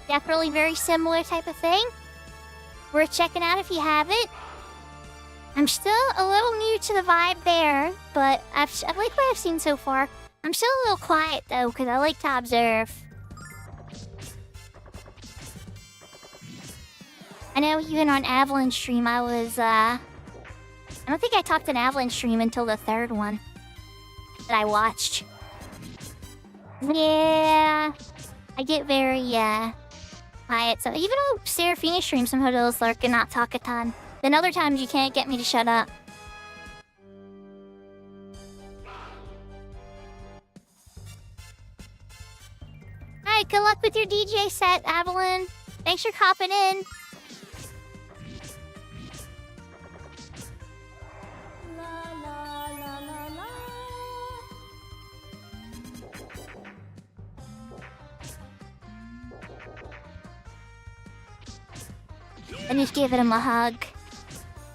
Definitely very similar type of thing. Worth checking out if you haven't. I'm still a little new to the vibe there, but I like what I've seen so far. I'm still a little quiet though, because I like to observe. I know even on Avalanche stream I was, I don't think I talked an Avalanche stream until the third one that I watched. Yeah, I get very, quiet. So even though Seraphina streams, sometimes I'll lurk and not talk a ton. Then other times you can't get me to shut up. Alright, good luck with your DJ set, Avalon. Thanks for copping in. And just give him a hug.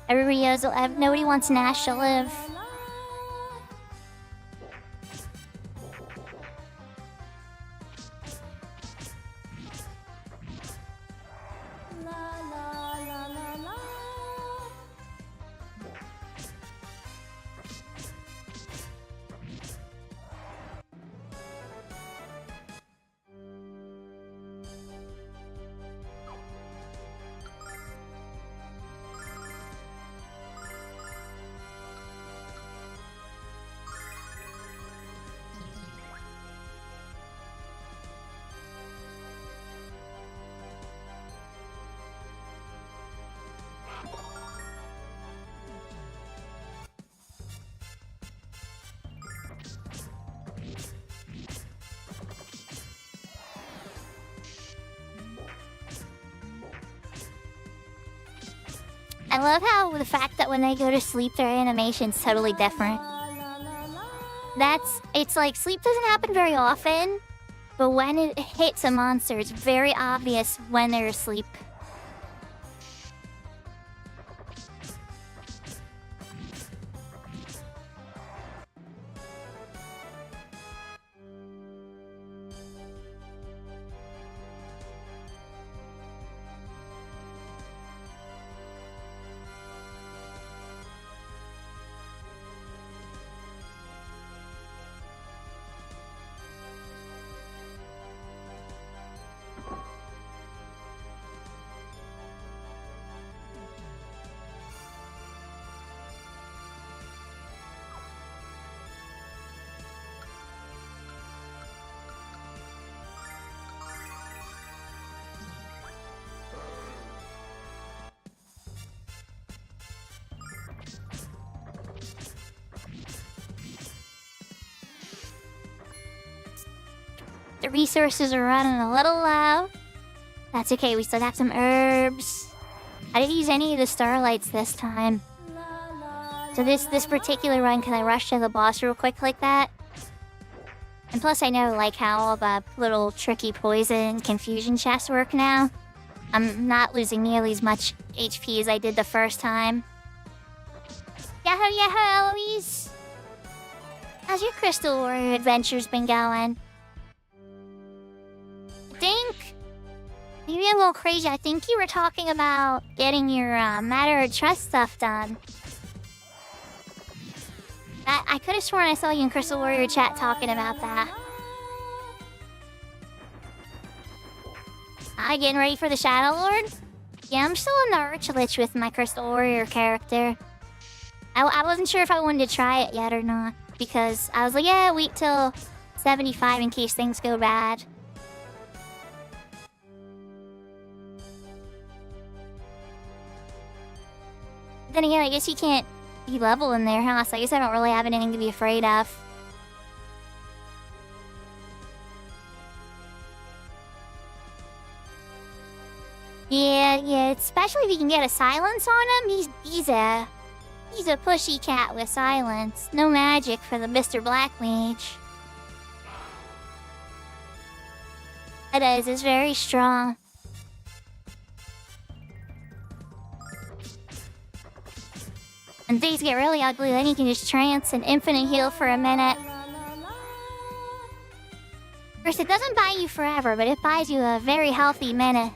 Nobody wants Nash to live. I love how the fact that when they go to sleep, their animation's totally different. It's like sleep doesn't happen very often, but when it hits a monster, it's very obvious when they're asleep. The resources are running a little low. That's okay, we still got some herbs. I didn't use any of the starlights this time. So this particular run, can I rush to the boss real quick like that? And plus I know like how all the little tricky poison confusion chests work now. I'm not losing nearly as much HP as I did the first time. Yahoo yahoo Eloise! How's your Crystal Warrior adventures been going? I think... maybe I'm a little crazy. I think you were talking about getting your Matter of Trust stuff done. I could have sworn I saw you in Crystal Warrior chat talking about that. Getting ready for the Shadow Lord? Yeah, I'm still in the Urchlich with my Crystal Warrior character. I wasn't sure if I wanted to try it yet or not. Because I was like, yeah, wait till 75 in case things go bad. Then again, I guess you can't be level in there, huh? So I guess I don't really have anything to be afraid of. Yeah, especially if you can get a silence on him. He's a pushy cat with silence. No magic for the Mr. Black Mage. It's very strong. And things get really ugly, then you can just trance and infinite heal for a minute. First, it doesn't buy you forever, but it buys you a very healthy minute.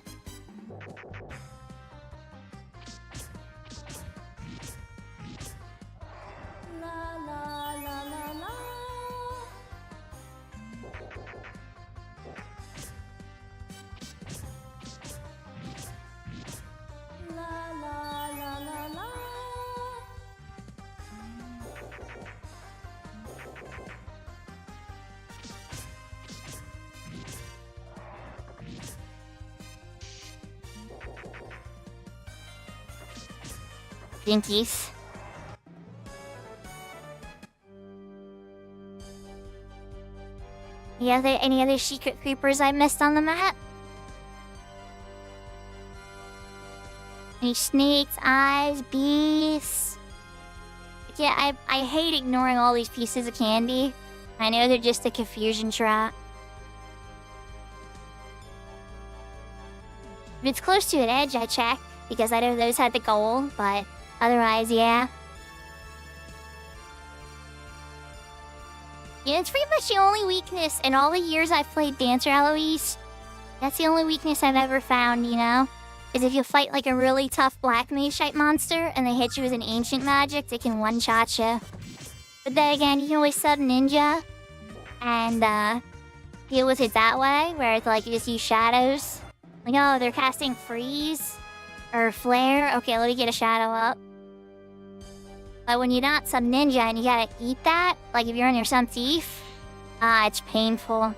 Jinkies. Any other secret creepers I missed on the map? Any snakes, eyes, bees? Yeah, I hate ignoring all these pieces of candy. I know they're just a confusion trap. If it's close to an edge, I check, because I know those had the gold, but otherwise, yeah. Yeah, it's pretty much the only weakness in all the years I've played Dancer Eloise. That's the only weakness I've ever found, you know? Is if you fight like a really tough black mage type monster and they hit you with an ancient magic, they can one-shot you. But then again, you can always sub ninja and deal with it that way, where it's like you just use shadows. Like, oh, they're casting freeze or flare. Okay, let me get a shadow up. But when you're not some ninja and you gotta eat that, like if you're in your some thief, it's painful.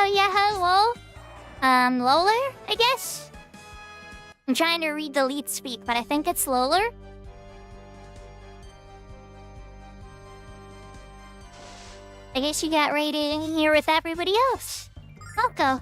Yahoo, whoa. Lolar, I guess? I'm trying to read the lead speak, but I think it's Lolar. I guess you got raided in here with everybody else. Welcome.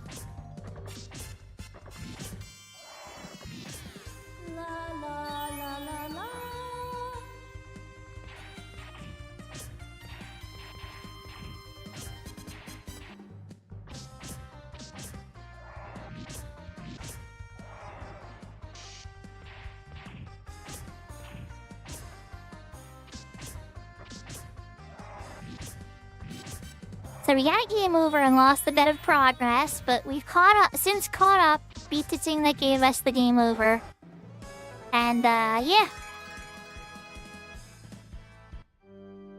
So we got game over and lost a bit of progress, but we've since caught up, beat the thing that gave us the game over. And, yeah.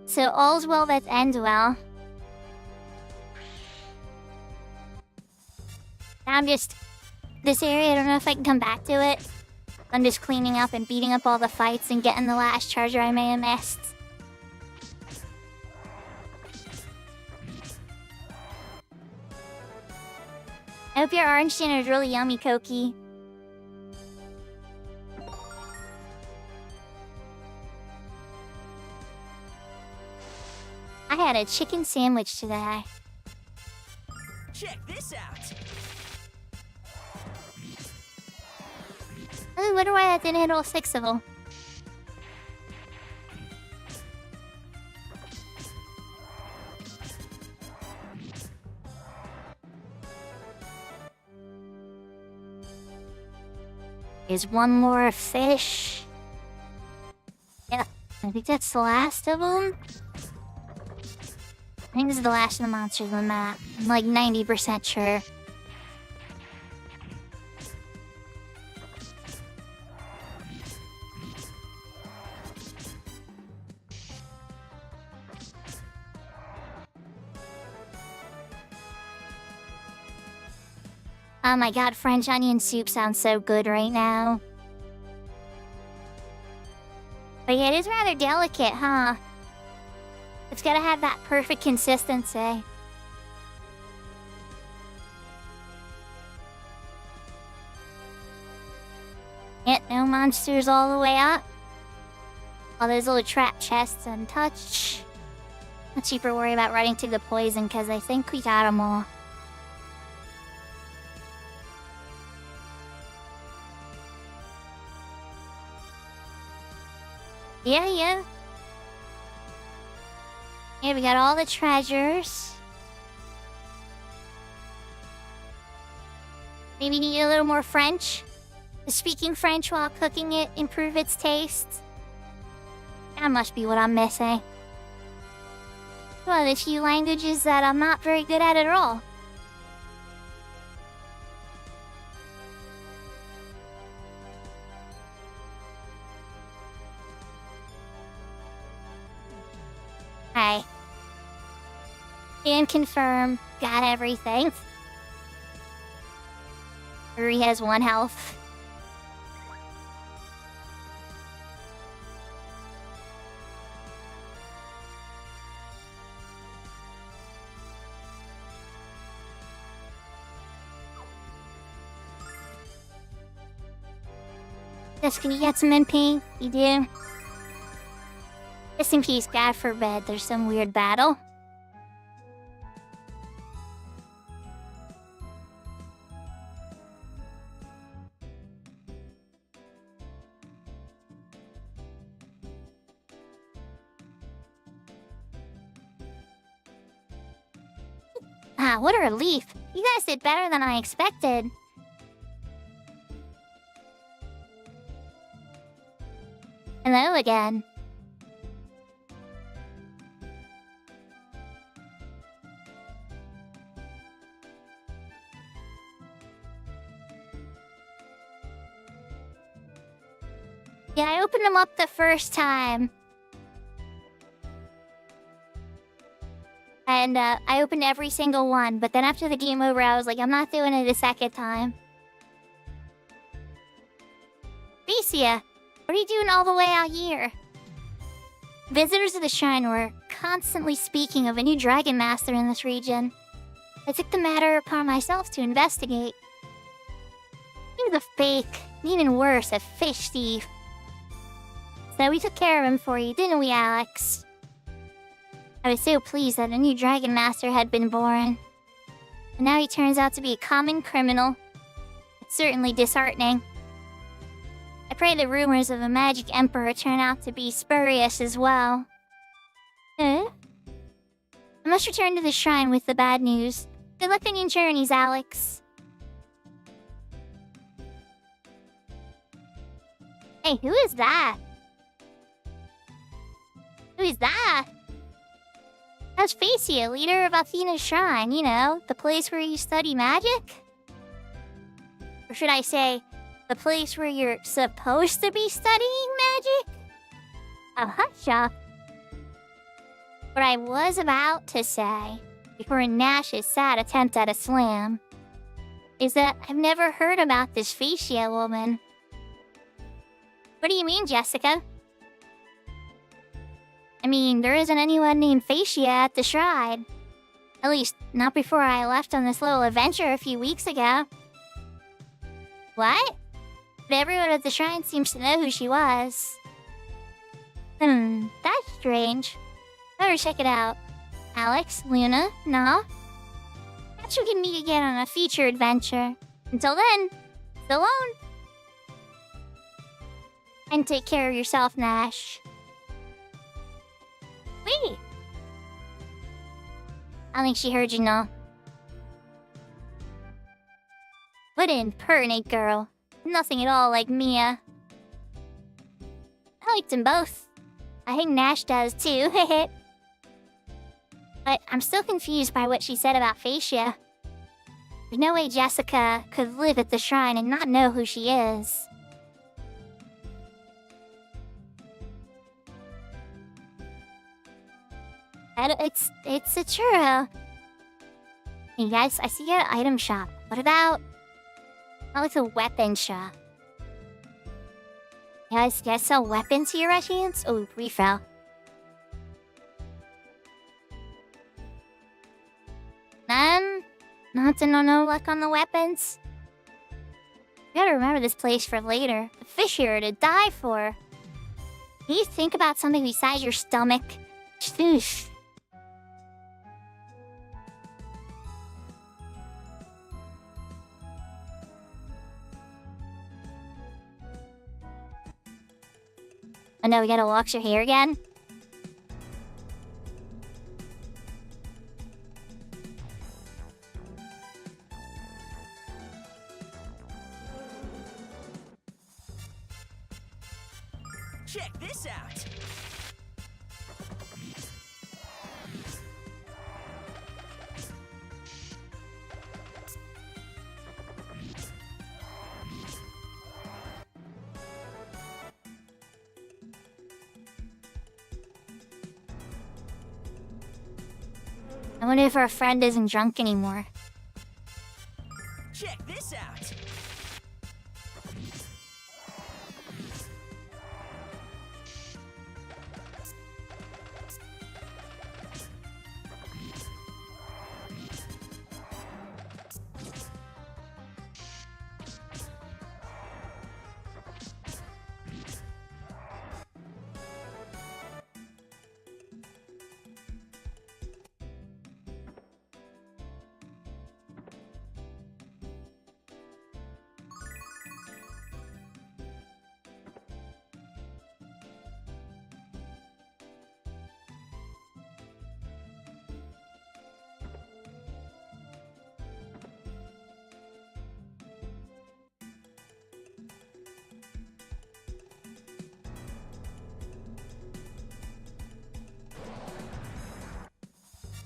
So all's well that ends well. Now this area, I don't know if I can come back to it. I'm just cleaning up and beating up all the fights and getting the last treasure I may have missed. I hope your orange dinner is really yummy, Koki. I had a chicken sandwich today. Check this out. I wonder why I didn't hit all 6 of them. There's one more fish. Yeah, I think that's the last of them. I think this is the last of the monsters on the map. I'm like 90% sure. Oh my god, French onion soup sounds so good right now. But yeah, it is rather delicate, huh? It's gotta have that perfect consistency. Yet no monsters all the way up. All those little trap chests untouched. Not super worried about running to the poison, because I think we got them all. Yeah. Yeah, we got all the treasures. Maybe need a little more French. Does speaking French while cooking it improve its taste? That must be what I'm missing. One of the few languages that I'm not very good at all. Hi. Can confirm. Got everything. Ruri has 1 health. Just can you get some MP? You do? Just in case, God forbid, there's some weird battle. Ah, what a relief. You guys did better than I expected. Hello again. Yeah, I opened them up the first time. And I opened every single one, but then after the game over, I was like, I'm not doing it a second time. Thesia, what are you doing all the way out here? Visitors of the shrine were constantly speaking of a new dragon master in this region. I took the matter upon myself to investigate. He was a fake, and even worse, a fish thief. So we took care of him for you, didn't we, Alex? I was so pleased that a new Dragon Master had been born. And now he turns out to be a common criminal. It's certainly disheartening. I pray the rumors of a magic emperor turn out to be spurious as well. Huh? I must return to the shrine with the bad news. Good luck on your journeys, Alex. Hey, who is that? Who is that? That's Thesia, leader of Athena's shrine, you know, the place where you study magic? Or should I say, the place where you're supposed to be studying magic? Oh, hush. What I was about to say, before Nash's sad attempt at a slam, is that I've never heard about this Thesia woman. What do you mean, Jessica? I mean, there isn't anyone named Thesia at the shrine. At least, not before I left on this little adventure a few weeks ago. What? But everyone at the shrine seems to know who she was. That's strange. Better check it out. Alex, Luna, nah? Perhaps we can meet again on a future adventure. Until then, so long. And take care of yourself, Nash. Wait! I think she heard you now. What an impertinent girl. Nothing at all like Mia. I liked them both. I think Nash does too, But I'm still confused by what she said about Thesia. There's no way Jessica could live at the shrine and not know who she is. It's a churro. Hey guys, I see you at an item shop. What about... How like a weapon shop? You guys sell weapons here at chance? Oh, refill. No luck on the weapons? gotta remember this place for later. The fish here are to die for. Can you think about something besides your stomach? Shoosh. Oh no, we gotta wash your hair again? Check this out. I wonder if our friend isn't drunk anymore. Check this out.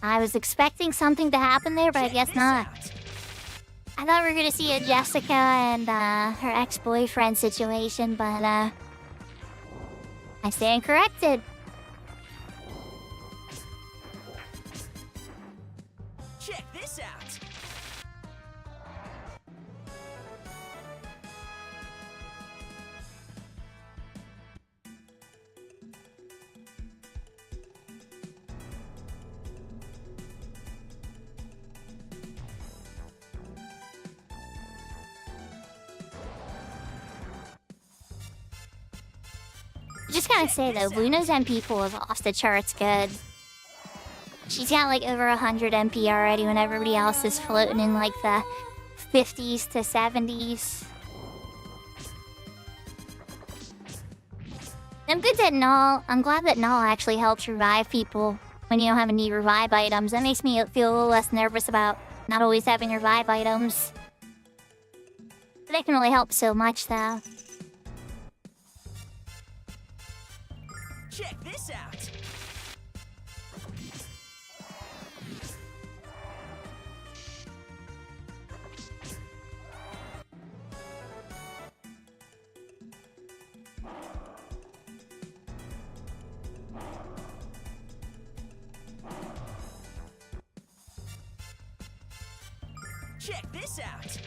I was expecting something to happen there, but I guess not. I thought we were gonna see a Jessica and her ex-boyfriend situation, but I stand corrected. Check this out. Just gotta say though, Luna's MP pool is off the charts good. She's got like over 100 MP already when everybody else is floating in like the 50s to 70s. I'm good that I'm glad that Null actually helps revive people when you don't have any revive items. That makes me feel a little less nervous about not always having revive items. But they can really help so much though. Check this out. Check this out.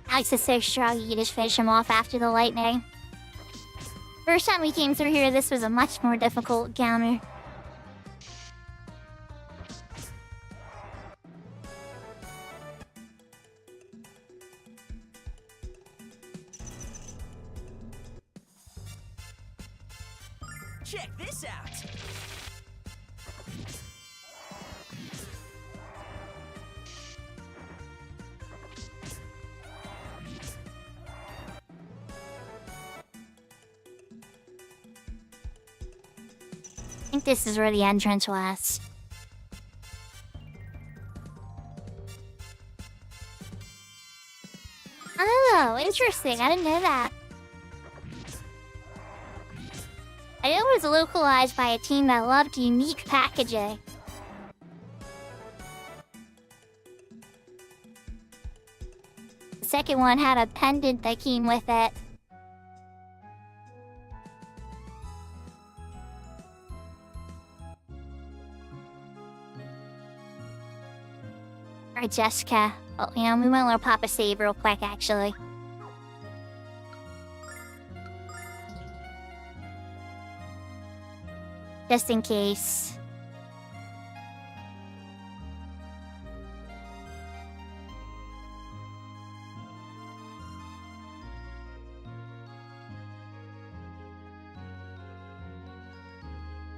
Alex is so strong you just finish him off after the lightning. First time we came through here, this was a much more difficult encounter. Check this out. I think this is where the entrance was. Oh, interesting. I didn't know that. I know it was localized by a team that loved unique packaging. The second one had a pendant that came with it. Alright, Jessica. Oh, you know, we might want to pop a save real quick, actually. Just in case.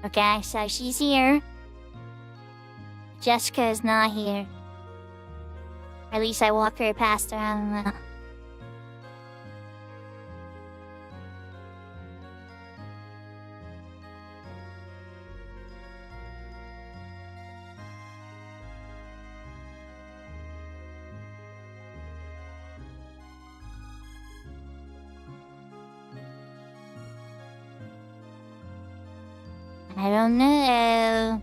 Okay, so she's here. Jessica is not here. Or at least I walk her past her, I don't know. I don't know.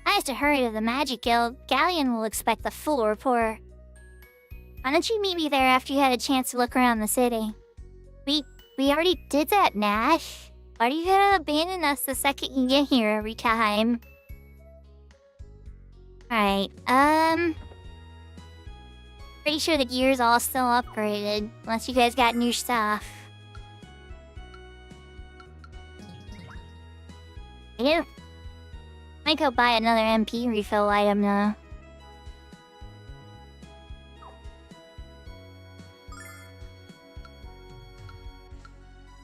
Nice to hurry to the Magic Guild. Galleon will expect the full report. Why don't you meet me there after you had a chance to look around the city? We already did that, Nash. Why do you gotta abandon us the second you get here every time? Alright, pretty sure the gear's all still upgraded, unless you guys got new stuff. Yeah. Might go buy another MP refill item though.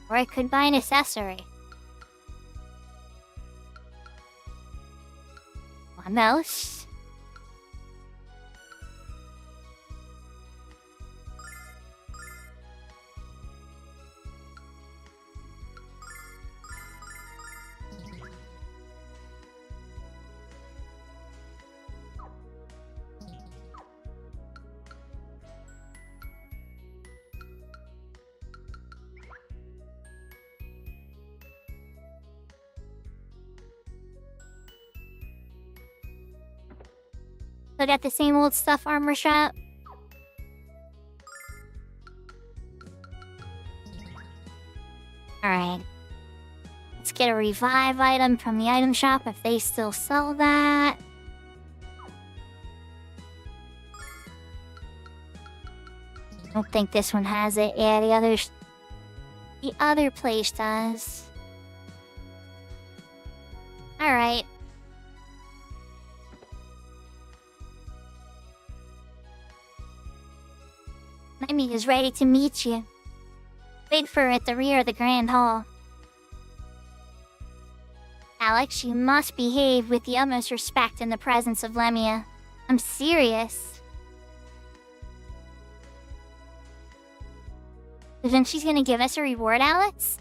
Or I could buy an accessory. What else? Look at the same old stuff armor shop. Alright. Let's get a revive item from the item shop if they still sell that. I don't think this one has it. Yeah, the other place does. Alright. Naimi is ready to meet you. Wait for her at the rear of the Grand Hall. Alex, you must behave with the utmost respect in the presence of Lemia. I'm serious. You think she's gonna give us a reward, Alex?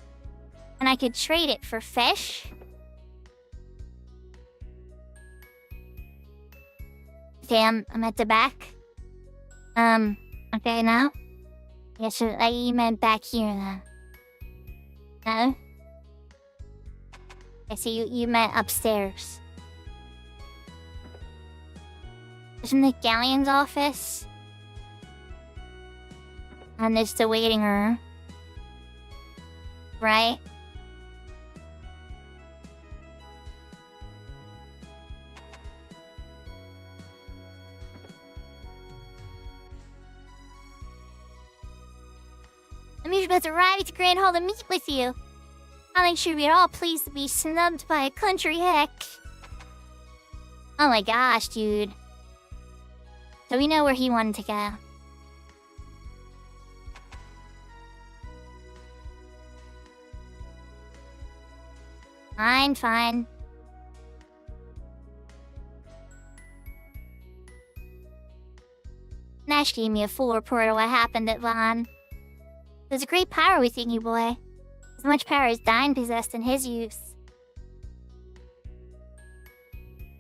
And I could trade it for fish? Okay, I'm at the back. Okay, now? Yes, I meant back here, then. No? I see you meant upstairs. Isn't the Galleon's office? And there's the waiting room. Right? I'm about to arrive at the Grand Hall to meet with you. I think sure we're all pleased to be snubbed by a country heck. Oh my gosh, dude. So we know where he wanted to go. Fine. Nash gave me a full report of what happened at Vaughn. There's a great power within you, boy. As much power as Dine possessed in his youth.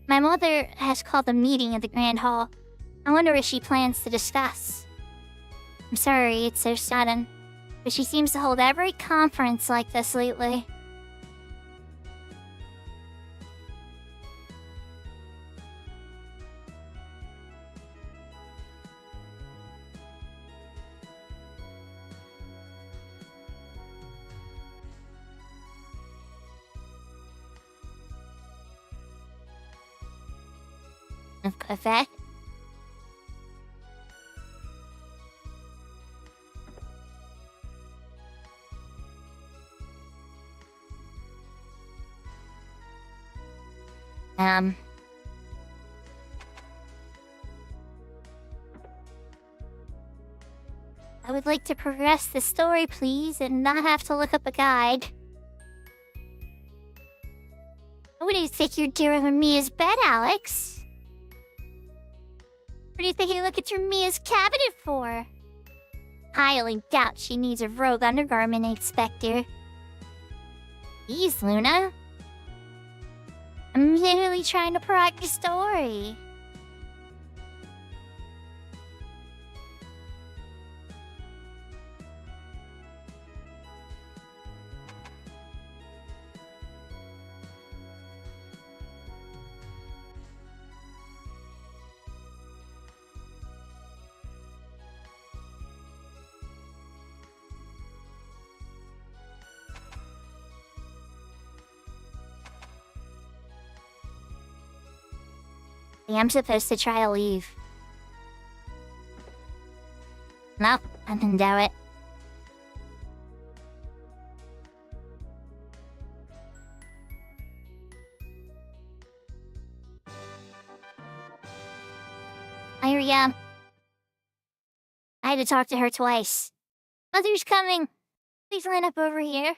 My mother has called a meeting at the Grand Hall. I wonder what she plans to discuss. I'm sorry it's so sudden, but she seems to hold every conference like this lately. Okay. I would like to progress the story, please, and not have to look up a guide. What do you think you're doing with Mia's bed, Alex? What do you think you look at your Mia's cabinet for? Highly doubt she needs a rogue undergarment inspector. Jeez, Luna. I'm literally trying to prog your story. I'm supposed to try to leave. Nope, I didn't do it. Iria. I had to talk to her twice. Mother's coming. Please line up over here.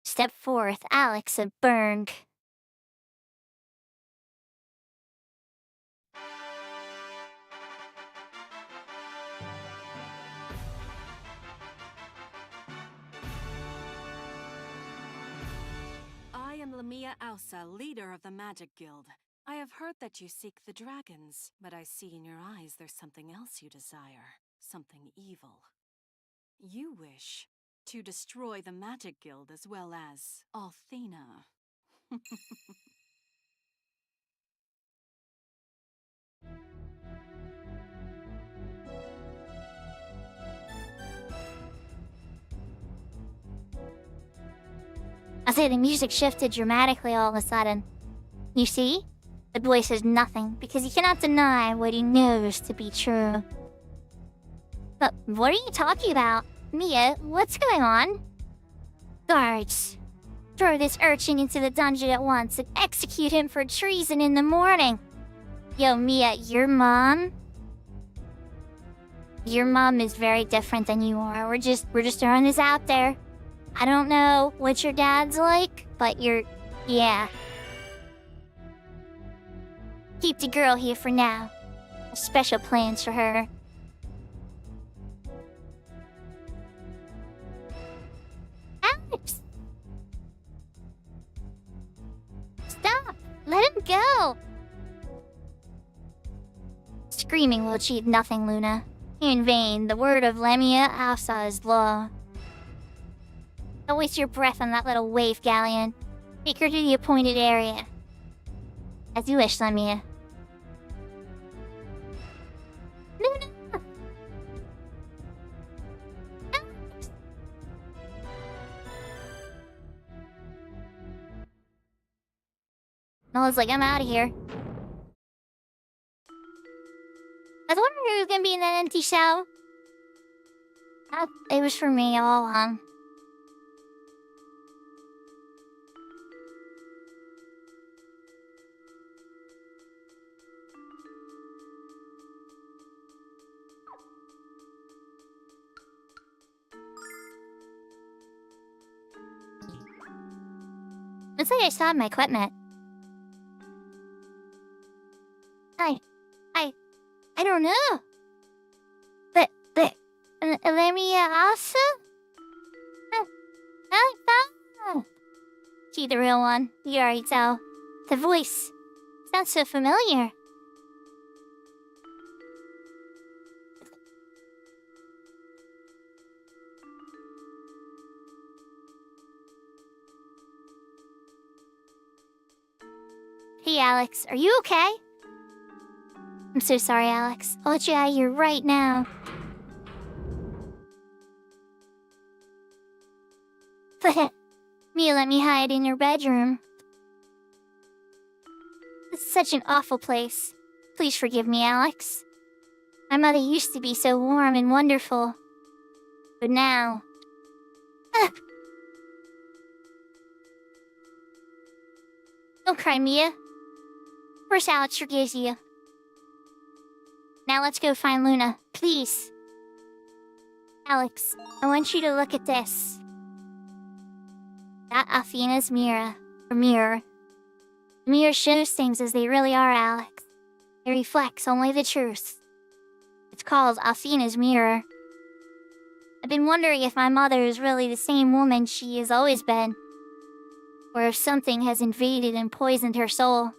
Step forth, Alex of Burned. I am Lamia Ausa, leader of the Magic Guild. I have heard that you seek the dragons, but I see in your eyes there's something else you desire. Something evil. You wish to destroy the Magic Guild as well as Althena. I say the music shifted dramatically all of a sudden. You see? The boy says nothing because he cannot deny what he knows to be true. But what are you talking about? Mia, what's going on? Guards, throw this urchin into the dungeon at once and execute him for treason in the morning. Yo, Mia, your mom? Your mom is very different than you are. We're just throwing this out there. I don't know what your dad's like, but yeah. Keep the girl here for now. Special plans for her. Alex! Stop! Let him go! Screaming will achieve nothing, Luna. In vain, the word of Lamia Ausa is law. Don't waste your breath on that little wave galleon. Take her to the appointed area. As you wish, Lamia. Luna! Alex! Nola's like, I'm out of here. I was wondering who's gonna be in that empty shell. It was for me all along. Looks like I still have my equipment. I don't know. But, Lamia also? She the real one. You already tell. The voice sounds so familiar. Hey, Alex, are you okay? I'm so sorry, Alex. I'll let you out of here right now. But Mia let me hide in your bedroom. This is such an awful place. Please forgive me, Alex. My mother used to be so warm and wonderful. But now... Don't cry, Mia. Of course Alex forgives you. Now let's go find Luna, please. Alex, I want you to look at this. That Athena's mirror. The mirror shows things as they really are, Alex. It reflects only the truth. It's called Athena's mirror. I've been wondering if my mother is really the same woman she has always been. Or if something has invaded and poisoned her soul.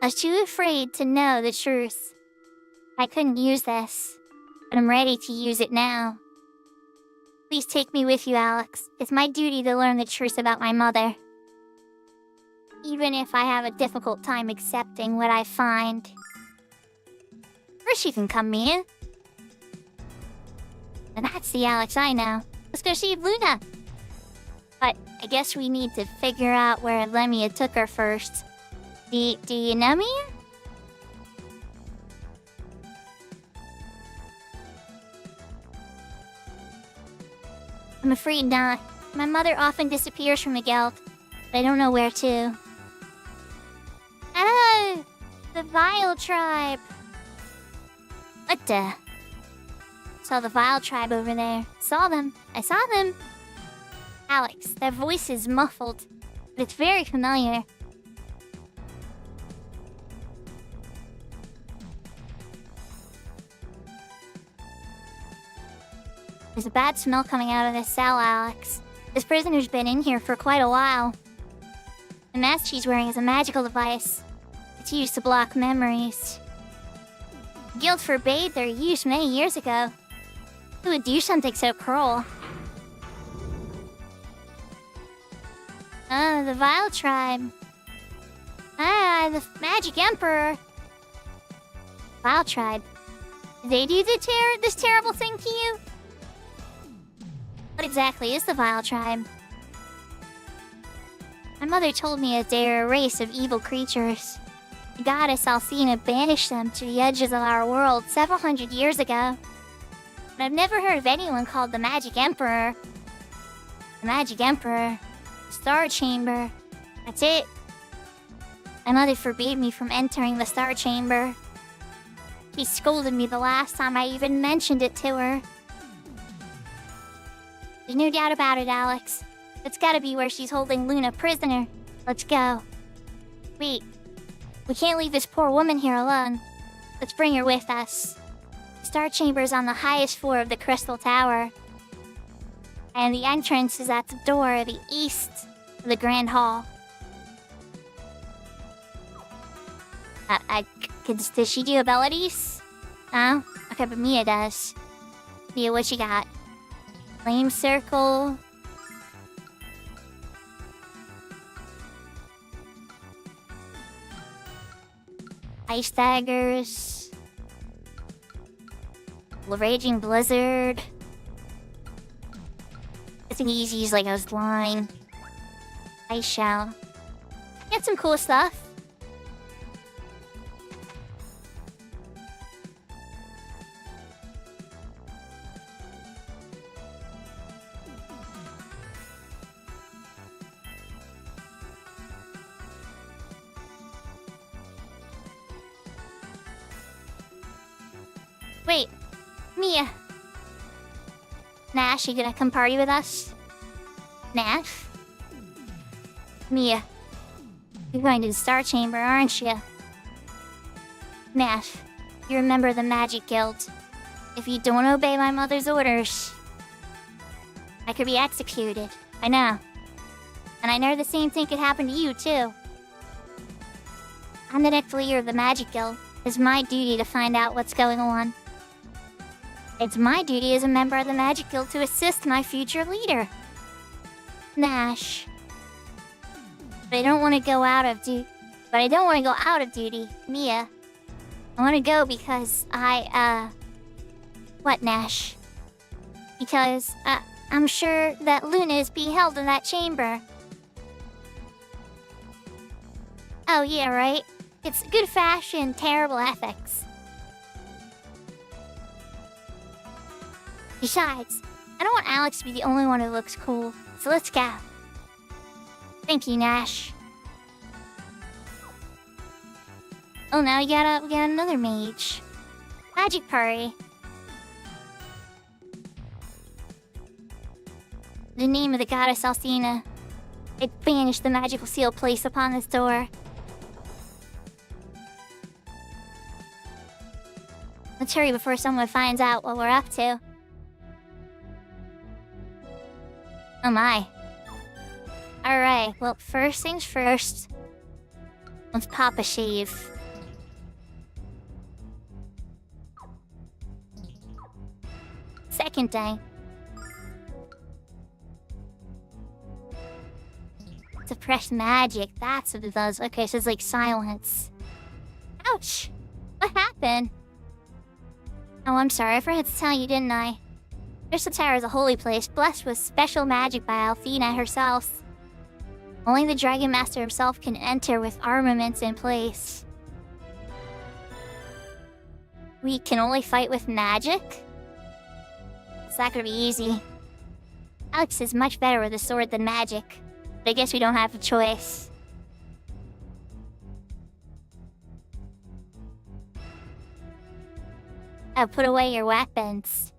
I was too afraid to know the truth. I couldn't use this, but I'm ready to use it now. Please take me with you, Alex. It's my duty to learn the truth about my mother. Even if I have a difficult time accepting what I find. First you can come, Mia. And that's the Alex I know. Let's go see Luna. But I guess we need to figure out where Lemia took her first. Do you know Mia? I'm afraid not. My mother often disappears from the guild, but I don't know where to. Oh! The Vile Tribe! What the? Saw the Vile Tribe over there. Saw them. I saw them. Alex, their voice is muffled, but it's very familiar. There's a bad smell coming out of this cell, Alex. This prisoner's been in here for quite a while. The mask she's wearing is a magical device. It's used to block memories. The guild forbade their use many years ago. Who would do something so cruel? Oh, the Vile Tribe. Ah, the Magic Emperor. Vile Tribe. Did they do this terrible thing to you? What exactly is the Vile Tribe? My mother told me that they are a race of evil creatures. The goddess Alcina banished them to the edges of our world several hundred years ago. But I've never heard of anyone called the Magic Emperor. The Magic Emperor. Star Chamber. That's it. My mother forbade me from entering the Star Chamber. She scolded me the last time I even mentioned it to her. There's no doubt about it, Alex. That's gotta be where she's holding Luna prisoner. Let's go. Wait. We can't leave this poor woman here alone. Let's bring her with us. The Star Chamber is on the highest floor of the Crystal Tower. And the entrance is at the door, the east of the Grand Hall. Does she do abilities? No? Okay, but Mia does. Mia, what you got? Flame Circle. Ice Daggers. Raging Blizzard. I think he's used like a line. Ice Shell. Get some cool stuff. Wait, Mia. Nash, you gonna come party with us? Nash? Mia, you're going to the Star Chamber, aren't you? Nash, you're a member of the Magic Guild. If you don't obey my mother's orders, I could be executed. I know. And I know the same thing could happen to you, too. I'm the next leader of the Magic Guild. It's my duty to find out what's going on. It's my duty as a member of the Magic Guild to assist my future leader. Nash. But I don't want to go out of duty. Mia. I want to go because What, Nash? Because, I'm sure that Luna is being held in that chamber. Oh, yeah, right? It's good fashion, terrible ethics. Besides, I don't want Alex to be the only one who looks cool, so let's go. Thank you, Nash. Oh, now we got another mage. Magic Party. The name of the goddess Alcina. It banished the magical seal placed upon this door. Let's hurry before someone finds out what we're up to. Oh my. Alright, well, first things first. Let's pop a shave. Second thing. Suppress magic, that's what it does. Okay, so it's like silence. Ouch! What happened? Oh, I'm sorry, I forgot to tell you, didn't I? Crystal Tower is a holy place, blessed with special magic by Althena herself. Only the Dragon Master himself can enter with armaments in place. We can only fight with magic? It's not gonna be easy. Alex is much better with a sword than magic, but I guess we don't have a choice. Oh, put away your weapons.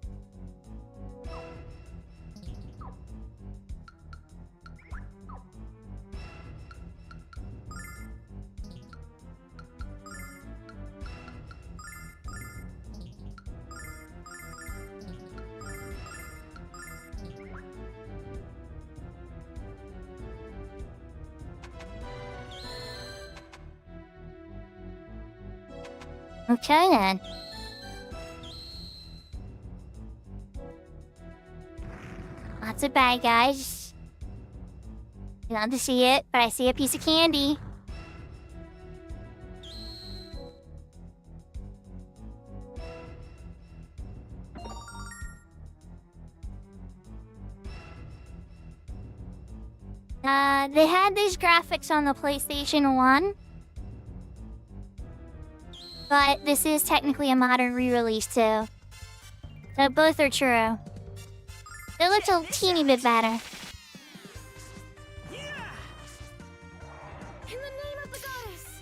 Okay then. Lots of bad guys. You don't have to see it, but I see a piece of candy. They had these graphics on the PlayStation 1. But this is technically a modern re-release too. So both are true. It looks a teeny bit better. In the name of the goddess!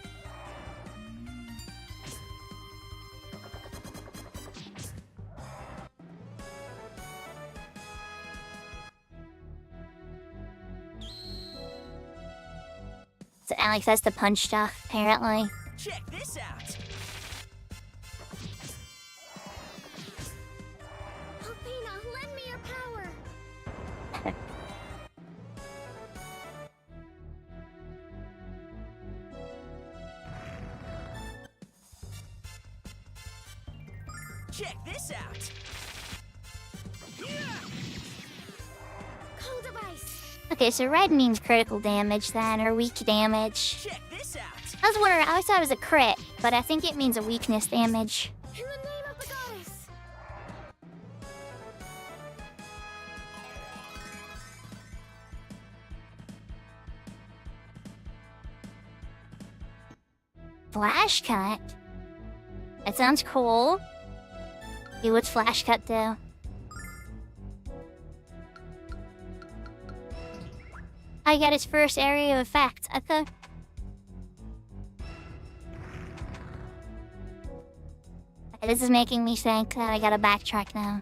So Alex has to punch stuff, apparently. Check this out. Althena, lend me your power! Check this out. Cold device! Okay, so red means critical damage then, or weak damage. Check this out. I was wondering, I always thought it was a crit, but I think it means a weakness damage. In the name of the goddess! Flash cut? That sounds cool. See, what's flash cut do? I got his first area of effect. Okay. This is making me think that I gotta backtrack now.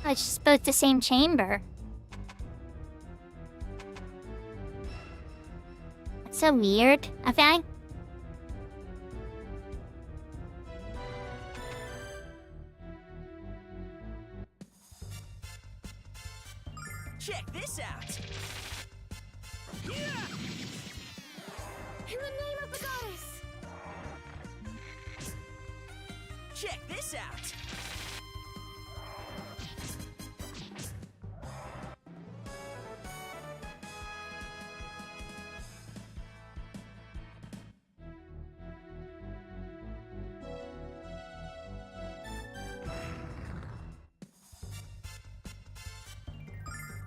Oh, it's just both the same chamber. That's so weird. Okay. Check this out. In the name of the goddess! Check this out.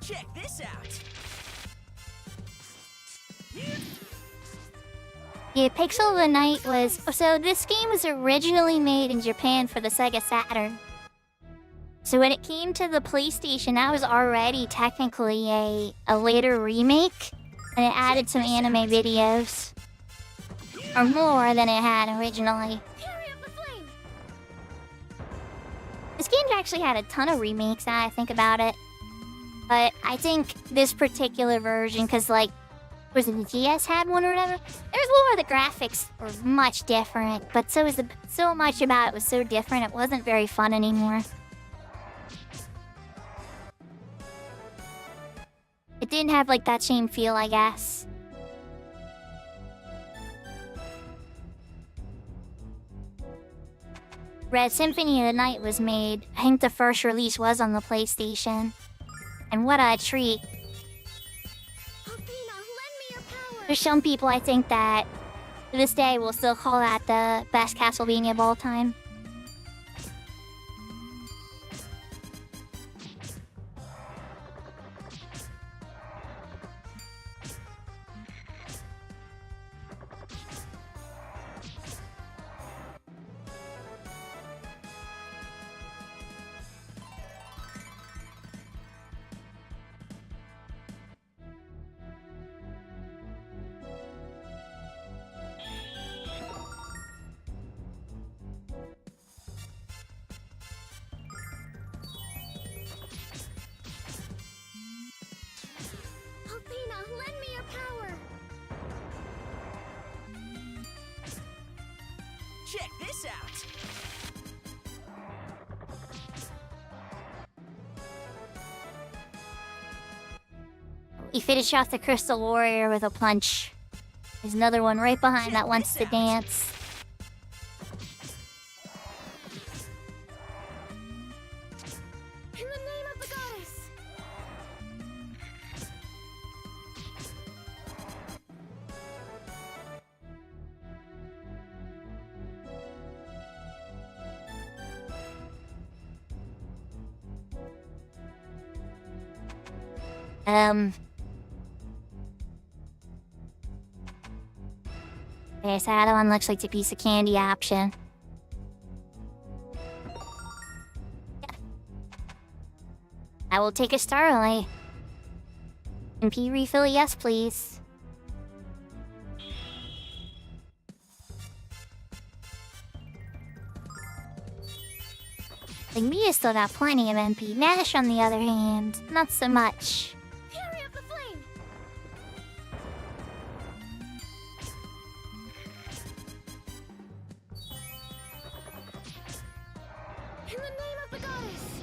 Check this out. Yeah, Pixel of the Night was... So this game was originally made in Japan for the Sega Saturn. So when it came to the PlayStation, that was already technically a later remake. And it added some anime videos. Or more than it had originally. This game actually had a ton of remakes now I think about it. But I think this particular version, because like, was it the DS had one or whatever? There's one where the graphics were much different, but so much about it was so different it wasn't very fun anymore. It didn't have like that same feel, I guess. Red Symphony of the Night was made. I think the first release was on the PlayStation. And what a treat. There's some people I think that to this day will still call that the best Castlevania of all time. Lend me your power! Check this out! You finish off the Crystal Warrior with a punch. There's another one right behind that wants to dance. In the name of the goddess! Okay, so that one looks like the piece of candy option. I will take a Starlight. MP refill, yes please. Like Mia still got plenty of MP. Nash, on the other hand, not so much. Fury of the flame! In the name of the goddess!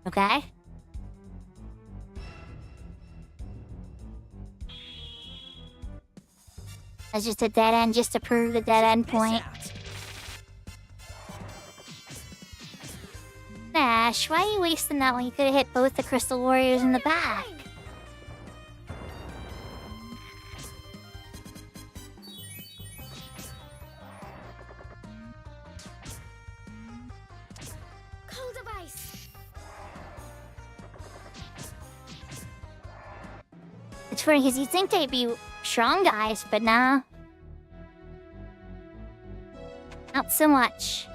Okay. That's just a dead end, just to prove the dead end point. Nash, why are you wasting that when you could have hit both the Crystal Warriors in the back? Cold of ice! It's funny because you'd think they'd be strong guys, but nah. Not so much.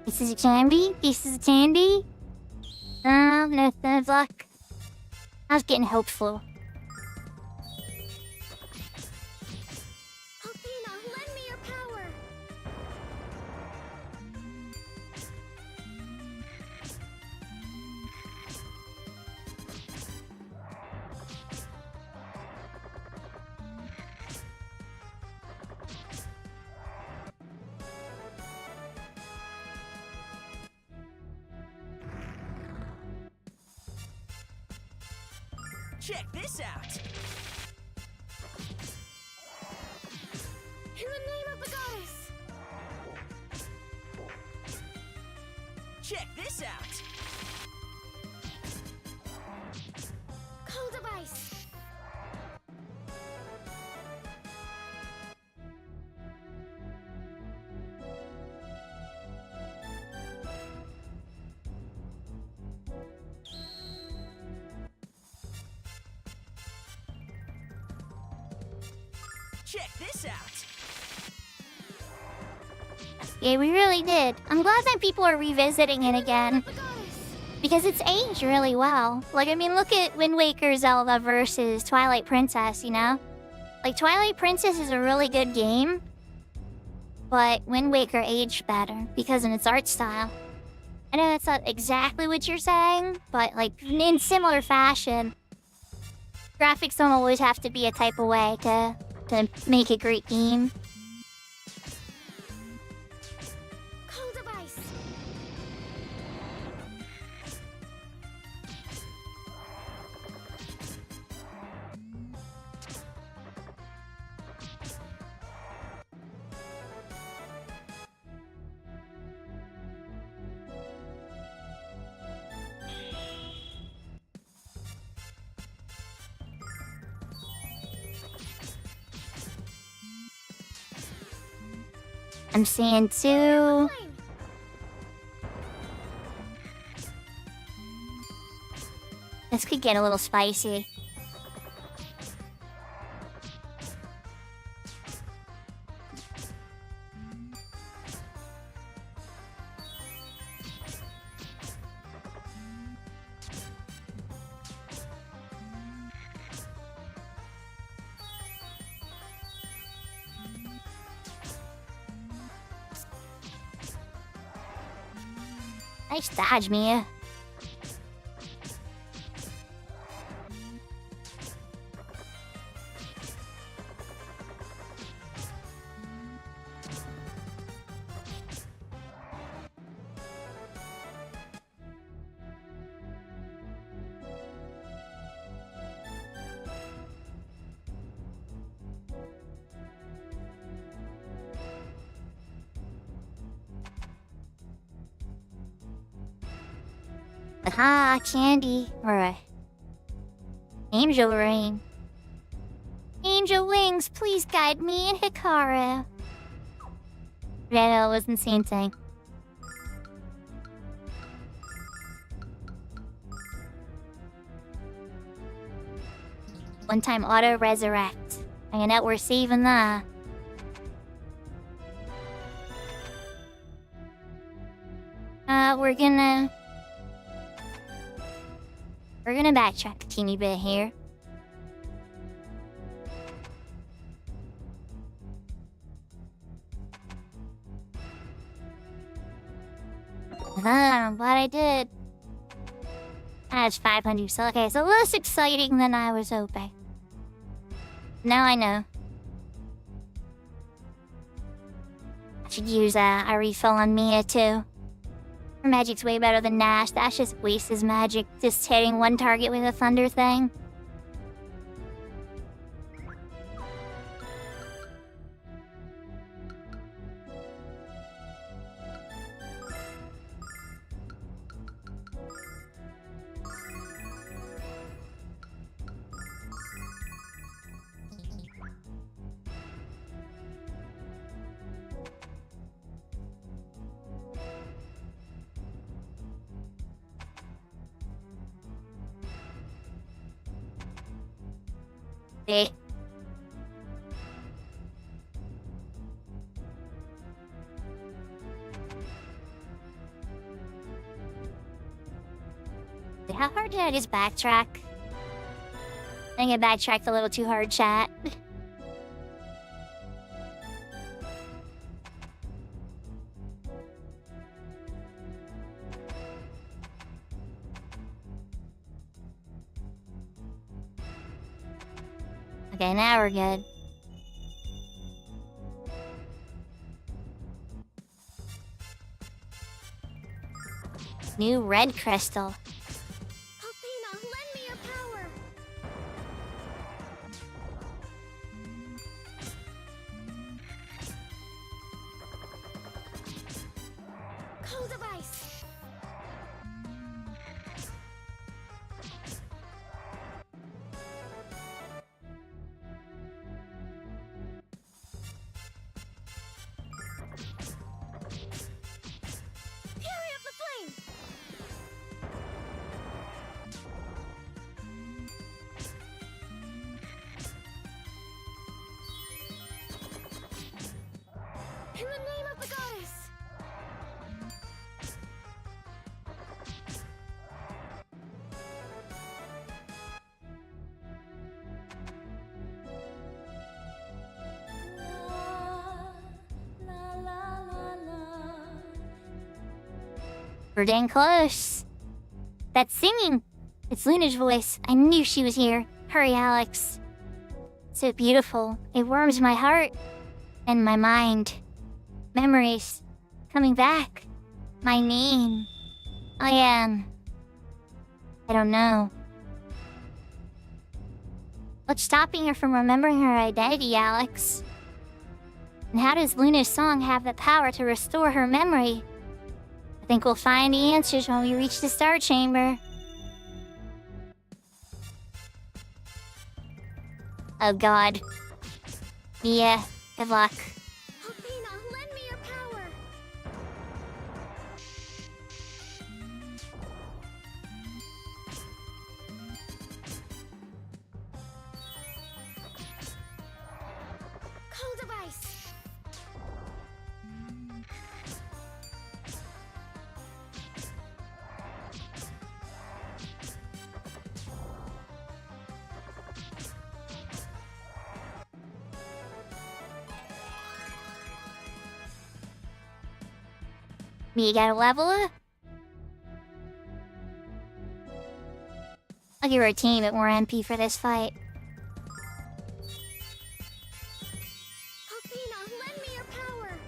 Pieces of candy? Pieces of candy? No luck. I was getting hopeful. Alpina, lend me your power! Check this out. In the name of the goddess! Check this out. Call device! Check this out. Yeah, we really did. I'm glad that people are revisiting it again. Because it's aged really well. Like, I mean, look at Wind Waker Zelda versus Twilight Princess, you know? Like, Twilight Princess is a really good game. But Wind Waker aged better because of its art style. I know that's not exactly what you're saying, but, like, in similar fashion, graphics don't always have to be a type of way to make a great game. Call device! I'm seeing two. This could get a little spicy. Nice dodge, Mia. Aha, candy. Or angel rain. Angel wings, please guide me in Hikaru. Yeah, no, it wasn't the same thing. One-time auto-resurrect. I know we're saving that. We're gonna backtrack a teeny bit here. I'm glad I did. That's 500, so okay, so less exciting than I was hoping. Now I know. I should use a refill on Mia too. Her magic's way better than Nash. Nash just wastes his magic just hitting one target with a thunder thing. See? How hard did I just backtrack? I think I backtracked a little too hard, chat. Okay, now we're good. New red crystal. Althena, lend me your power! the goddess! We're dang close. That's singing. It's Luna's voice. I knew she was here. Hurry, Alex. So beautiful. It warms my heart and my mind. Memories coming back. My name. I don't know. What's stopping her from remembering her identity, Alex? And how does Luna's song have the power to restore her memory? I think we'll find the answers when we reach the Star Chamber. Oh god. Mia, good luck. Athena, lend me your power! Call device! Mia got a level up? I'll give her a team bit more MP for this fight. Athena, lend me your power!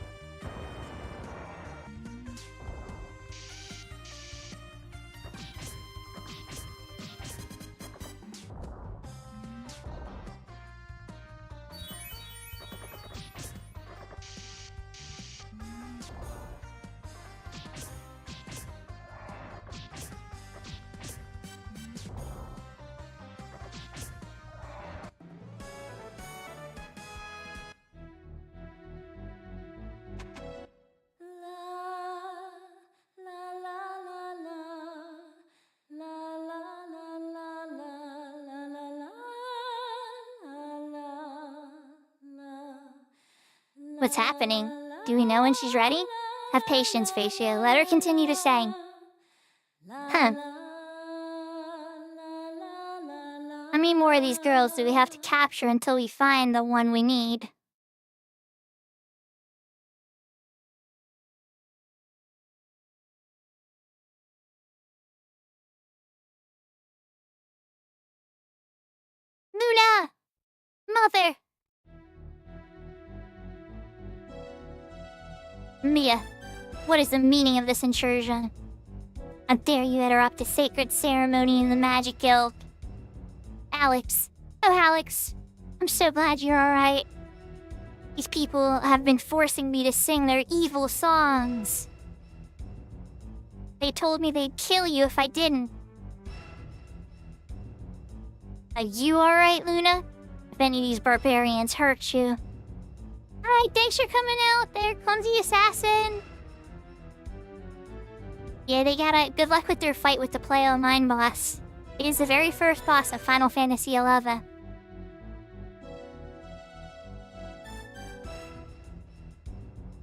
What's happening? Do we know when she's ready? Have patience, Facia. Let her continue to sing. Huh. How many more of these girls do we have to capture until we find the one we need? Luna! Mother! Mia, what is the meaning of this intrusion? How dare you interrupt a sacred ceremony in the Magic Guild? Alex. Oh, Alex. I'm so glad you're alright. These people have been forcing me to sing their evil songs. They told me they'd kill you if I didn't. Are you alright, Luna? If any of these barbarians hurt you. Alright, thanks for coming out there, clumsy assassin. Yeah, they gotta... Good luck with their fight with the Playa Mine boss. It is the very first boss of Final Fantasy XI.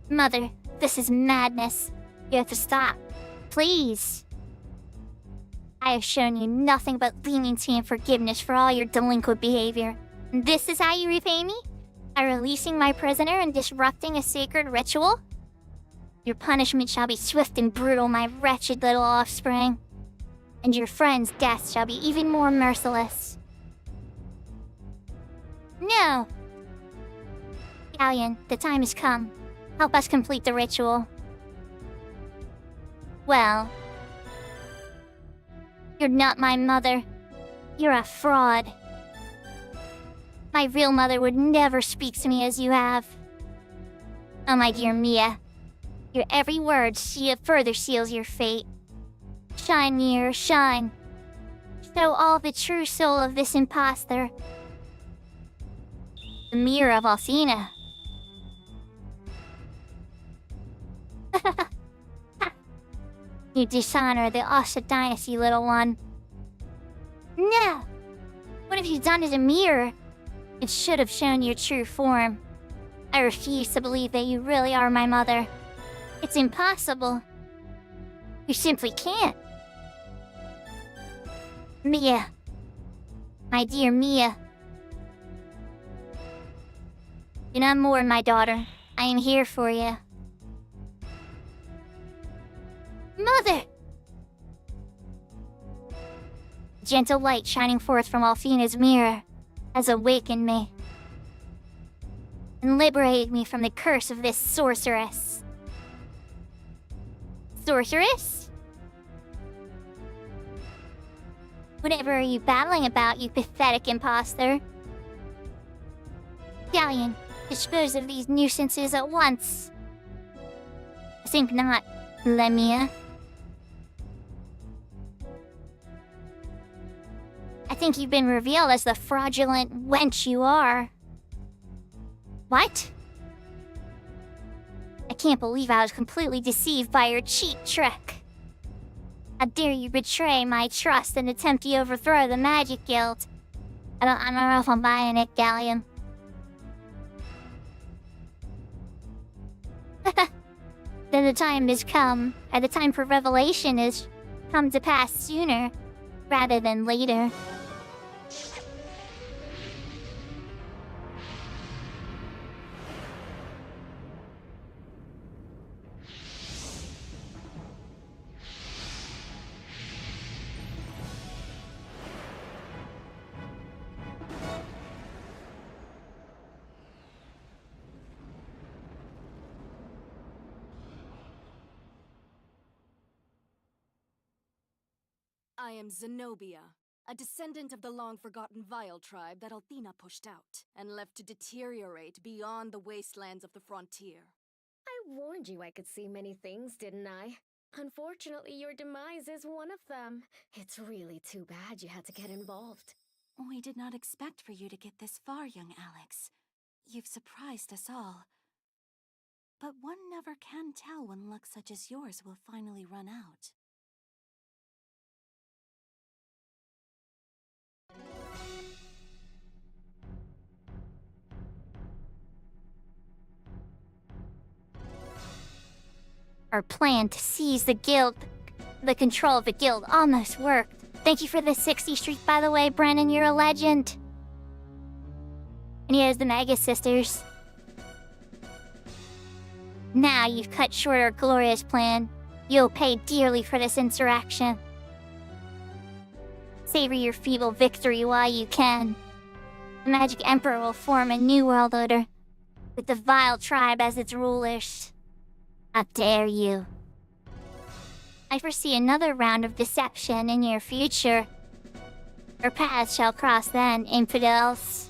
Mother, this is madness. You have to stop. Please. I have shown you nothing but leniency and forgiveness for all your delinquent behavior. And this is how you repay me? By releasing my prisoner and disrupting a sacred ritual? Your punishment shall be swift and brutal, my wretched little offspring. And your friend's death shall be even more merciless. No! Galleon, the time has come. Help us complete the ritual. Well... You're not my mother. You're a fraud. My real mother would never speak to me as you have. Oh, my dear Mia. Your every word further seals your fate. Shine, mirror, shine. Show all the true soul of this impostor. The mirror of Alcina. You dishonor the Asha dynasty, little one. No! What have you done to the mirror? It should have shown your true form. I refuse to believe that you really are my mother. It's impossible. You simply can't. Mia. My dear Mia. Do not mourn, my daughter. I am here for you. Mother! The gentle light shining forth from Alfina's mirror has awakened me and liberated me from the curse of this sorceress. Sorceress? Whatever are you battling about, you pathetic imposter? Galleon, dispose of these nuisances at once. Think not, Lemia. I think you've been revealed as the fraudulent wench you are. What? I can't believe I was completely deceived by your cheat trick. How dare you betray my trust and attempt to overthrow the Magic Guild? I don't know if I'm buying it, Galleon. Then the time has come, and the time for revelation has come to pass sooner rather than later. I am Zenobia, a descendant of the long-forgotten Vile tribe that Althena pushed out and left to deteriorate beyond the wastelands of the frontier. I warned you I could see many things, didn't I? Unfortunately, your demise is one of them. It's really too bad you had to get involved. We did not expect for you to get this far, young Alex. You've surprised us all. But one never can tell when luck such as yours will finally run out. Our plan to seize the control of the guild almost worked. Thank you for the 60 streak, by the way, Brennan, you're a legend. And here's the Mega Sisters. Now you've cut short our glorious plan. You'll pay dearly for this insurrection. Savor your feeble victory while you can. The Magic Emperor will form a new world order, with the Vile tribe as its rulers. How dare you? I foresee another round of deception in your future. Our paths shall cross then, infidels.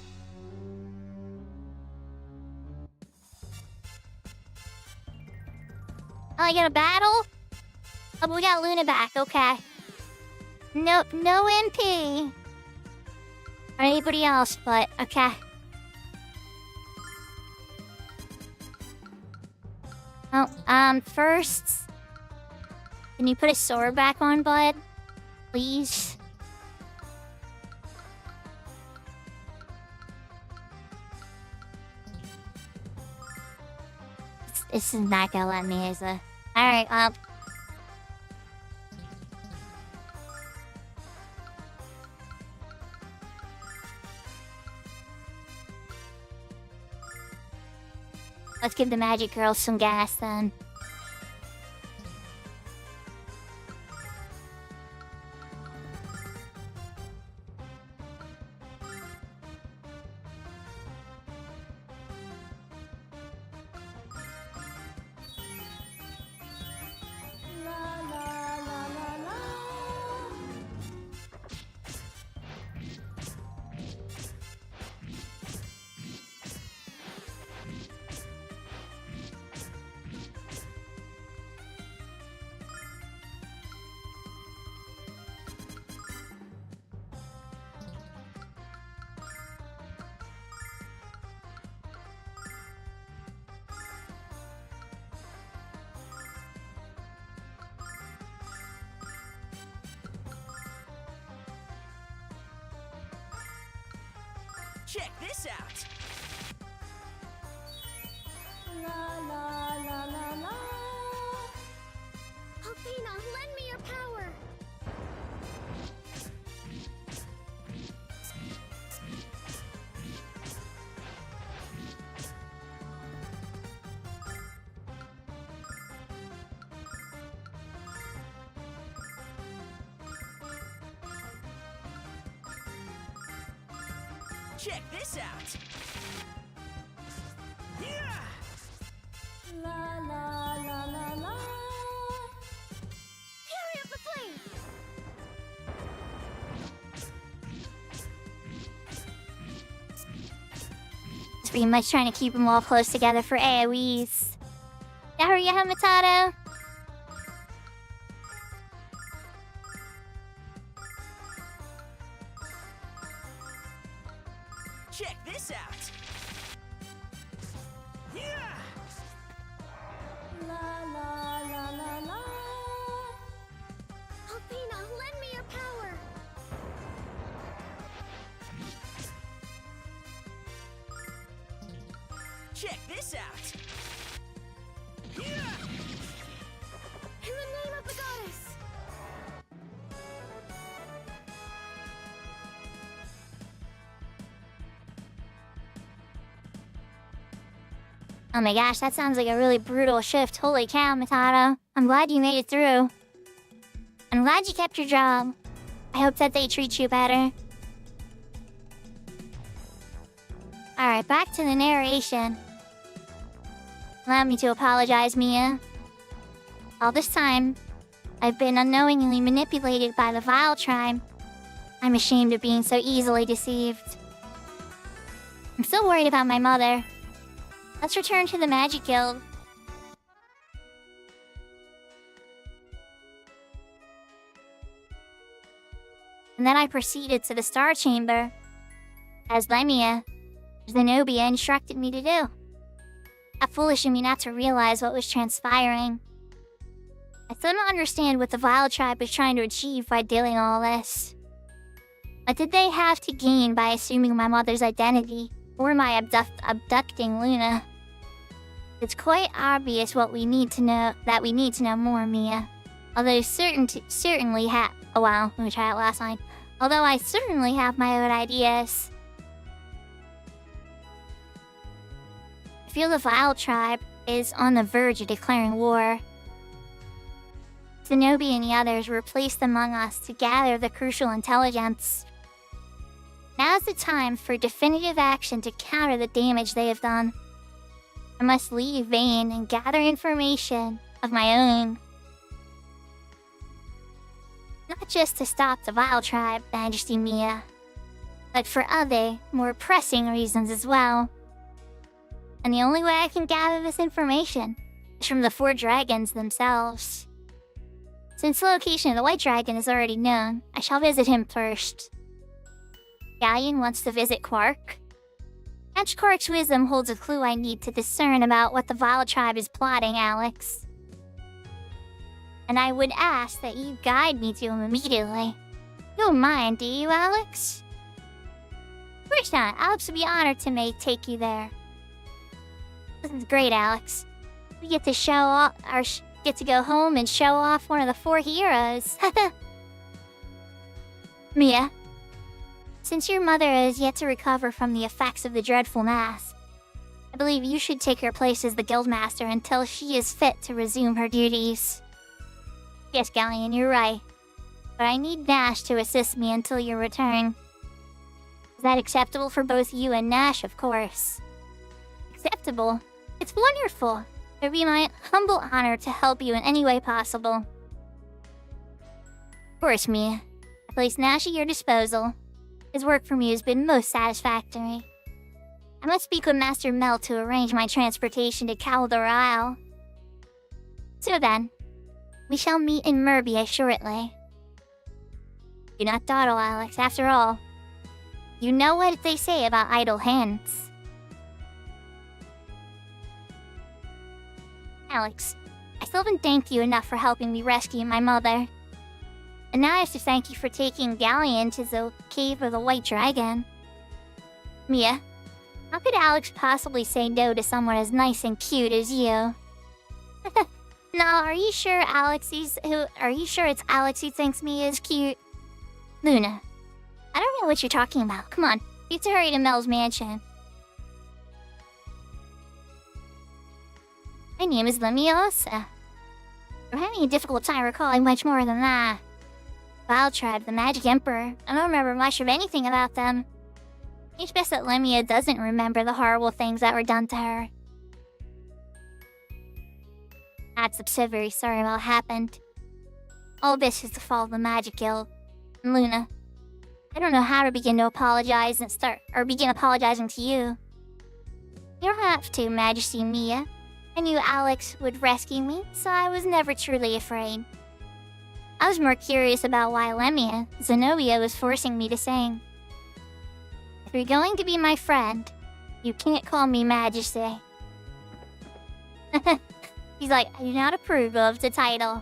Oh, I got a battle? Oh, but we got Luna back, okay. No MP. Or anybody else, but okay. Oh, first, can you put a sword back on, bud? Please? This is not gonna let me, is it? Alright, let's give the magic girls some gas then. Check this out! La la la la la. Check this out. Yeah! La la la la la. Fury of the Flame. It's pretty much trying to keep them all close together for AoEs. Hurry up, Matato! Check this out. Yeah! La la la la la. Althena, lend me your power. Check this out. Yeah! In the name of the goddess. Oh my gosh, that sounds like a really brutal shift. Holy cow, Matato. I'm glad you made it through. I'm glad you kept your job. I hope that they treat you better. Alright, back to the narration. Allow me to apologize, Mia. All this time, I've been unknowingly manipulated by the Vile Tribe. I'm ashamed of being so easily deceived. I'm still worried about my mother. Let's return to the Magic Guild. And then I proceeded to the Star Chamber, as Lemia, Zenobia, instructed me to do. How foolish of me not to realize what was transpiring. I still don't understand what the Vile Tribe was trying to achieve by doing all this. What did they have to gain by assuming my mother's identity, or my abducting Luna? It's quite obvious what we need to know, that we need to know more, Mia. Although I certainly have... Oh wow, let me try that last line. Although I certainly have my own ideas. I feel the Vile Tribe is on the verge of declaring war. Zenobia and the others were placed among us to gather the crucial intelligence. Now's the time for definitive action to counter the damage they have done. I must leave Vane and gather information of my own. Not just to stop the Vile Tribe, Majesty Mia, but for other, more pressing reasons as well. And the only way I can gather this information is from the 4 dragons themselves. Since the location of the White Dragon is already known, I shall visit him first. Galleon wants to visit Quark. Catch Quark's wisdom holds a clue I need to discern about what the Vile Tribe is plotting, Alex. And I would ask that you guide me to him immediately. You don't mind, do you, Alex? Of course not. Alex would be honored to take you there. This is great, Alex. We get to show off, or get to go home and show off one of the 4 heroes. Mia, since your mother has yet to recover from the effects of the dreadful mask, I believe you should take her place as the Guildmaster until she is fit to resume her duties. Yes, Galleon, you're right. But I need Nash to assist me until your return. Is that acceptable for both you and Nash, of course? Acceptable? It's wonderful. It would be my humble honor to help you in any way possible. Of course, Mia. I place Nash at your disposal. His work for me has been most satisfactory. I must speak with Master Mel to arrange my transportation to Caldor Isle. So then, we shall meet in Merbia shortly. Do not dawdle, Alex. After all, you know what they say about idle hands. Alex, I still haven't thanked you enough for helping me rescue my mother. And now I have to thank you for taking Galleon to the Cave of the White Dragon. Mia, how could Alex possibly say no to someone as nice and cute as you? Now, are you sure it's Alex who thinks Mia is cute? Luna, I don't know what you're talking about. Come on, you have to hurry to Mel's mansion. My name is Lemiosa. I'm having a difficult time recalling much more than that. Vile Tribe, the Magic Emperor. I don't remember much of anything about them. It's best that Lemia doesn't remember the horrible things that were done to her. I'm so very sorry about what happened. All this is the fault of the Magic Guild. And Luna, I don't know how to begin to apologize and begin apologizing to you. You don't have to, Majesty Mia. I knew Alex would rescue me, so I was never truly afraid. I was more curious about why Lemia, Zenobia, was forcing me to sing. If you're going to be my friend, you can't call me Majesty. He's like, I do not approve of the title.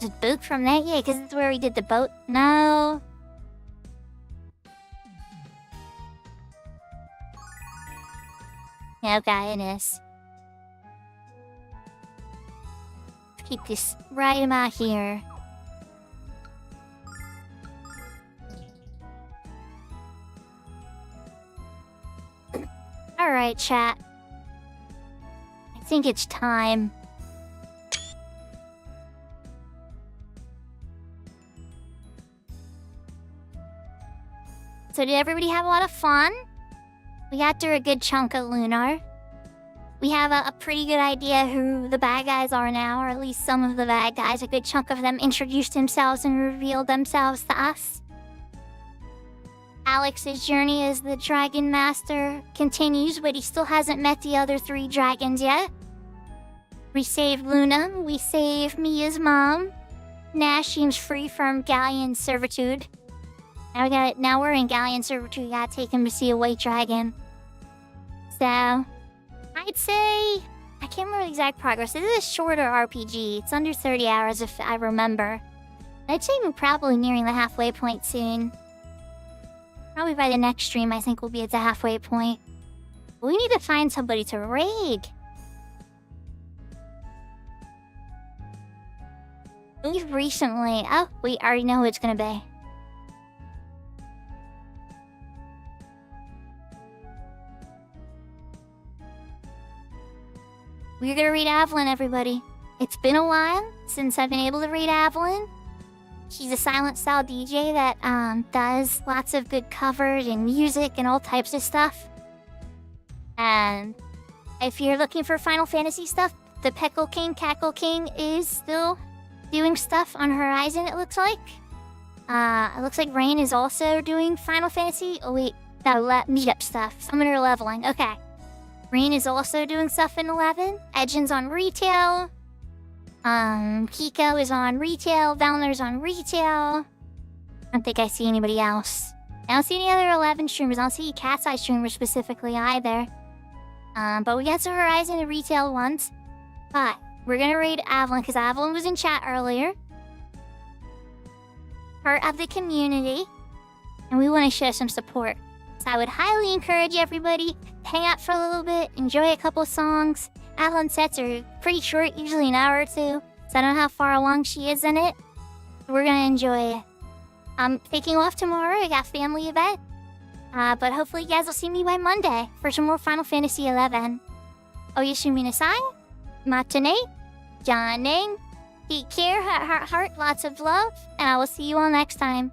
Is it Book from that? Yeah, because it's where we did the boat. No. Yeah, okay, it is. Let's keep this right about here. Alright, chat. I think it's time. So did everybody have a lot of fun? We got through a good chunk of LUNAR. We have a pretty good idea who the bad guys are now, or at least some of the bad guys. A good chunk of them introduced themselves and revealed themselves to us. Alex's journey as the Dragon Master continues, but he still hasn't met the other 3 dragons yet. We saved Luna, we saved Mia's mom. Nash seems free from Galleon servitude. Now we're in Galleon servitude, we gotta take him to see a white dragon. So, I'd say, I can't remember the exact progress. This is a shorter RPG. It's under 30 hours if I remember. I'd say we're probably nearing the halfway point soon. Probably by the next stream, I think we'll be at the halfway point. We need to find somebody to raid. We've recently... Oh, we already know who it's gonna be. We're gonna read Evelyn, everybody. It's been a while since I've been able to read Evelyn. She's a silent style DJ that does lots of good covers and music and all types of stuff. And if you're looking for Final Fantasy stuff, the Peckle King, Cackle King is still doing stuff on Horizon, it looks like. It looks like Rain is also doing Final Fantasy. Oh wait, no, meetup stuff. Summoner leveling, okay. Rain is also doing stuff in 11. Edgin's on retail. Kiko is on retail. Valner's on retail. I don't think I see anybody else. I don't see any other 11 streamers. I don't see Cat's Eye streamers specifically either. But we got some Horizon and retail ones. But we're gonna raid Evelyn because Evelyn was in chat earlier. Part of the community. And we want to show some support. So I would highly encourage everybody to hang out for a little bit, enjoy a couple songs. Evelyn sets are pretty short, usually an hour or 2. So I don't know how far along she is in it. We're gonna enjoy it. I'm taking off tomorrow. I got family event. But hopefully you guys will see me by Monday for some more Final Fantasy 11. Oyasumi Nasai, Matane, John Ning. Take care, heart, lots of love, and I will see you all next time.